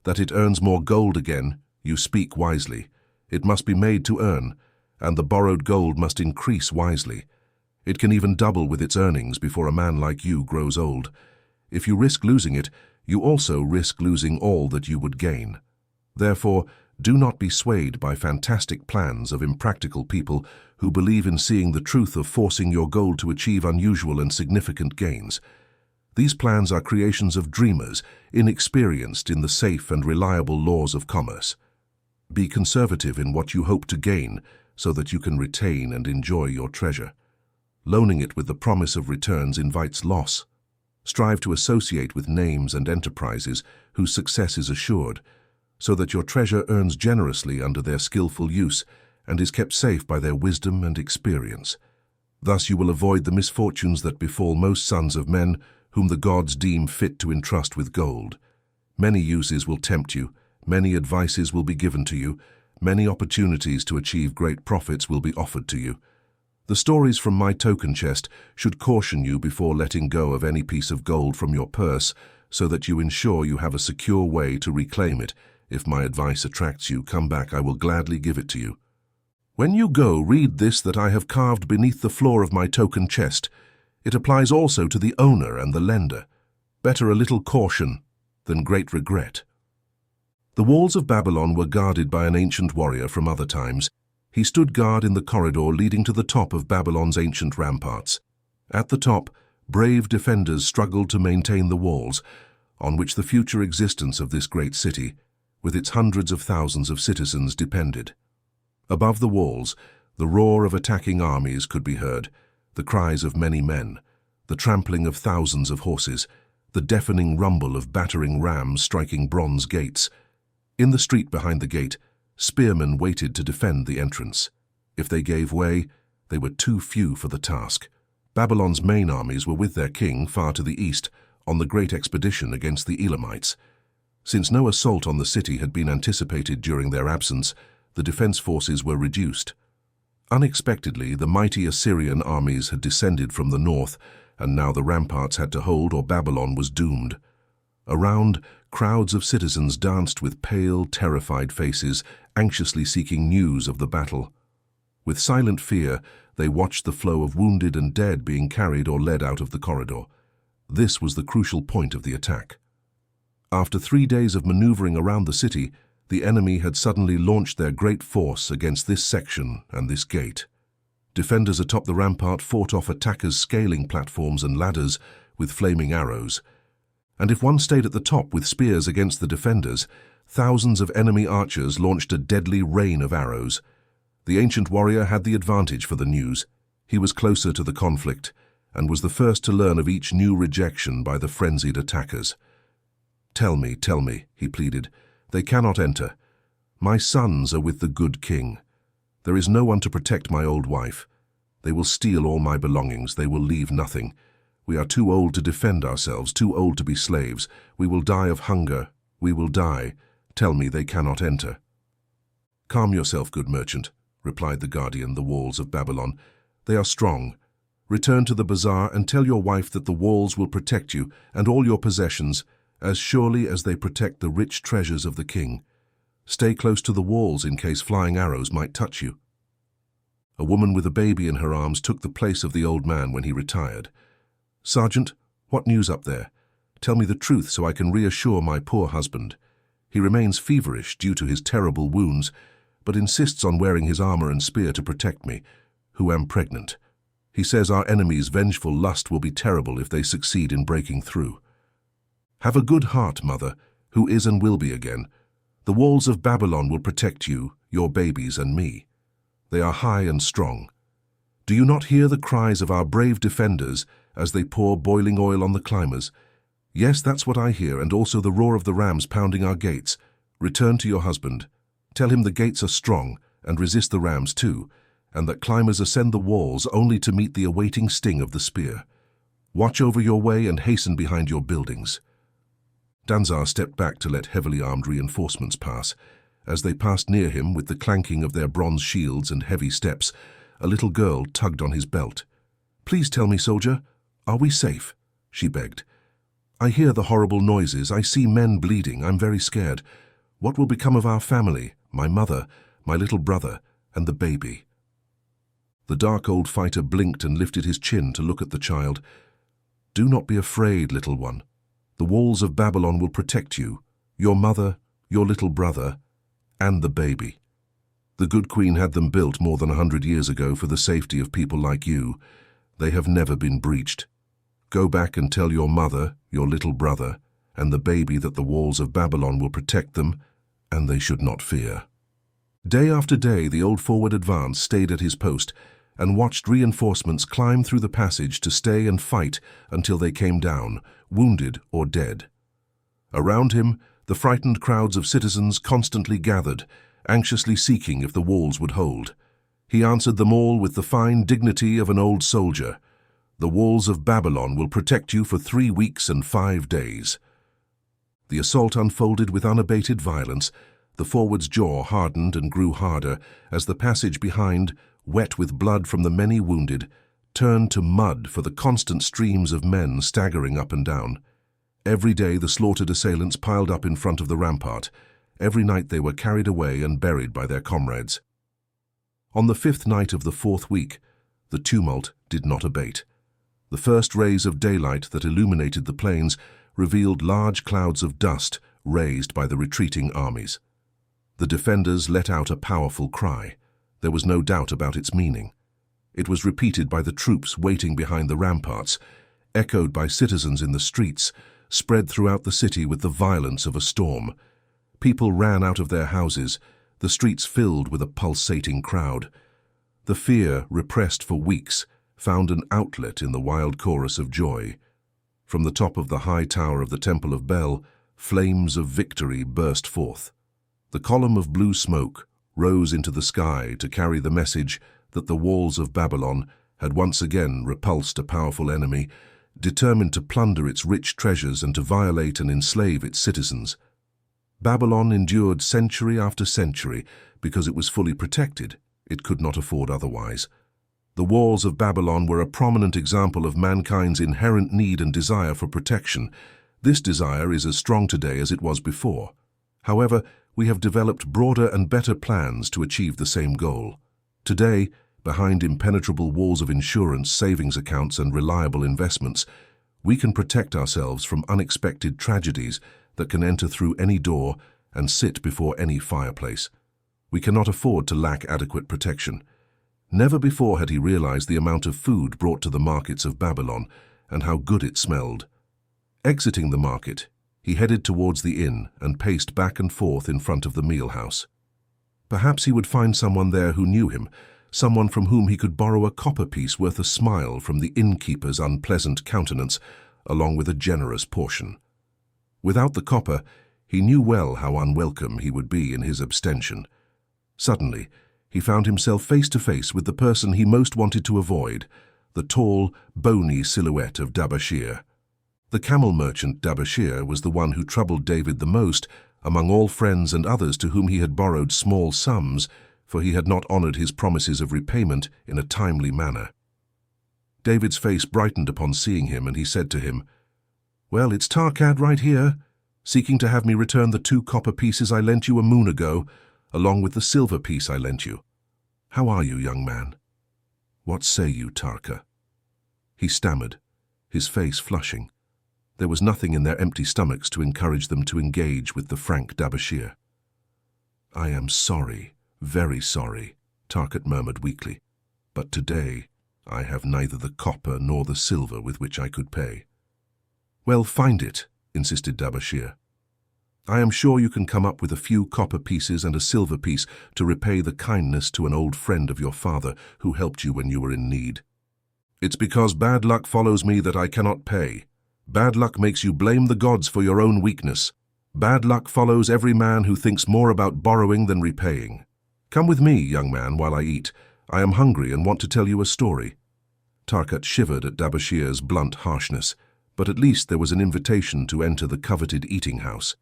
That it earns more gold again. You speak wisely. It must be made to earn, and the borrowed gold must increase wisely. It can even double with its earnings before a man like you grows old. If you risk losing it, you also risk losing all that you would gain. Therefore, do not be swayed by fantastic plans of impractical people who believe in seeing the truth of forcing your gold to achieve unusual and significant gains. These plans are creations of dreamers, inexperienced in the safe and reliable laws of commerce. Be conservative in what you hope to gain so that you can retain and enjoy your treasure. Loaning it with the promise of returns invites loss. Strive to associate with names and enterprises whose success is assured, so that your treasure earns generously under their skillful use and is kept safe by their wisdom and experience. Thus you will avoid the misfortunes that befall most sons of men whom the gods deem fit to entrust with gold. Many uses will tempt you, many advices will be given to you, many opportunities to achieve great profits will be offered to you. The stories from my token chest should caution you before letting go of any piece of gold from your purse so that you ensure you have a secure way to reclaim it. If my advice attracts you, come back, I will gladly give it to you. When you go, read this that I have carved beneath the floor of my token chest. It applies also to the owner and the lender. Better a little caution than great regret. The walls of Babylon were guarded by an ancient warrior from other times. He stood guard in the corridor leading to the top of Babylon's ancient ramparts. At the top, brave defenders struggled to maintain the walls, on which the future existence of this great city, with its hundreds of thousands of citizens, depended. Above the walls, the roar of attacking armies could be heard, the cries of many men, the trampling of thousands of horses, the deafening rumble of battering rams striking bronze gates. In the street behind the gate, spearmen waited to defend the entrance. If they gave way, they were too few for the task. Babylon's main armies were with their king far to the east, on the great expedition against the Elamites. Since no assault on the city had been anticipated during their absence, the defense forces were reduced. Unexpectedly, the mighty Assyrian armies had descended from the north, and now the ramparts had to hold or Babylon was doomed. Around, crowds of citizens danced with pale, terrified faces, anxiously seeking news of the battle. With silent fear, they watched the flow of wounded and dead being carried or led out of the corridor. This was the crucial point of the attack. After 3 days of maneuvering around the city, the enemy had suddenly launched their great force against this section and this gate. Defenders atop the rampart fought off attackers scaling platforms and ladders with flaming arrows. And if one stayed at the top with spears against the defenders, thousands of enemy archers launched a deadly rain of arrows. The ancient warrior had the advantage for the news. He was closer to the conflict and was the first to learn of each new rejection by the frenzied attackers. Tell me, he pleaded. They cannot enter. My sons are with the good king. There is no one to protect my old wife. They will steal all my belongings. They will leave nothing. We are too old to defend ourselves, too old to be slaves. We will die of hunger. We will die. Tell me they cannot enter." "Calm yourself, good merchant," replied the guardian, the walls of Babylon. "They are strong. Return to the bazaar and tell your wife that the walls will protect you and all your possessions as surely as they protect the rich treasures of the king. Stay close to the walls in case flying arrows might touch you." A woman with a baby in her arms took the place of the old man when he retired. "Sergeant, what news up there? Tell me the truth so I can reassure my poor husband. He remains feverish due to his terrible wounds, but insists on wearing his armor and spear to protect me, who am pregnant. He says our enemy's vengeful lust will be terrible if they succeed in breaking through." "Have a good heart, mother, who is and will be again. The walls of Babylon will protect you, your babies, and me. They are high and strong. Do you not hear the cries of our brave defenders as they pour boiling oil on the climbers? Yes, that's what I hear, and also the roar of the rams pounding our gates. Return to your husband. Tell him the gates are strong, and resist the rams too, and that climbers ascend the walls only to meet the awaiting sting of the spear. Watch over your way and hasten behind your buildings." Danzar stepped back to let heavily armed reinforcements pass. As they passed near him with the clanking of their bronze shields and heavy steps, a little girl tugged on his belt. "Please tell me, soldier, are we safe?" she begged. "I hear the horrible noises. I see men bleeding. I'm very scared. What will become of our family, my mother, my little brother, and the baby?" The dark old fighter blinked and lifted his chin to look at the child. "Do not be afraid, little one. The walls of Babylon will protect you, your mother, your little brother, and the baby. The good queen had them built more than 100 years ago for the safety of people like you. They have never been breached. Go back and tell your mother, your little brother, and the baby that the walls of Babylon will protect them, and they should not fear." Day after day, the old forward advance stayed at his post and watched reinforcements climb through the passage to stay and fight until they came down, wounded or dead. Around him, the frightened crowds of citizens constantly gathered, anxiously seeking if the walls would hold. He answered them all with the fine dignity of an old soldier. "The walls of Babylon will protect you for 3 weeks and 5 days." The assault unfolded with unabated violence. The forward's jaw hardened and grew harder as the passage behind, wet with blood from the many wounded, turned to mud for the constant streams of men staggering up and down. Every day the slaughtered assailants piled up in front of the rampart. Every night they were carried away and buried by their comrades. On the 5th night of the 4th week, the tumult did not abate. The first rays of daylight that illuminated the plains revealed large clouds of dust raised by the retreating armies. The defenders let out a powerful cry. There was no doubt about its meaning. It was repeated by the troops waiting behind the ramparts, echoed by citizens in the streets, spread throughout the city with the violence of a storm. People ran out of their houses, the streets filled with a pulsating crowd. The fear, repressed for weeks, found an outlet in the wild chorus of joy. From the top of the high tower of the Temple of Bel, flames of victory burst forth. The column of blue smoke rose into the sky to carry the message that the walls of Babylon had once again repulsed a powerful enemy, determined to plunder its rich treasures and to violate and enslave its citizens. Babylon endured century after century because it was fully protected. It could not afford otherwise. The walls of Babylon were a prominent example of mankind's inherent need and desire for protection. This desire is as strong today as it was before. However, we have developed broader and better plans to achieve the same goal. Today, behind impenetrable walls of insurance, savings accounts, and reliable investments, we can protect ourselves from unexpected tragedies that can enter through any door and sit before any fireplace. We cannot afford to lack adequate protection. Never before had he realized the amount of food brought to the markets of Babylon and how good it smelled. Exiting the market, he headed towards the inn and paced back and forth in front of the mealhouse. Perhaps he would find someone there who knew him, someone from whom he could borrow a copper piece worth a smile from the innkeeper's unpleasant countenance, along with a generous portion. Without the copper, he knew well how unwelcome he would be in his abstention. Suddenly, he found himself face to face with the person he most wanted to avoid, the tall, bony silhouette of Dabashir. The camel merchant Dabashir was the one who troubled David the most among all friends and others to whom he had borrowed small sums, for he had not honored his promises of repayment in a timely manner. David's face brightened upon seeing him, and he said to him, "Well, it's Tarkat right here, seeking to have me return the 2 copper pieces I lent you a moon ago, along with the silver piece I lent you. How are you, young man? What say you, Tarka?" He stammered, his face flushing. There was nothing in their empty stomachs to encourage them to engage with the frank Dabashir. "I am sorry, very sorry," Tarkat murmured weakly, "but today I have neither the copper nor the silver with which I could pay." "Well, find it," insisted Dabashir. "I am sure you can come up with a few copper pieces and a silver piece to repay the kindness to an old friend of your father who helped you when you were in need." "It's because bad luck follows me that I cannot pay. Bad luck makes you blame the gods for your own weakness. Bad luck follows every man who thinks more about borrowing than repaying. Come with me, young man, while I eat. I am hungry and want to tell you a story." Tarkat shivered at Dabashir's blunt harshness, but at least there was an invitation to enter the coveted eating house.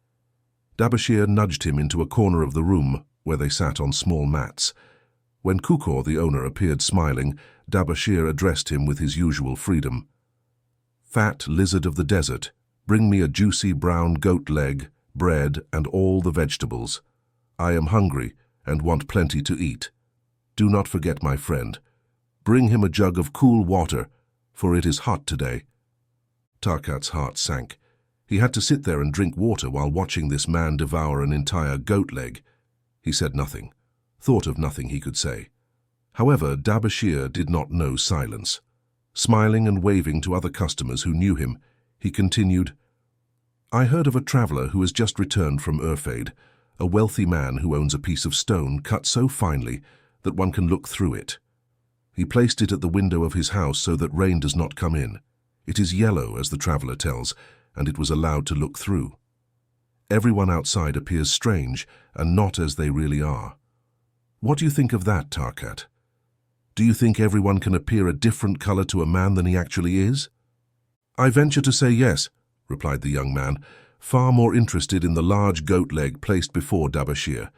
Dabashir nudged him into a corner of the room where they sat on small mats. When Kukor, the owner, appeared smiling, Dabashir addressed him with his usual freedom. "Fat lizard of the desert, bring me a juicy brown goat leg, bread, and all the vegetables. I am hungry and want plenty to eat. Do not forget my friend. Bring him a jug of cool water, for it is hot today." Tarkat's heart sank. He had to sit there and drink water while watching this man devour an entire goat leg. He said nothing, thought of nothing he could say. However, Dabashir did not know silence. Smiling and waving to other customers who knew him, he continued, "I heard of a traveler who has just returned from Urfaid, a wealthy man who owns a piece of stone cut so finely that one can look through it. He placed it at the window of his house so that rain does not come in. It is yellow, as the traveler tells, and it was allowed to look through. Everyone outside appears strange and not as they really are. What do you think of that, Tarkat? Do you think everyone can appear a different color to a man than he actually is?" "I venture to say yes," replied the young man, far more interested in the large goat leg placed before Dabashir.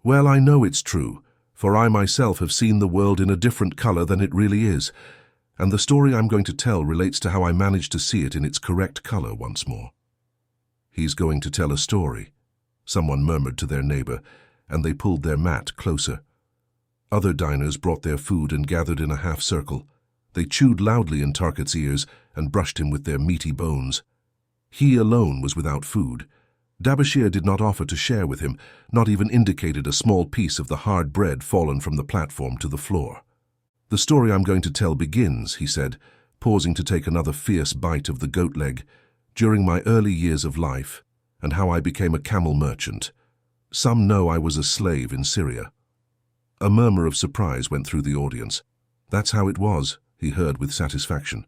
"Well, I know it's true, for I myself have seen the world in a different color than it really is, and the story I'm going to tell relates to how I managed to see it in its correct color once more." "He's going to tell a story," someone murmured to their neighbor, and they pulled their mat closer. Other diners brought their food and gathered in a half-circle. They chewed loudly in Tarkat's ears and brushed him with their meaty bones. He alone was without food. Dabashir did not offer to share with him, not even indicated a small piece of the hard bread fallen from the platform to the floor. "The story I'm going to tell begins," he said, pausing to take another fierce bite of the goat leg, "during my early years of life, and how I became a camel merchant. Some know I was a slave in Syria." A murmur of surprise went through the audience. "That's how it was," he heard with satisfaction.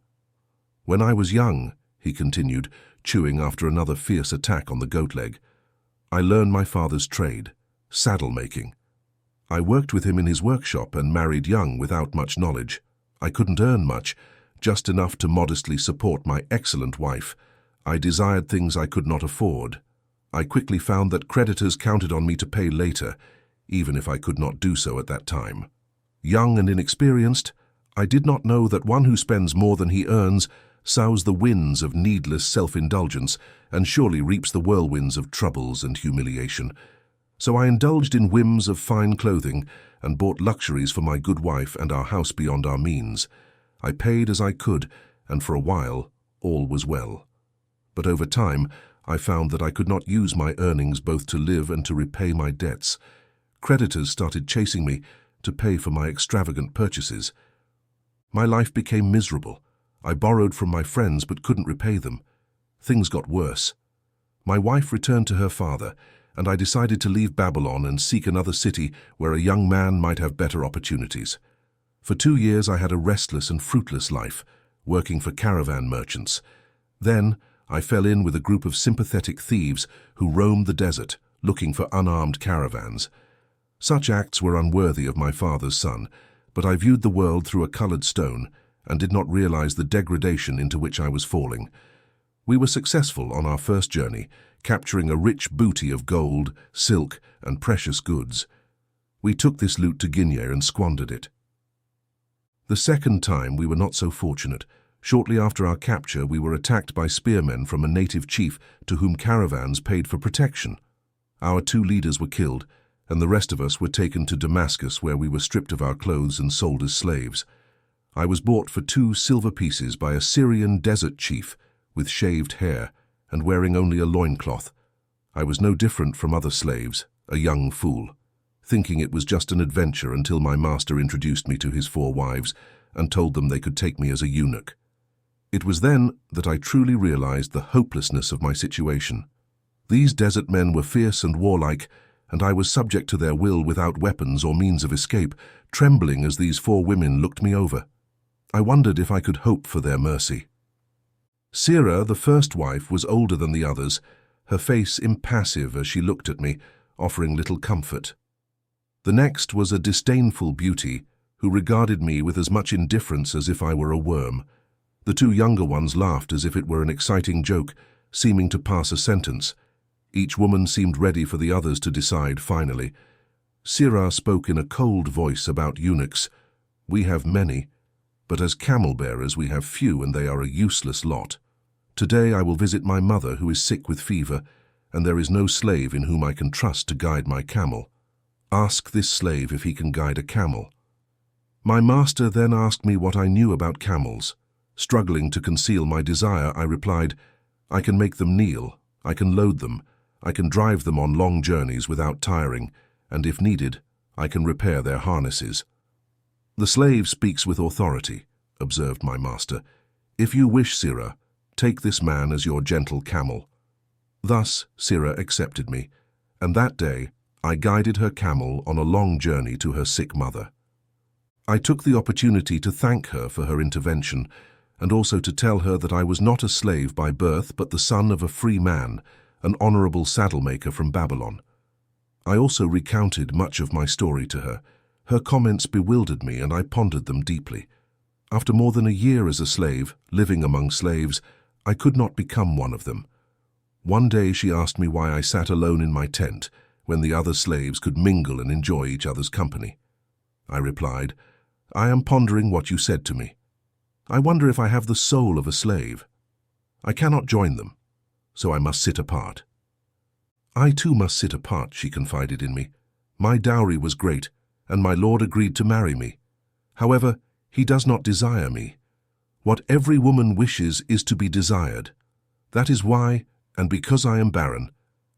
"When I was young," he continued, chewing after another fierce attack on the goat leg, "I learned my father's trade, saddle making. I worked with him in his workshop and married young without much knowledge. I couldn't earn much, just enough to modestly support my excellent wife. I desired things I could not afford. I quickly found that creditors counted on me to pay later, even if I could not do so at that time. Young and inexperienced, I did not know that one who spends more than he earns sows the winds of needless self-indulgence and surely reaps the whirlwinds of troubles and humiliation. So I indulged in whims of fine clothing and bought luxuries for my good wife and our house beyond our means. I paid as I could, and for a while all was well. But over time I found that I could not use my earnings both to live and to repay my debts. Creditors started chasing me to pay for my extravagant purchases. My life became miserable. I borrowed from my friends but couldn't repay them. Things got worse. My wife returned to her father, and I decided to leave Babylon and seek another city where a young man might have better opportunities. For 2 years I had a restless and fruitless life, working for caravan merchants. Then I fell in with a group of sympathetic thieves who roamed the desert, looking for unarmed caravans. Such acts were unworthy of my father's son, but I viewed the world through a colored stone and did not realize the degradation into which I was falling. We were successful on our first journey, capturing a rich booty of gold, silk, and precious goods. We took this loot to Guinea and squandered it. The second time we were not so fortunate. Shortly after our capture, we were attacked by spearmen from a native chief to whom caravans paid for protection. Our 2 leaders were killed, and the rest of us were taken to Damascus, where we were stripped of our clothes and sold as slaves. I was bought for 2 silver pieces by a Syrian desert chief with shaved hair and wearing only a loincloth. I was no different from other slaves, a young fool, thinking it was just an adventure until my master introduced me to his 4 wives and told them they could take me as a eunuch. It was then that I truly realized the hopelessness of my situation. These desert men were fierce and warlike, and I was subject to their will without weapons or means of escape, trembling as these 4 women looked me over. I wondered if I could hope for their mercy. Sirah, the first wife, was older than the others, her face impassive as she looked at me, offering little comfort. The next was a disdainful beauty, who regarded me with as much indifference as if I were a worm. The 2 younger ones laughed as if it were an exciting joke, seeming to pass a sentence. Each woman seemed ready for the others to decide finally. Sirah spoke in a cold voice about eunuchs. We have many, but as camel-bearers we have few, and they are a useless lot. Today I will visit my mother, who is sick with fever, and there is no slave in whom I can trust to guide my camel. Ask this slave if he can guide a camel. My master then asked me what I knew about camels. Struggling to conceal my desire, I replied, I can make them kneel, I can load them, I can drive them on long journeys without tiring, and if needed, I can repair their harnesses. The slave speaks with authority, observed my master. If you wish, Sirah, take this man as your gentle camel. Thus Sirah accepted me, and that day I guided her camel on a long journey to her sick mother. I took the opportunity to thank her for her intervention, and also to tell her that I was not a slave by birth but the son of a free man, an honorable saddlemaker from Babylon. I also recounted much of my story to her. Her comments bewildered me, and I pondered them deeply. After more than a year as a slave, living among slaves, I could not become one of them. One day she asked me why I sat alone in my tent when the other slaves could mingle and enjoy each other's company. I replied, I am pondering what you said to me. I wonder if I have the soul of a slave. I cannot join them, so I must sit apart. I too must sit apart, she confided in me. My dowry was great, and my lord agreed to marry me. However, he does not desire me. What every woman wishes is to be desired. That is why, and because I am barren,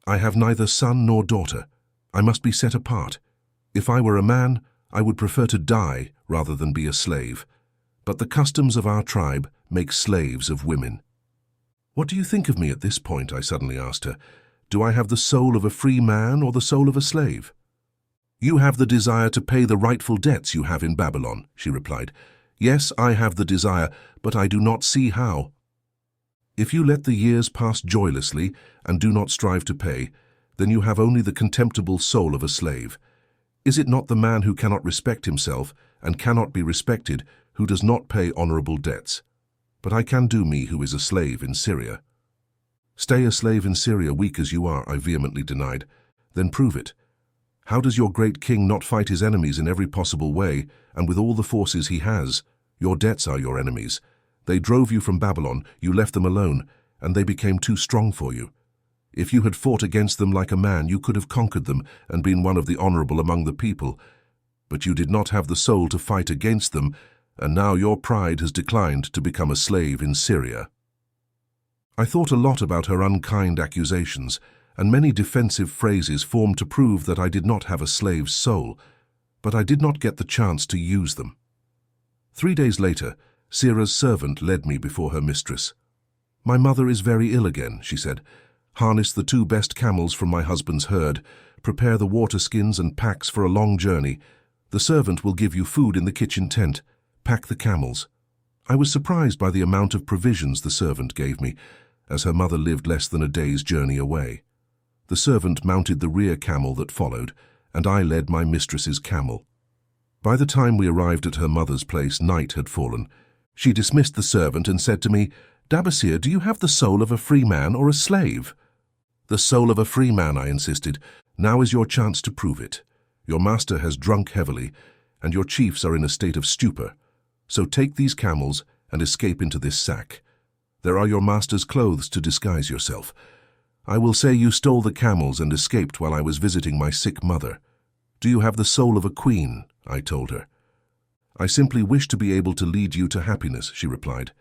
I have neither son nor daughter. I must be set apart. If I were a man, I would prefer to die rather than be a slave. But the customs of our tribe make slaves of women. What do you think of me at this point? I suddenly asked her. Do I have the soul of a free man or the soul of a slave? You have the desire to pay the rightful debts you have in Babylon, she replied. Yes, I have the desire, but I do not see how. If you let the years pass joylessly and do not strive to pay, then you have only the contemptible soul of a slave. Is it not the man who cannot respect himself and cannot be respected who does not pay honorable debts? But I can do, me who is a slave in Syria. Stay a slave in Syria, weak as you are, I vehemently denied. Then prove it. How does your great king not fight his enemies in every possible way, and with all the forces he has? Your debts are your enemies. They drove you from Babylon, you left them alone, and they became too strong for you. If you had fought against them like a man, you could have conquered them and been one of the honorable among the people. But you did not have the soul to fight against them, and now your pride has declined to become a slave in Syria. I thought a lot about her unkind accusations, and many defensive phrases formed to prove that I did not have a slave's soul, but I did not get the chance to use them. 3 days later, Sirah's servant led me before her mistress. My mother is very ill again, she said. Harness the 2 best camels from my husband's herd, prepare the water skins and packs for a long journey. The servant will give you food in the kitchen tent. Pack the camels. I was surprised by the amount of provisions the servant gave me, as her mother lived less than a day's journey away. The servant mounted the rear camel that followed, and I led my mistress's camel. By the time we arrived at her mother's place, night had fallen. She dismissed the servant and said to me, "Dabasir, do you have the soul of a free man or a slave?" "The soul of a free man," I insisted. "Now is your chance to prove it. Your master has drunk heavily, and your chiefs are in a state of stupor. So take these camels and escape into this sack. There are your master's clothes to disguise yourself. I will say you stole the camels and escaped while I was visiting my sick mother. Do you have the soul of a queen?" I told her. "I simply wish to be able to lead you to happiness," she replied.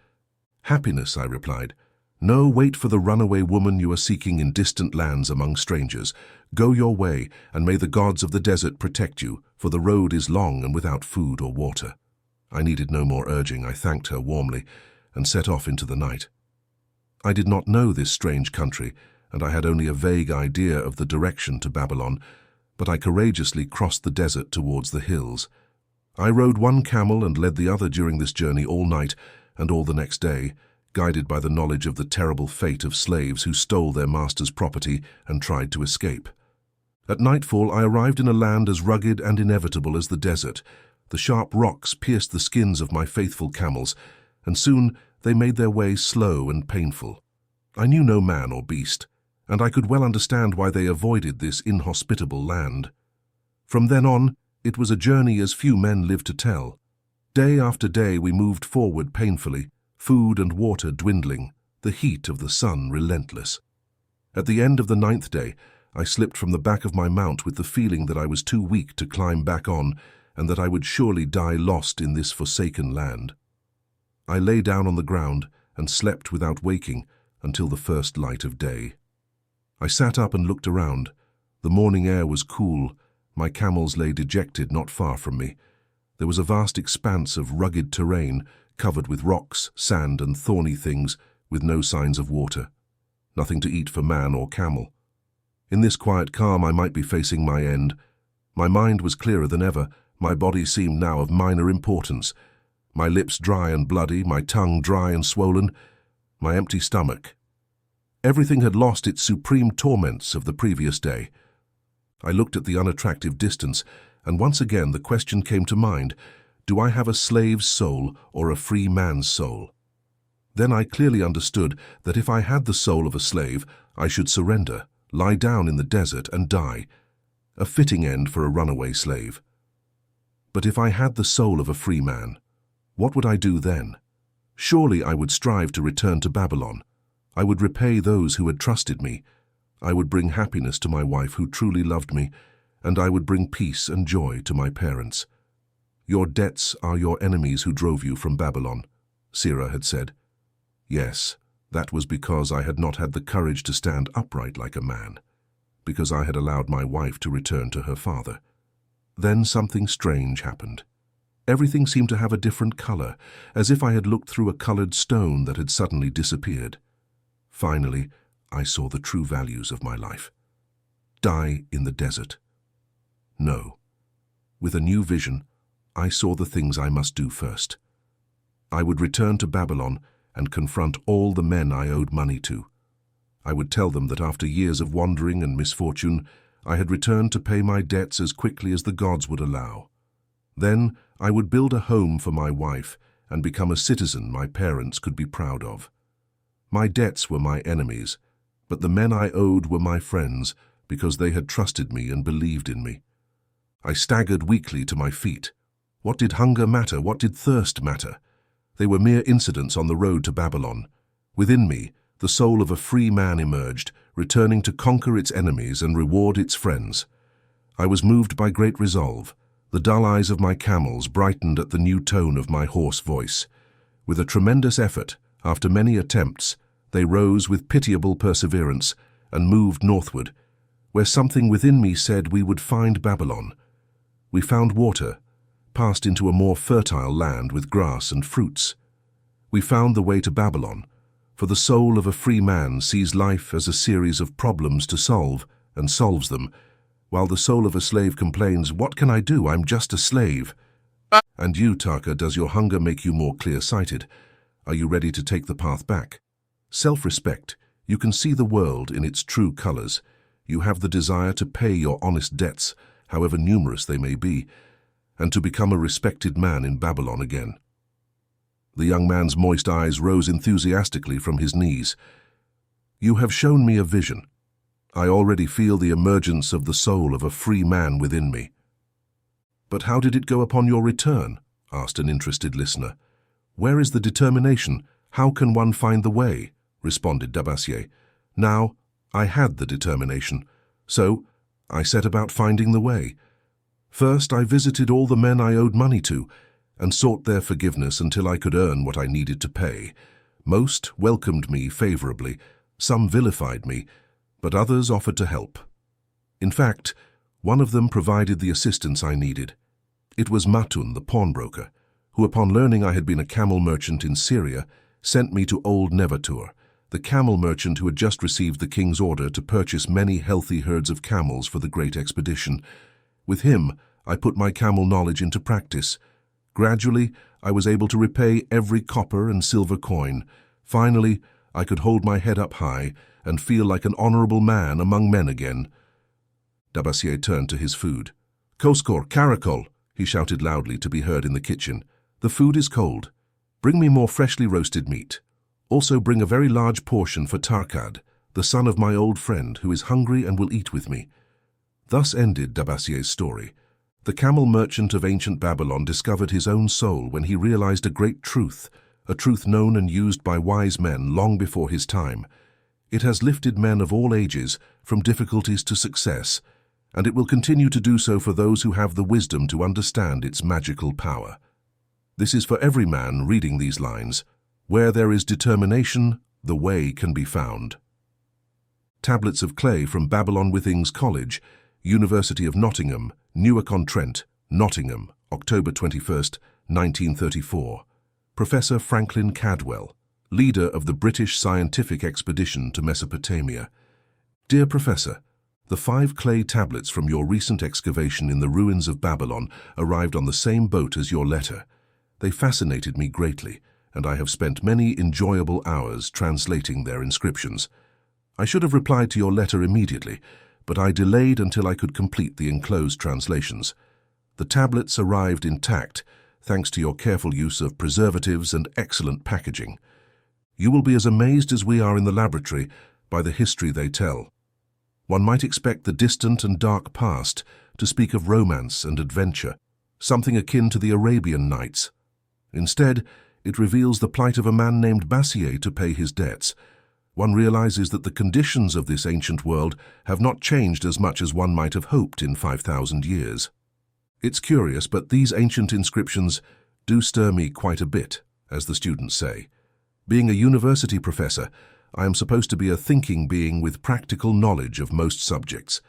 "Happiness," I replied. "No, wait for the runaway woman you are seeking in distant lands among strangers. Go your way, and may the gods of the desert protect you, for the road is long and without food or water." I needed no more urging. I thanked her warmly and set off into the night. I did not know this strange country, and I had only a vague idea of the direction to Babylon, but I courageously crossed the desert towards the hills. I rode one camel and led the other during this journey all night and all the next day, guided by the knowledge of the terrible fate of slaves who stole their master's property and tried to escape. At nightfall, I arrived in a land as rugged and inevitable as the desert. The sharp rocks pierced the skins of my faithful camels, and soon they made their way slow and painful. I knew no man or beast, and I could well understand why they avoided this inhospitable land. From then on, it was a journey as few men live to tell. Day after day we moved forward painfully, food and water dwindling, the heat of the sun relentless. At the end of the 9th day, I slipped from the back of my mount with the feeling that I was too weak to climb back on, and that I would surely die lost in this forsaken land. I lay down on the ground and slept without waking until the first light of day. I sat up and looked around. The morning air was cool. My camels lay dejected not far from me. There was a vast expanse of rugged terrain, covered with rocks, sand, and thorny things, with no signs of water. Nothing to eat for man or camel. In this quiet calm I might be facing my end. My mind was clearer than ever. My body seemed now of minor importance. My lips dry and bloody, my tongue dry and swollen, my empty stomach. Everything had lost its supreme torments of the previous day. I looked at the unattractive distance, and once again the question came to mind, do I have a slave's soul or a free man's soul? Then I clearly understood that if I had the soul of a slave, I should surrender, lie down in the desert and die, a fitting end for a runaway slave. But if I had the soul of a free man, what would I do then? Surely I would strive to return to Babylon. I would repay those who had trusted me. I would bring happiness to my wife who truly loved me, and I would bring peace and joy to my parents. "Your debts are your enemies who drove you from Babylon," Sirah had said. Yes, that was because I had not had the courage to stand upright like a man, because I had allowed my wife to return to her father. Then something strange happened. Everything seemed to have a different color, as if I had looked through a colored stone that had suddenly disappeared. Finally, I saw the true values of my life. Die in the desert. No. With a new vision, I saw the things I must do first. I would return to Babylon and confront all the men I owed money to. I would tell them that after years of wandering and misfortune, I had returned to pay my debts as quickly as the gods would allow. Then I would build a home for my wife and become a citizen my parents could be proud of. My debts were my enemies, but the men I owed were my friends because they had trusted me and believed in me. I staggered weakly to my feet. What did hunger matter? What did thirst matter? They were mere incidents on the road to Babylon. Within me, the soul of a free man emerged, returning to conquer its enemies and reward its friends. I was moved by great resolve. The dull eyes of my camels brightened at the new tone of my hoarse voice. With a tremendous effort, after many attempts, they rose with pitiable perseverance and moved northward, where something within me said we would find Babylon. We found water, passed into a more fertile land with grass and fruits. We found the way to Babylon, for the soul of a free man sees life as a series of problems to solve and solves them, while the soul of a slave complains, "What can I do? I'm just a slave." And you, Taka, does your hunger make you more clear-sighted? Are you ready to take the path back? Self-respect. You can see the world in its true colors. You have the desire to pay your honest debts, however numerous they may be, and to become a respected man in Babylon again." The young man's moist eyes rose enthusiastically from his knees. "You have shown me a vision. I already feel the emergence of the soul of a free man within me." "But how did it go upon your return?" asked an interested listener. "Where is the determination? How can one find the way?" responded Dabassier. "Now, I had the determination, so I set about finding the way. First, I visited all the men I owed money to, and sought their forgiveness until I could earn what I needed to pay. Most welcomed me favorably, some vilified me, but others offered to help. In fact, one of them provided the assistance I needed. It was Matun, the pawnbroker, who, upon learning I had been a camel merchant in Syria, sent me to old Nevatur, the camel merchant who had just received the king's order to purchase many healthy herds of camels for the great expedition. With him, I put my camel knowledge into practice. Gradually, I was able to repay every copper and silver coin. Finally, I could hold my head up high and feel like an honorable man among men again." Dabassier turned to his food. "Koskor, caracol!" he shouted loudly to be heard in the kitchen. "The food is cold. Bring me more freshly roasted meat. Also bring a very large portion for Tarkad, the son of my old friend, who is hungry and will eat with me." Thus ended Dabassier's story. The camel merchant of ancient Babylon discovered his own soul when he realized a great truth, a truth known and used by wise men long before his time. It has lifted men of all ages from difficulties to success, and it will continue to do so for those who have the wisdom to understand its magical power. This is for every man reading these lines. Where there is determination, the way can be found. Tablets of Clay from Babylon Withings College, University of Nottingham, Newark-on-Trent, Nottingham, October 21, 1934. Professor Franklin Cadwell, leader of the British scientific expedition to Mesopotamia. Dear Professor, the 5 clay tablets from your recent excavation in the ruins of Babylon arrived on the same boat as your letter. They fascinated me greatly, and I have spent many enjoyable hours translating their inscriptions. I should have replied to your letter immediately, but I delayed until I could complete the enclosed translations. The tablets arrived intact, thanks to your careful use of preservatives and excellent packaging. You will be as amazed as we are in the laboratory by the history they tell. One might expect the distant and dark past to speak of romance and adventure, something akin to the Arabian Nights. Instead, it reveals the plight of a man named Bassier to pay his debts. One realizes that the conditions of this ancient world have not changed as much as one might have hoped in 5,000 years. It's curious, but these ancient inscriptions do stir me quite a bit, as the students say. Being a university professor, I am supposed to be a thinking being with practical knowledge of most subjects.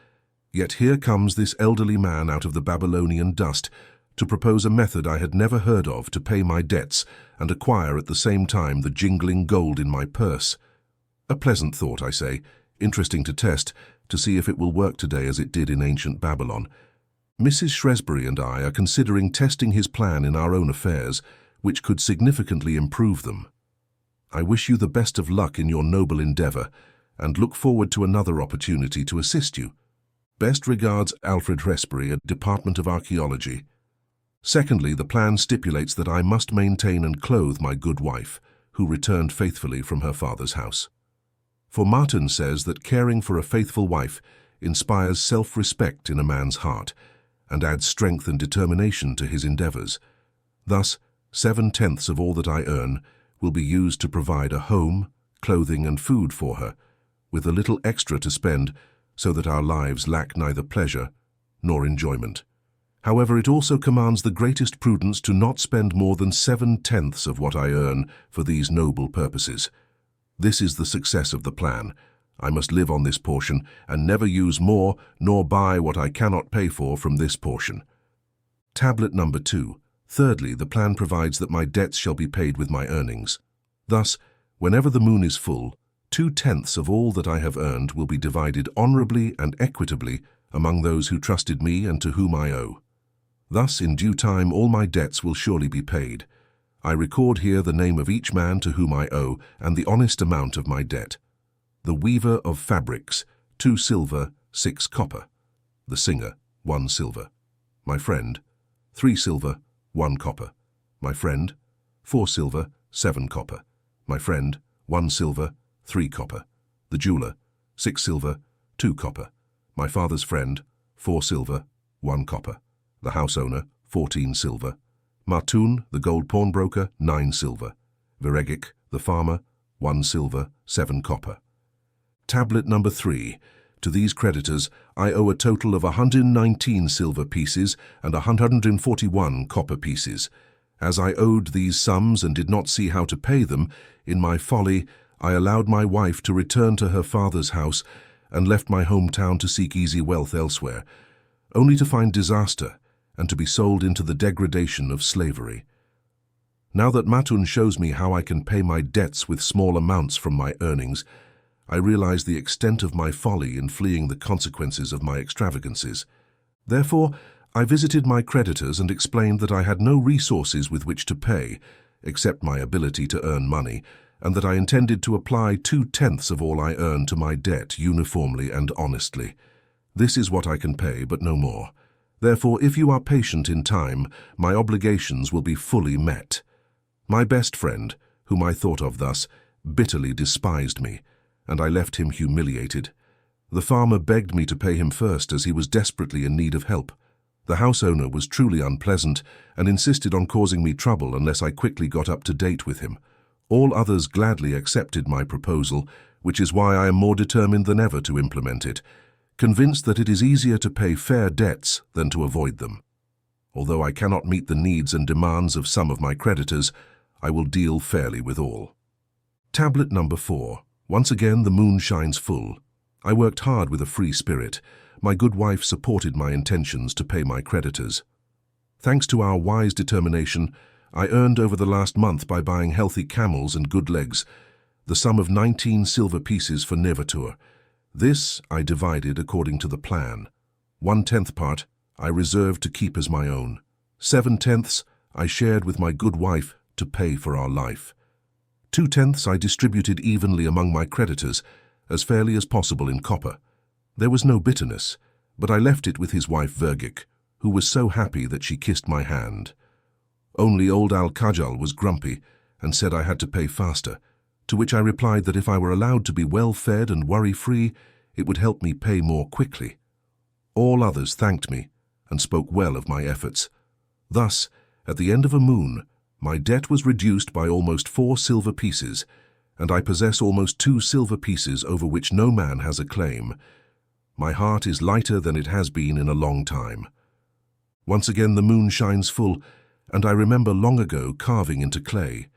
Yet here comes this elderly man out of the Babylonian dust to propose a method I had never heard of to pay my debts and acquire at the same time the jingling gold in my purse. A pleasant thought, I say, interesting to test, to see if it will work today as it did in ancient Babylon. Mrs. Shrewsbury and I are considering testing his plan in our own affairs, which could significantly improve them. I wish you the best of luck in your noble endeavor, and look forward to another opportunity to assist you. Best regards, Alfred Shrewsbury at Department of Archaeology. Secondly, the plan stipulates that I must maintain and clothe my good wife, who returned faithfully from her father's house. For Martin says that caring for a faithful wife inspires self-respect in a man's heart and adds strength and determination to his endeavors. Thus, 7/10 of all that I earn will be used to provide a home, clothing and food for her, with a little extra to spend so that our lives lack neither pleasure nor enjoyment. However, it also commands the greatest prudence to not spend more than 7/10 of what I earn for these noble purposes. This is the success of the plan. I must live on this portion and never use more nor buy what I cannot pay for from this portion. Tablet number 2. Thirdly, the plan provides that my debts shall be paid with my earnings. Thus, whenever the moon is full, 2/10 of all that I have earned will be divided honorably and equitably among those who trusted me and to whom I owe. Thus, in due time, all my debts will surely be paid. I record here the name of each man to whom I owe and the honest amount of my debt. The weaver of fabrics, 2 silver, 6 copper. The singer, 1 silver. My friend, 3 silver, 1 copper. My friend, 4 silver, 7 copper. My friend, 1 silver, 3 copper. The jeweler, 6 silver, 2 copper. My father's friend, 4 silver, 1 copper. The house owner, 14 silver. Martun, the gold pawnbroker, 9 silver. Viregic, the farmer, 1 silver, 7 copper. Tablet number 3. To these creditors, I owe a total of 119 silver pieces and 141 copper pieces. As I owed these sums and did not see how to pay them, in my folly, I allowed my wife to return to her father's house and left my hometown to seek easy wealth elsewhere, only to find disaster and to be sold into the degradation of slavery. Now that Matun shows me how I can pay my debts with small amounts from my earnings, I realize the extent of my folly in fleeing the consequences of my extravagances. Therefore, I visited my creditors and explained that I had no resources with which to pay, except my ability to earn money, and that I intended to apply 2/10 of all I earned to my debt uniformly and honestly. This is what I can pay, but no more. Therefore, if you are patient in time, my obligations will be fully met. My best friend, whom I thought of thus, bitterly despised me, and I left him humiliated. The farmer begged me to pay him first, as he was desperately in need of help. The house owner was truly unpleasant and insisted on causing me trouble unless I quickly got up to date with him. All others gladly accepted my proposal, which is why I am more determined than ever to implement it, convinced that it is easier to pay fair debts than to avoid them. Although I cannot meet the needs and demands of some of my creditors, I will deal fairly with all. Tablet number 4. Once again, the moon shines full. I worked hard with a free spirit. My good wife supported my intentions to pay my creditors. Thanks to our wise determination, I earned over the last month by buying healthy camels and good legs, the sum of 19 silver pieces for Nevatur. This I divided according to the plan. 1/10 part I reserved to keep as my own. 7/10 I shared with my good wife to pay for our life. 2/10 I distributed evenly among my creditors, as fairly as possible in copper. There was no bitterness, but I left it with his wife Vergic, who was so happy that she kissed my hand. Only old Al-Kajal was grumpy and said I had to pay faster, to which I replied that if I were allowed to be well-fed and worry-free, it would help me pay more quickly. All others thanked me and spoke well of my efforts. Thus, at the end of a moon, my debt was reduced by almost 4 silver pieces, and I possess almost 2 silver pieces over which no man has a claim. My heart is lighter than it has been in a long time. Once again the moon shines full, and I remember long ago carving into clay.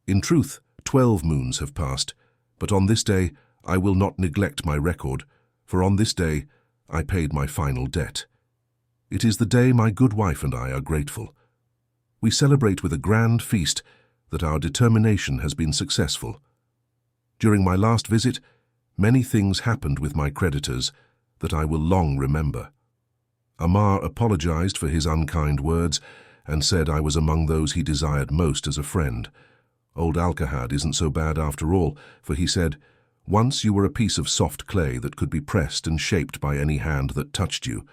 In truth, 12 moons have passed, but on this day I will not neglect my record, for on this day I paid my final debt. It is the day my good wife and I are grateful. We celebrate with a grand feast that our determination has been successful. During my last visit, many things happened with my creditors that I will long remember. Amar apologized for his unkind words and said I was among those he desired most as a friend. Old Alkahad isn't so bad after all, for he said, "Once you were a piece of soft clay that could be pressed and shaped by any hand that touched you,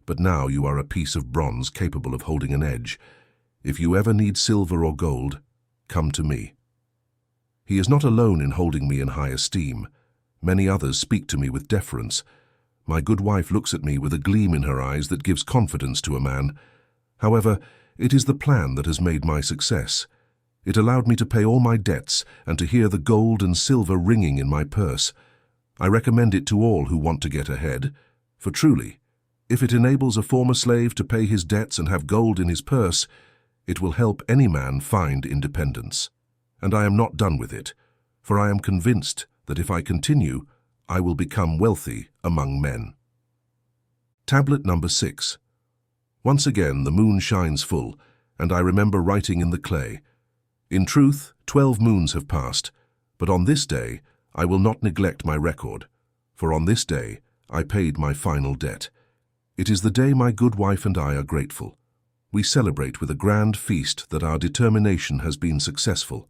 but now you are a piece of bronze capable of holding an edge. If you ever need silver or gold, come to me." He is not alone in holding me in high esteem. Many others speak to me with deference. My good wife looks at me with a gleam in her eyes that gives confidence to a man. However, it is the plan that has made my success. It allowed me to pay all my debts and to hear the gold and silver ringing in my purse. I recommend it to all who want to get ahead, for truly, if it enables a former slave to pay his debts and have gold in his purse, it will help any man find independence. And I am not done with it, for I am convinced that if I continue, I will become wealthy among men. Tablet number 6. Once again the moon shines full, and I remember writing in the clay, "In truth, 12 moons have passed, but on this day I will not neglect my record, for on this day I paid my final debt. It is the day my good wife and I are grateful. We celebrate with a grand feast that our determination has been successful.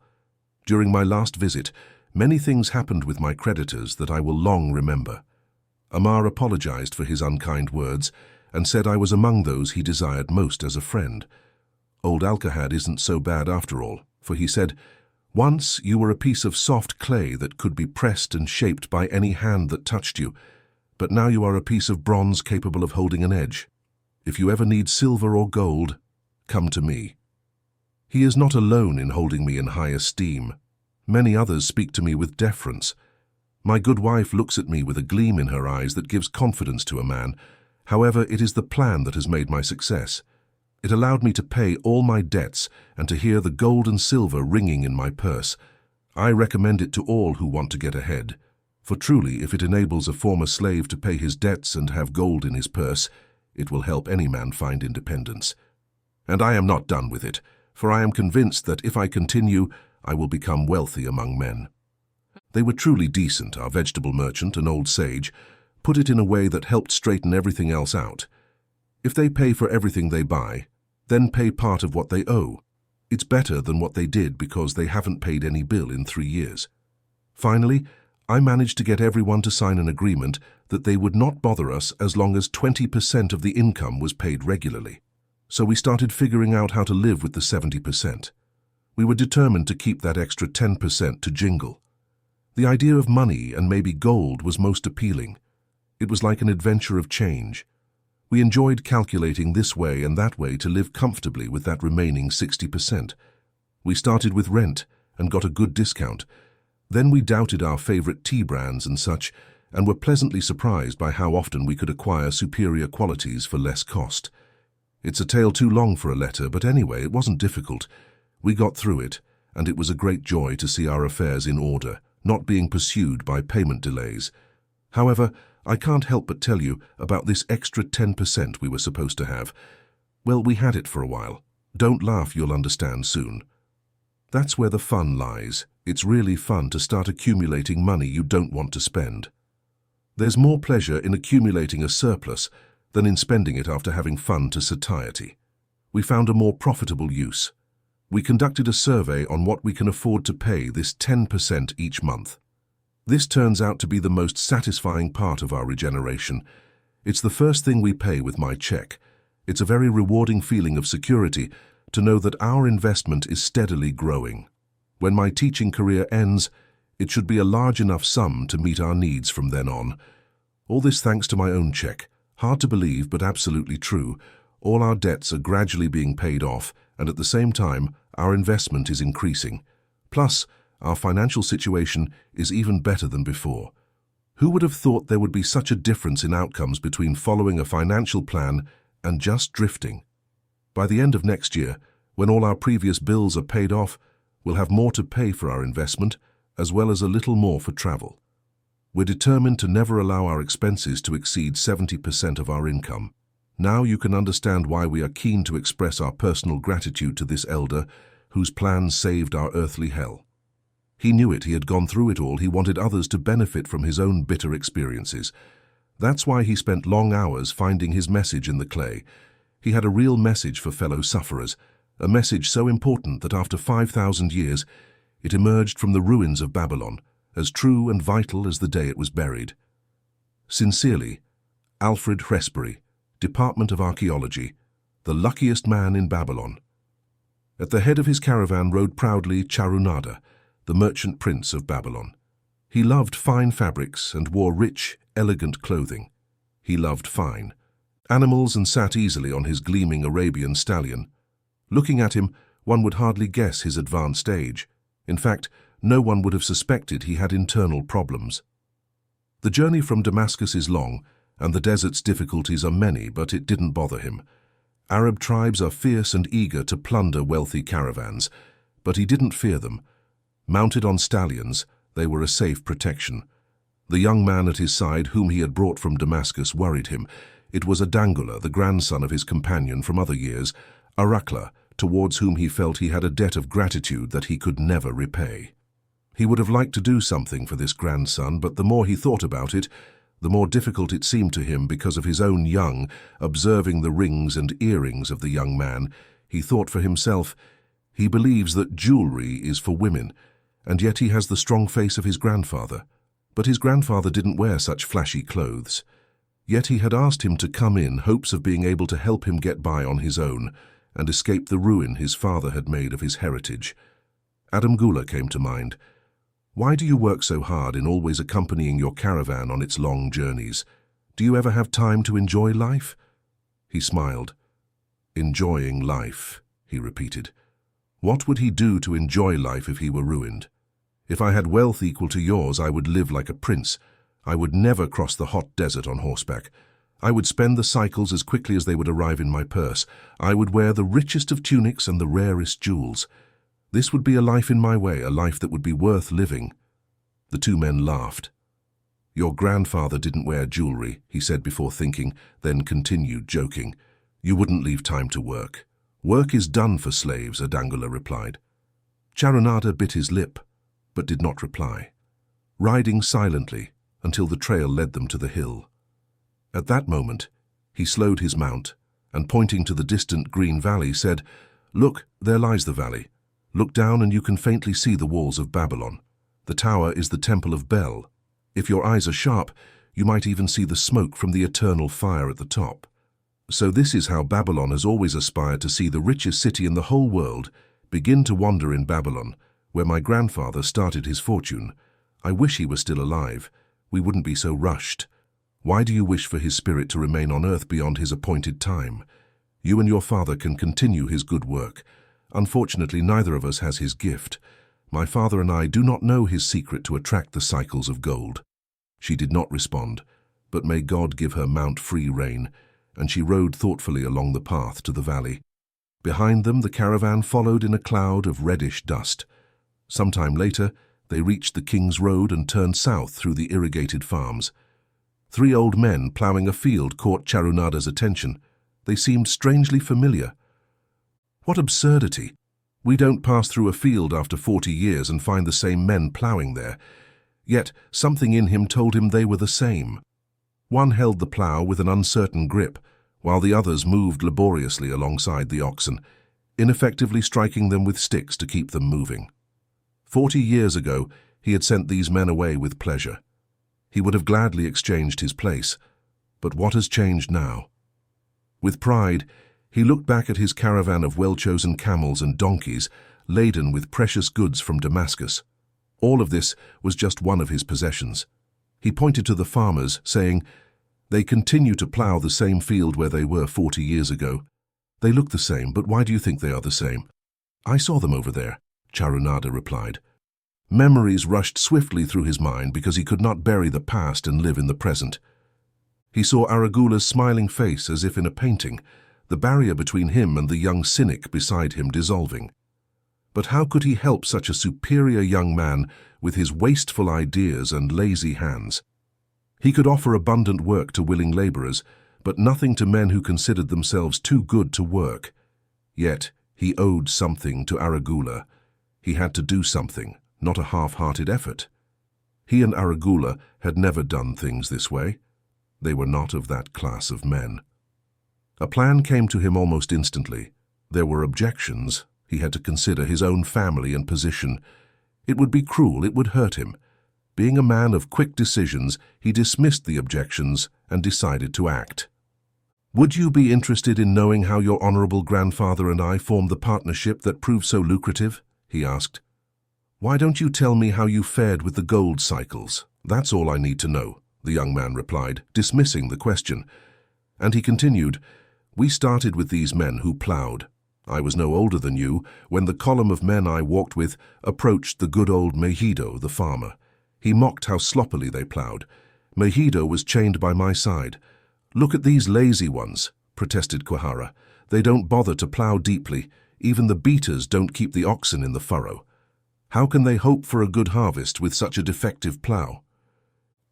During my last visit, many things happened with my creditors that I will long remember. Amar apologized for his unkind words and said I was among those he desired most as a friend. Old Alcahad isn't so bad after all, for he said, "Once you were a piece of soft clay that could be pressed and shaped by any hand that touched you, but now you are a piece of bronze capable of holding an edge. If you ever need silver or gold, come to me." He is not alone in holding me in high esteem. Many others speak to me with deference. My good wife looks at me with a gleam in her eyes that gives confidence to a man. However, it is the plan that has made my success. It allowed me to pay all my debts and to hear the gold and silver ringing in my purse. I recommend it to all who want to get ahead. For truly, if it enables a former slave to pay his debts and have gold in his purse, it will help any man find independence. And I am not done with it, for I am convinced that if I continue, I will become wealthy among men. They were truly decent, our vegetable merchant, an old sage, put it in a way that helped straighten everything else out. If they pay for everything they buy, then pay part of what they owe. It's better than what they did because they haven't paid any bill in 3 years. Finally, I managed to get everyone to sign an agreement that they would not bother us as long as 20% of the income was paid regularly. So we started figuring out how to live with the 70%. We were determined to keep that extra 10% to jingle. The idea of money and maybe gold was most appealing. It was like an adventure of change. We enjoyed calculating this way and that way to live comfortably with that remaining 60%. We started with rent and got a good discount. Then we doubted our favorite tea brands and such, and were pleasantly surprised by how often we could acquire superior qualities for less cost. It's a tale too long for a letter, but anyway, it wasn't difficult. We got through it, and it was a great joy to see our affairs in order, not being pursued by payment delays. However, I can't help but tell you about this extra 10% we were supposed to have. Well, we had it for a while. Don't laugh, you'll understand soon. That's where the fun lies. It's really fun to start accumulating money you don't want to spend. There's more pleasure in accumulating a surplus than in spending it after having fun to satiety. We found a more profitable use. We conducted a survey on what we can afford to pay this 10% each month. This turns out to be the most satisfying part of our regeneration. It's the first thing we pay with my check. It's a very rewarding feeling of security to know that our investment is steadily growing. When my teaching career ends, it should be a large enough sum to meet our needs from then on. All this thanks to my own check. Hard to believe, but absolutely true. All our debts are gradually being paid off, and at the same time, our investment is increasing. Plus, our financial situation is even better than before. Who would have thought there would be such a difference in outcomes between following a financial plan and just drifting? By the end of next year, when all our previous bills are paid off, we'll have more to pay for our investment, as well as a little more for travel. We're determined to never allow our expenses to exceed 70% of our income. Now you can understand why we are keen to express our personal gratitude to this elder, whose plans saved our earthly hell. He knew it, he had gone through it all, he wanted others to benefit from his own bitter experiences. That's why he spent long hours finding his message in the clay. He had a real message for fellow sufferers, a message so important that after 5,000 years, it emerged from the ruins of Babylon, as true and vital as the day it was buried. Sincerely, Alfred Hresbury, Department of Archaeology, the luckiest man in Babylon. At the head of his caravan rode proudly Charunada, the merchant prince of Babylon. He loved fine fabrics and wore rich, elegant clothing. He loved fine animals and sat easily on his gleaming Arabian stallion. Looking at him, one would hardly guess his advanced age. In fact, no one would have suspected he had internal problems. The journey from Damascus is long, and the desert's difficulties are many, but it didn't bother him. Arab tribes are fierce and eager to plunder wealthy caravans, but he didn't fear them. Mounted on stallions, they were a safe protection. The young man at his side, whom he had brought from Damascus, worried him. It was Adangula, the grandson of his companion from other years, Arakla, towards whom he felt he had a debt of gratitude that he could never repay. He would have liked to do something for this grandson, but the more he thought about it, the more difficult it seemed to him because of his own young, observing the rings and earrings of the young man. He thought for himself, he believes that jewelry is for women, and yet he has the strong face of his grandfather. But his grandfather didn't wear such flashy clothes. Yet he had asked him to come in hopes of being able to help him get by on his own and escape the ruin his father had made of his heritage. Adam Gula came to mind. Why do you work so hard in always accompanying your caravan on its long journeys? Do you ever have time to enjoy life? He smiled. Enjoying life, he repeated. What would he do to enjoy life if he were ruined? If I had wealth equal to yours, I would live like a prince. I would never cross the hot desert on horseback. I would spend the cycles as quickly as they would arrive in my purse. I would wear the richest of tunics and the rarest jewels. This would be a life in my way, a life that would be worth living. The two men laughed. Your grandfather didn't wear jewelry, he said before thinking, then continued, joking. You wouldn't leave time to work. Work is done for slaves, Adangula replied. Charunada bit his lip, but did not reply, riding silently until the trail led them to the hill. At that moment, he slowed his mount and, pointing to the distant green valley, said, Look, there lies the valley. Look down and you can faintly see the walls of Babylon. The tower is the temple of Bel. If your eyes are sharp, you might even see the smoke from the eternal fire at the top. So this is how Babylon has always aspired to see the richest city in the whole world begin to wander in Babylon, where my grandfather started his fortune. I wish he were still alive. We wouldn't be so rushed. Why do you wish for his spirit to remain on earth beyond his appointed time? You and your father can continue his good work. Unfortunately, neither of us has his gift. My father and I do not know his secret to attract the cycles of gold. She did not respond, but may God give her mount free rein, and she rode thoughtfully along the path to the valley. Behind them, the caravan followed in a cloud of reddish dust. Some time later, they reached the King's Road and turned south through the irrigated farms. 3 old men ploughing a field caught Charunada's attention. They seemed strangely familiar. What absurdity! We don't pass through a field after 40 years and find the same men ploughing there. Yet something in him told him they were the same. One held the plough with an uncertain grip, while the others moved laboriously alongside the oxen, ineffectively striking them with sticks to keep them moving. 40 years ago, he had sent these men away with pleasure. He would have gladly exchanged his place, but what has changed now? With pride, he looked back at his caravan of well-chosen camels and donkeys, laden with precious goods from Damascus. All of this was just one of his possessions. He pointed to the farmers, saying, They continue to plough the same field where they were 40 years ago. They look the same, but why do you think they are the same? I saw them over there, Charunada replied. Memories rushed swiftly through his mind because he could not bury the past and live in the present. He saw Aragula's smiling face as if in a painting, the barrier between him and the young cynic beside him dissolving. But how could he help such a superior young man with his wasteful ideas and lazy hands? He could offer abundant work to willing laborers, but nothing to men who considered themselves too good to work. Yet he owed something to Aragula. He had to do something, not a half-hearted effort. He and Aragula had never done things this way. They were not of that class of men. A plan came to him almost instantly. There were objections. He had to consider his own family and position. It would be cruel, it would hurt him. Being a man of quick decisions, he dismissed the objections and decided to act. Would you be interested in knowing how your honorable grandfather and I formed the partnership that proved so lucrative? He asked. Why don't you tell me how you fared with the gold cycles? That's all I need to know, the young man replied, dismissing the question. And he continued, We started with these men who ploughed. I was no older than you when the column of men I walked with approached the good old Mejido, the farmer. He mocked how sloppily they ploughed. Mejido was chained by my side. Look at these lazy ones, protested Quijara. They don't bother to plough deeply. Even the beaters don't keep the oxen in the furrow. How can they hope for a good harvest with such a defective plough?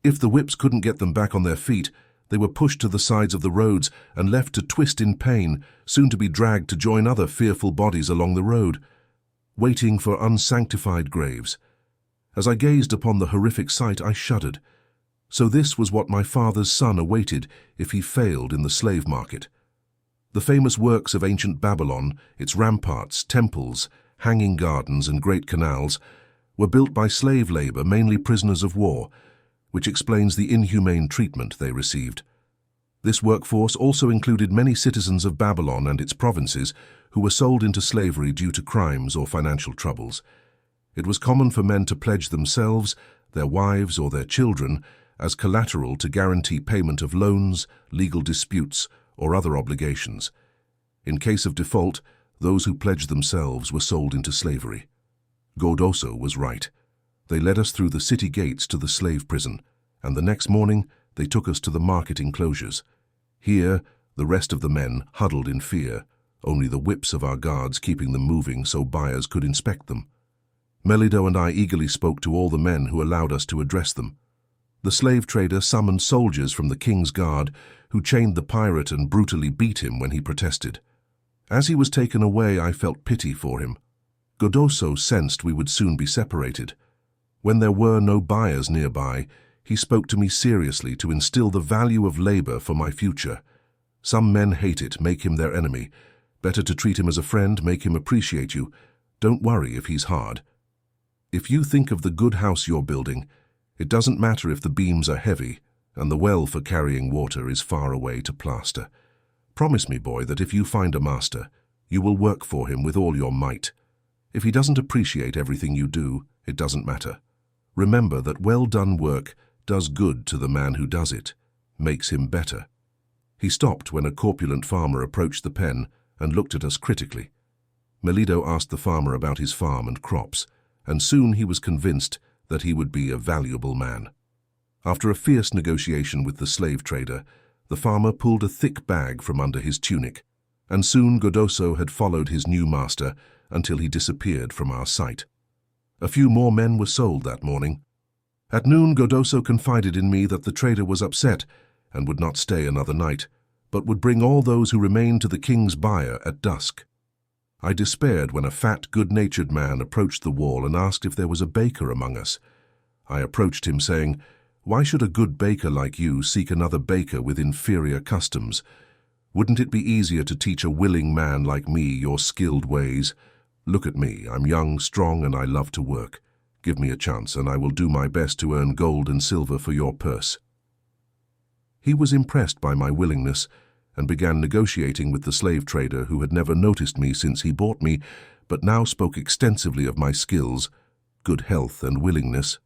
If the whips couldn't get them back on their feet, they were pushed to the sides of the roads and left to twist in pain, soon to be dragged to join other fearful bodies along the road, waiting for unsanctified graves. As I gazed upon the horrific sight, I shuddered. So this was what my father's son awaited if he failed in the slave market. The famous works of ancient Babylon, its ramparts, temples, hanging gardens, and great canals, were built by slave labor, mainly prisoners of war, which explains the inhumane treatment they received. This workforce also included many citizens of Babylon and its provinces who were sold into slavery due to crimes or financial troubles. It was common for men to pledge themselves, their wives or their children as collateral to guarantee payment of loans, legal disputes, or other obligations. In case of default, those who pledged themselves were sold into slavery. Gordoso was right. They led us through the city gates to the slave prison, and the next morning they took us to the market enclosures. Here, the rest of the men huddled in fear, only the whips of our guards keeping them moving so buyers could inspect them. Melido and I eagerly spoke to all the men who allowed us to address them. The slave trader summoned soldiers from the king's guard who chained the pirate and brutally beat him when he protested. As he was taken away, I felt pity for him. Gordoso sensed we would soon be separated. When there were no buyers nearby, he spoke to me seriously to instill the value of labor for my future. Some men hate it, make him their enemy. Better to treat him as a friend, make him appreciate you. Don't worry if he's hard. If you think of the good house you're building, it doesn't matter if the beams are heavy and the well for carrying water is far away to plaster. Promise me, boy, that if you find a master, you will work for him with all your might. If he doesn't appreciate everything you do, it doesn't matter. Remember that well-done work does good to the man who does it, makes him better. He stopped when a corpulent farmer approached the pen and looked at us critically. Melido asked the farmer about his farm and crops, and soon he was convinced that he would be a valuable man. After a fierce negotiation with the slave trader, the farmer pulled a thick bag from under his tunic, and soon Gordoso had followed his new master until he disappeared from our sight. A few more men were sold that morning. At noon, Gordoso confided in me that the trader was upset and would not stay another night, but would bring all those who remained to the king's buyer at dusk. I despaired when a fat, good-natured man approached the wall and asked if there was a baker among us. I approached him saying, "Why should a good baker like you seek another baker with inferior customs? Wouldn't it be easier to teach a willing man like me your skilled ways? Look at me, I'm young, strong, and I love to work. Give me a chance, and I will do my best to earn gold and silver for your purse." He was impressed by my willingness and began negotiating with the slave trader who had never noticed me since he bought me, but now spoke extensively of my skills, good health, and willingness.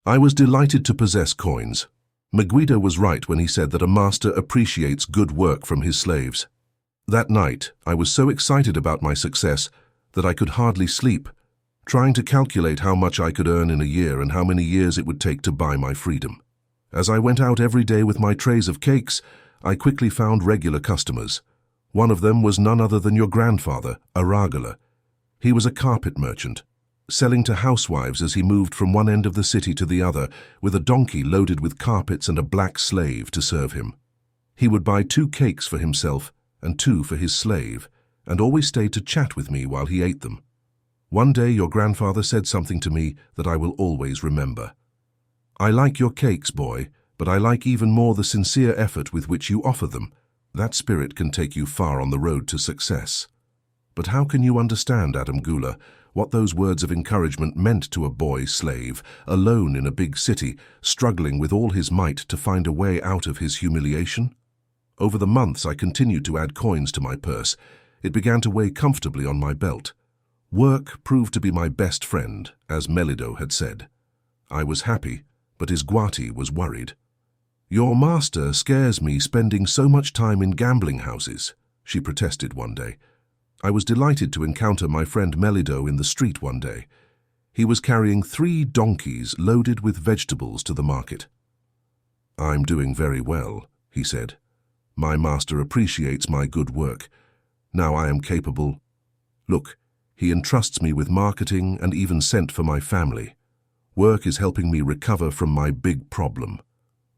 I was delighted to possess coins. Meguido was right when he said that a master appreciates good work from his slaves. That night, I was so excited about my success that I could hardly sleep, trying to calculate how much I could earn in a year and how many years it would take to buy my freedom. As I went out every day with my trays of cakes, I quickly found regular customers. One of them was none other than your grandfather, Aragala. He was a carpet merchant, selling to housewives as he moved from one end of the city to the other, with a donkey loaded with carpets and a black slave to serve him. He would buy 2 cakes for himself and 2 for his slave, and always stayed to chat with me while he ate them. One day your grandfather said something to me that I will always remember. "I like your cakes, boy, but I like even more the sincere effort with which you offer them. That spirit can take you far on the road to success." But how can you understand, Adam Gula, what those words of encouragement meant to a boy slave, alone in a big city, struggling with all his might to find a way out of his humiliation? Over the months, I continued to add coins to my purse. It began to weigh comfortably on my belt. Work proved to be my best friend, as Melido had said. I was happy, but Isguati was worried. "Your master scares me spending so much time in gambling houses," she protested one day. I was delighted to encounter my friend Melido in the street one day. He was carrying 3 donkeys loaded with vegetables to the market. "I'm doing very well," he said. "My master appreciates my good work. Now I am capable. Look, he entrusts me with marketing and even scent for my family. Work is helping me recover from my big problem.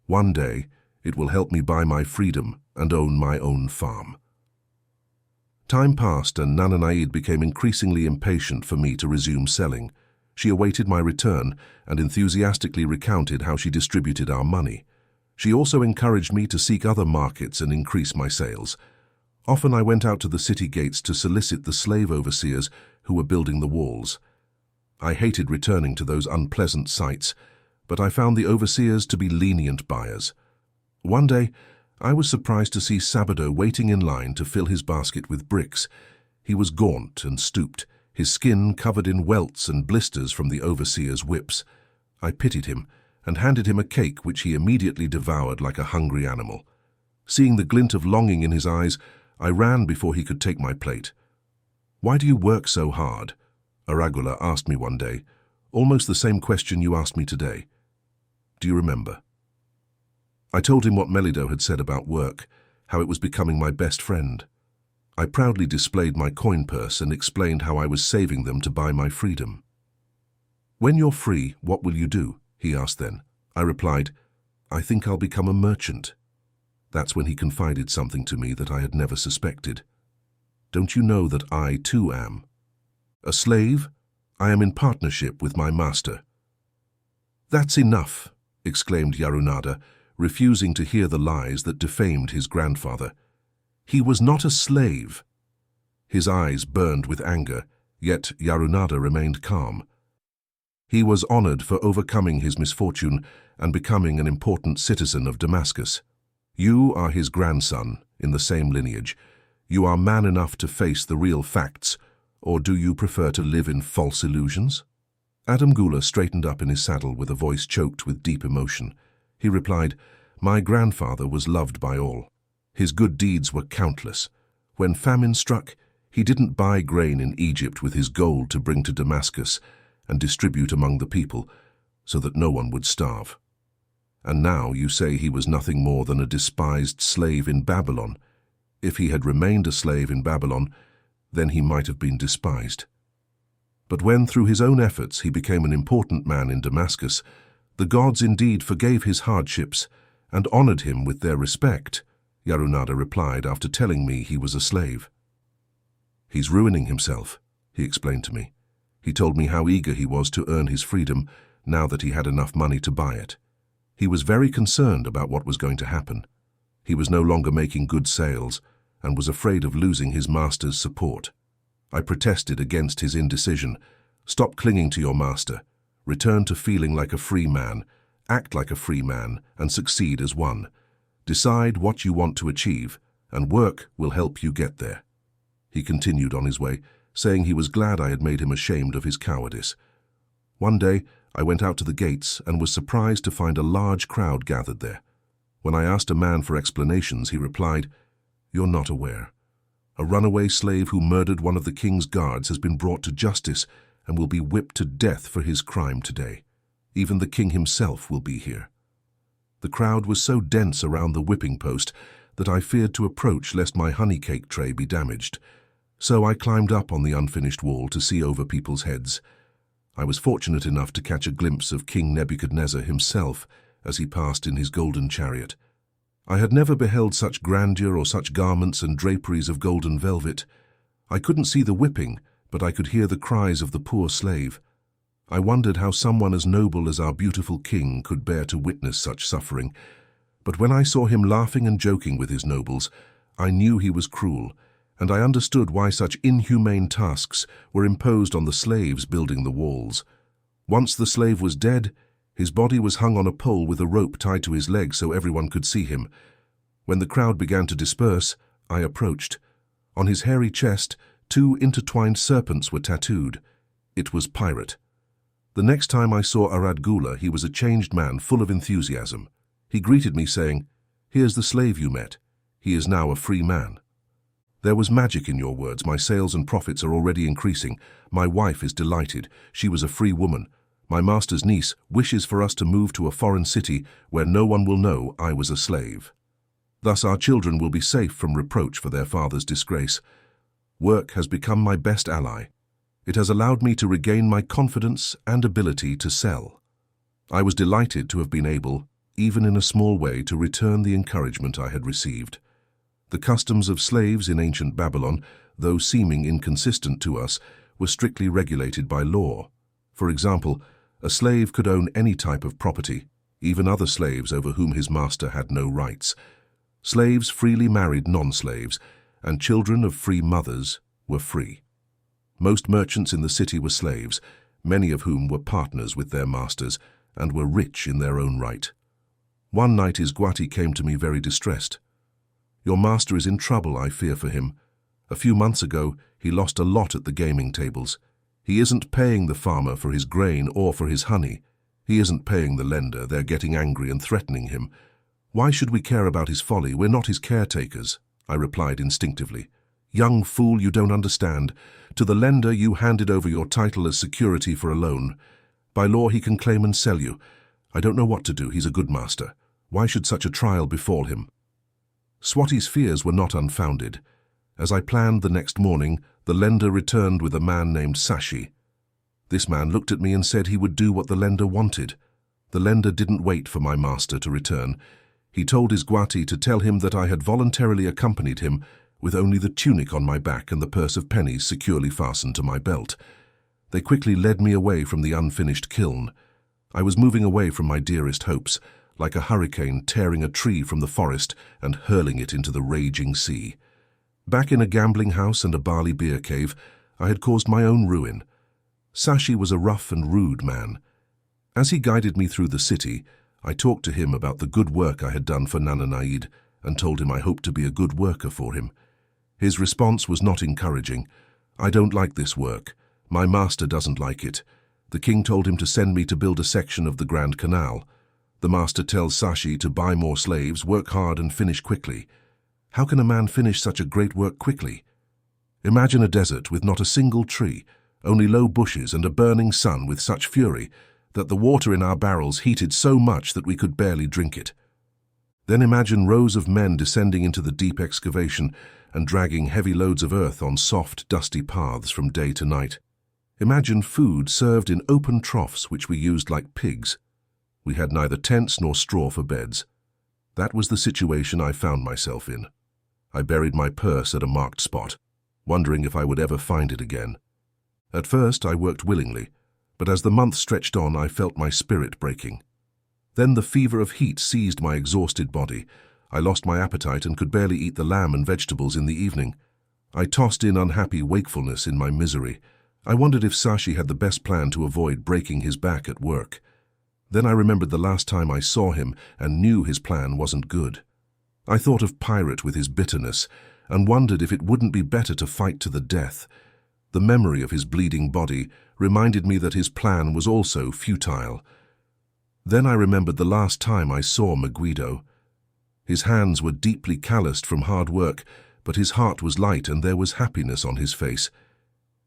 One day, it will help me buy my freedom and own my own farm." Time passed and Nananaid became increasingly impatient for me to resume selling. She awaited my return and enthusiastically recounted how she distributed our money. She also encouraged me to seek other markets and increase my sales. Often I went out to the city gates to solicit the slave overseers who were building the walls. I hated returning to those unpleasant sights, but I found the overseers to be lenient buyers. One day, I was surprised to see Sabado waiting in line to fill his basket with bricks. He was gaunt and stooped, his skin covered in welts and blisters from the overseer's whips. I pitied him and handed him a cake which he immediately devoured like a hungry animal. Seeing the glint of longing in his eyes, I ran before he could take my plate. "Why do you work so hard?" Aragula asked me one day, almost the same question you asked me today. Do you remember? I told him what Melido had said about work, how it was becoming my best friend. I proudly displayed my coin purse and explained how I was saving them to buy my freedom. "When you're free, what will you do?" he asked then. I replied, "I think I'll become a merchant." That's when he confided something to me that I had never suspected. "Don't you know that I too am a slave? I am in partnership with my master." "That's enough," exclaimed Yarunada, refusing to hear the lies that defamed his grandfather. He was not a slave. His eyes burned with anger, yet Yarunada remained calm. He was honored for overcoming his misfortune and becoming an important citizen of Damascus. You are his grandson, in the same lineage. You are man enough to face the real facts, or do you prefer to live in false illusions? Adam Gula straightened up in his saddle with a voice choked with deep emotion. He replied, "My grandfather was loved by all. His good deeds were countless. When famine struck, he didn't buy grain in Egypt with his gold to bring to Damascus and distribute among the people so that no one would starve. And now you say he was nothing more than a despised slave in Babylon. If he had remained a slave in Babylon, then he might have been despised. But when through his own efforts he became an important man in Damascus, the gods indeed forgave his hardships and honored him with their respect," Yarunada replied after telling me he was a slave. "He's ruining himself," he explained to me. He told me how eager he was to earn his freedom now that he had enough money to buy it. He was very concerned about what was going to happen. He was no longer making good sales and was afraid of losing his master's support. I protested against his indecision. "Stop clinging to your master. Return to feeling like a free man, act like a free man, and succeed as one. Decide what you want to achieve, and work will help you get there." He continued on his way, saying he was glad I had made him ashamed of his cowardice. One day, I went out to the gates and was surprised to find a large crowd gathered there. When I asked a man for explanations, he replied, "You're not aware. A runaway slave who murdered one of the king's guards has been brought to justice and will be whipped to death for his crime today. Even the king himself will be here." The crowd was so dense around the whipping post that I feared to approach lest my honey cake tray be damaged. So I climbed up on the unfinished wall to see over people's heads. I was fortunate enough to catch a glimpse of King Nebuchadnezzar himself as he passed in his golden chariot. I had never beheld such grandeur or such garments and draperies of golden velvet. I couldn't see the whipping, but I could hear the cries of the poor slave. I wondered how someone as noble as our beautiful king could bear to witness such suffering. But when I saw him laughing and joking with his nobles, I knew he was cruel, and I understood why such inhumane tasks were imposed on the slaves building the walls. Once the slave was dead, his body was hung on a pole with a rope tied to his leg so everyone could see him. When the crowd began to disperse, I approached. On his hairy chest, 2 intertwined serpents were tattooed. It was Pirate. The next time I saw Arad Gula, he was a changed man full of enthusiasm. He greeted me saying, "Here's the slave you met. He is now a free man." "There was magic in your words. My sales and profits are already increasing. My wife is delighted. She was a free woman. My master's niece wishes for us to move to a foreign city where no one will know I was a slave. Thus our children will be safe from reproach for their father's disgrace. Work has become my best ally. It has allowed me to regain my confidence and ability to sell." I was delighted to have been able, even in a small way, to return the encouragement I had received. The customs of slaves in ancient Babylon, though seeming inconsistent to us, were strictly regulated by law. For example, a slave could own any type of property, even other slaves over whom his master had no rights. Slaves freely married non-slaves, and children of free mothers were free. Most merchants in the city were slaves, many of whom were partners with their masters and were rich in their own right. One night Isguati came to me very distressed. Your master is in trouble, I fear for him. A few months ago, he lost a lot at the gaming tables. He isn't paying the farmer for his grain or for his honey. He isn't paying the lender. They're getting angry and threatening him. Why should we care about his folly? We're not his caretakers, I replied instinctively. Young fool, you don't understand. To the lender, you handed over your title as security for a loan. By law, he can claim and sell you. I don't know what to do. He's a good master. Why should such a trial befall him? Swati's fears were not unfounded. As I planned the next morning, the lender returned with a man named Sashi. This man looked at me and said he would do what the lender wanted. The lender didn't wait for my master to return. He told his Gwati to tell him that I had voluntarily accompanied him with only the tunic on my back and the purse of pennies securely fastened to my belt. They quickly led me away from the unfinished kiln. I was moving away from my dearest hopes, like a hurricane tearing a tree from the forest and hurling it into the raging sea. Back in a gambling house and a barley beer cave, I had caused my own ruin. Sashi was a rough and rude man. As he guided me through the city, I talked to him about the good work I had done for Nana Naid and told him I hoped to be a good worker for him. His response was not encouraging. I don't like this work. My master doesn't like it. The king told him to send me to build a section of the Grand Canal. The master tells Sashi to buy more slaves, work hard and finish quickly. How can a man finish such a great work quickly? Imagine a desert with not a single tree, only low bushes and a burning sun with such fury that the water in our barrels heated so much that we could barely drink it. Then imagine rows of men descending into the deep excavation and dragging heavy loads of earth on soft, dusty paths from day to night. Imagine food served in open troughs which we used like pigs. We had neither tents nor straw for beds. That was the situation I found myself in. I buried my purse at a marked spot, wondering if I would ever find it again. At first I worked willingly, but as the months stretched on I felt my spirit breaking. Then the fever of heat seized my exhausted body. I lost my appetite and could barely eat the lamb and vegetables in the evening. I tossed in unhappy wakefulness in my misery. I wondered if Sashi had the best plan to avoid breaking his back at work. Then I remembered the last time I saw him and knew his plan wasn't good. I thought of Pirate with his bitterness and wondered if it wouldn't be better to fight to the death. The memory of his bleeding body reminded me that his plan was also futile. Then I remembered the last time I saw Megiddo. His hands were deeply calloused from hard work, but his heart was light and there was happiness on his face.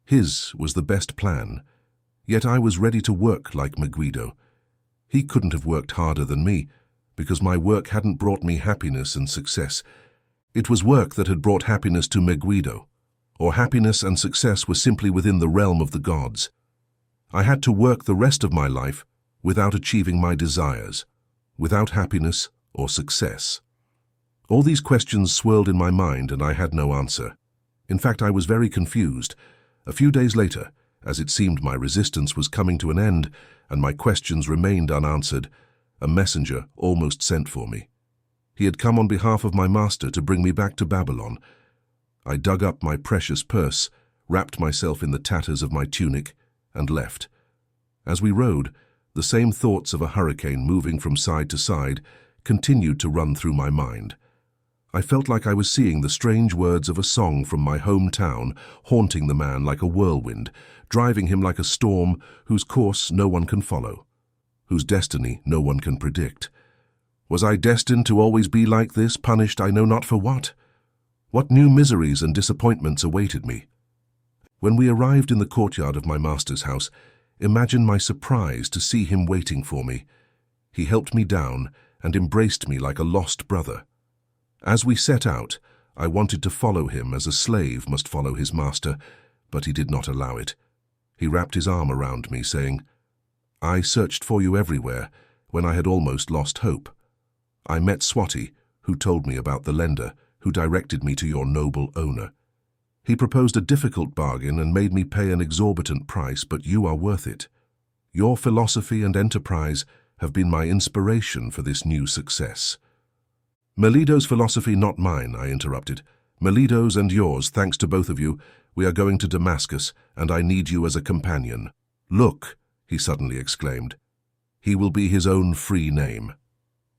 His was the best plan, yet I was ready to work like Megiddo. He couldn't have worked harder than me, because my work hadn't brought me happiness and success. It was work that had brought happiness to Megiddo, or happiness and success were simply within the realm of the gods. I had to work the rest of my life without achieving my desires, without happiness or success. All these questions swirled in my mind and I had no answer. In fact, I was very confused. A few days later, as it seemed my resistance was coming to an end and my questions remained unanswered, a messenger almost sent for me. He had come on behalf of my master to bring me back to Babylon. I dug up my precious purse, wrapped myself in the tatters of my tunic, and left. As we rode, the same thoughts of a hurricane moving from side to side continued to run through my mind. I felt like I was seeing the strange words of a song from my hometown haunting the man like a whirlwind, driving him like a storm whose course no one can follow, whose destiny no one can predict. Was I destined to always be like this, punished I know not for what? What new miseries and disappointments awaited me? When we arrived in the courtyard of my master's house, imagine my surprise to see him waiting for me. He helped me down and embraced me like a lost brother. As we set out, I wanted to follow him as a slave must follow his master, but he did not allow it. He wrapped his arm around me, saying, "I searched for you everywhere when I had almost lost hope. I met Swati, who told me about the lender, who directed me to your noble owner. He proposed a difficult bargain and made me pay an exorbitant price, but you are worth it. Your philosophy and enterprise have been my inspiration for this new success." "Megiddo's philosophy, not mine," I interrupted. "Megiddo's and yours, thanks to both of you. We are going to Damascus, and I need you as a companion." "Look," he suddenly exclaimed. "He will be his own free name."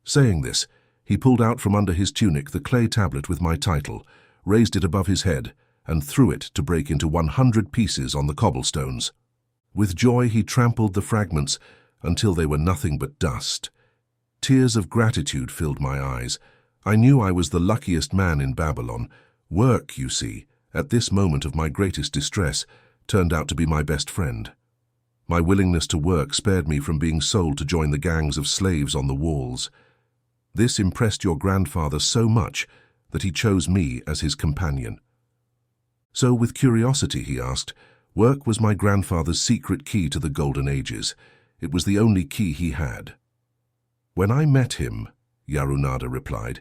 Saying this, He pulled out from under his tunic the clay tablet with my title, raised it above his head, and threw it to break into 100 pieces on the cobblestones. With joy he trampled the fragments until they were nothing but dust. Tears of gratitude filled my eyes. I knew I was the luckiest man in Babylon. Work, you see, at this moment of my greatest distress, turned out to be my best friend. My willingness to work spared me from being sold to join the gangs of slaves on the walls. This impressed your grandfather so much that he chose me as his companion. So with curiosity he asked, work was my grandfather's secret key to the golden ages. It was the only key he had. When I met him, Yarunada replied,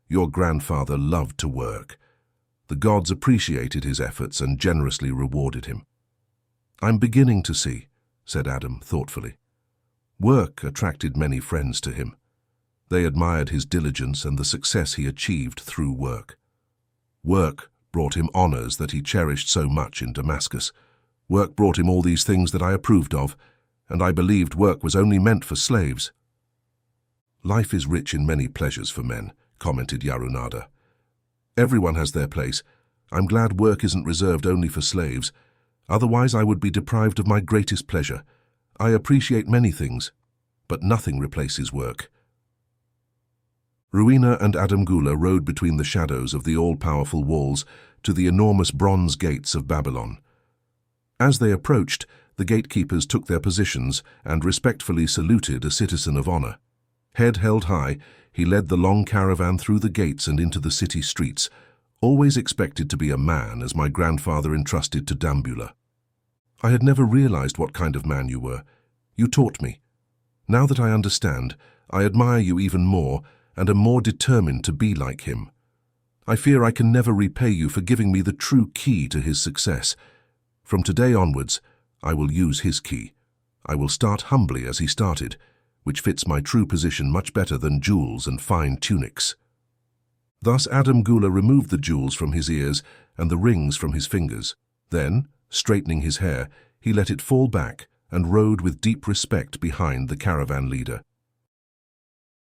your grandfather loved to work. The gods appreciated his efforts and generously rewarded him. I'm beginning to see, said Adam thoughtfully. Work attracted many friends to him. They admired his diligence and the success he achieved through work. Work brought him honors that he cherished so much in Damascus. Work brought him all these things that I approved of, and I believed work was only meant for slaves. Life is rich in many pleasures for men, commented Yarunada. Everyone has their place. I'm glad work isn't reserved only for slaves. Otherwise I would be deprived of my greatest pleasure. I appreciate many things, but nothing replaces work. Ruina and Adamgula rode between the shadows of the all-powerful walls to the enormous bronze gates of Babylon. As they approached, the gatekeepers took their positions and respectfully saluted a citizen of honor. Head held high, he led the long caravan through the gates and into the city streets, always expected to be a man as my grandfather entrusted to Dambula. I had never realized what kind of man you were. You taught me. Now that I understand, I admire you even more and am more determined to be like him. I fear I can never repay you for giving me the true key to his success. From today onwards, I will use his key. I will start humbly as he started, which fits my true position much better than jewels and fine tunics. Thus Adamgula removed the jewels from his ears and the rings from his fingers. Then, straightening his hair, he let it fall back and rode with deep respect behind the caravan leader.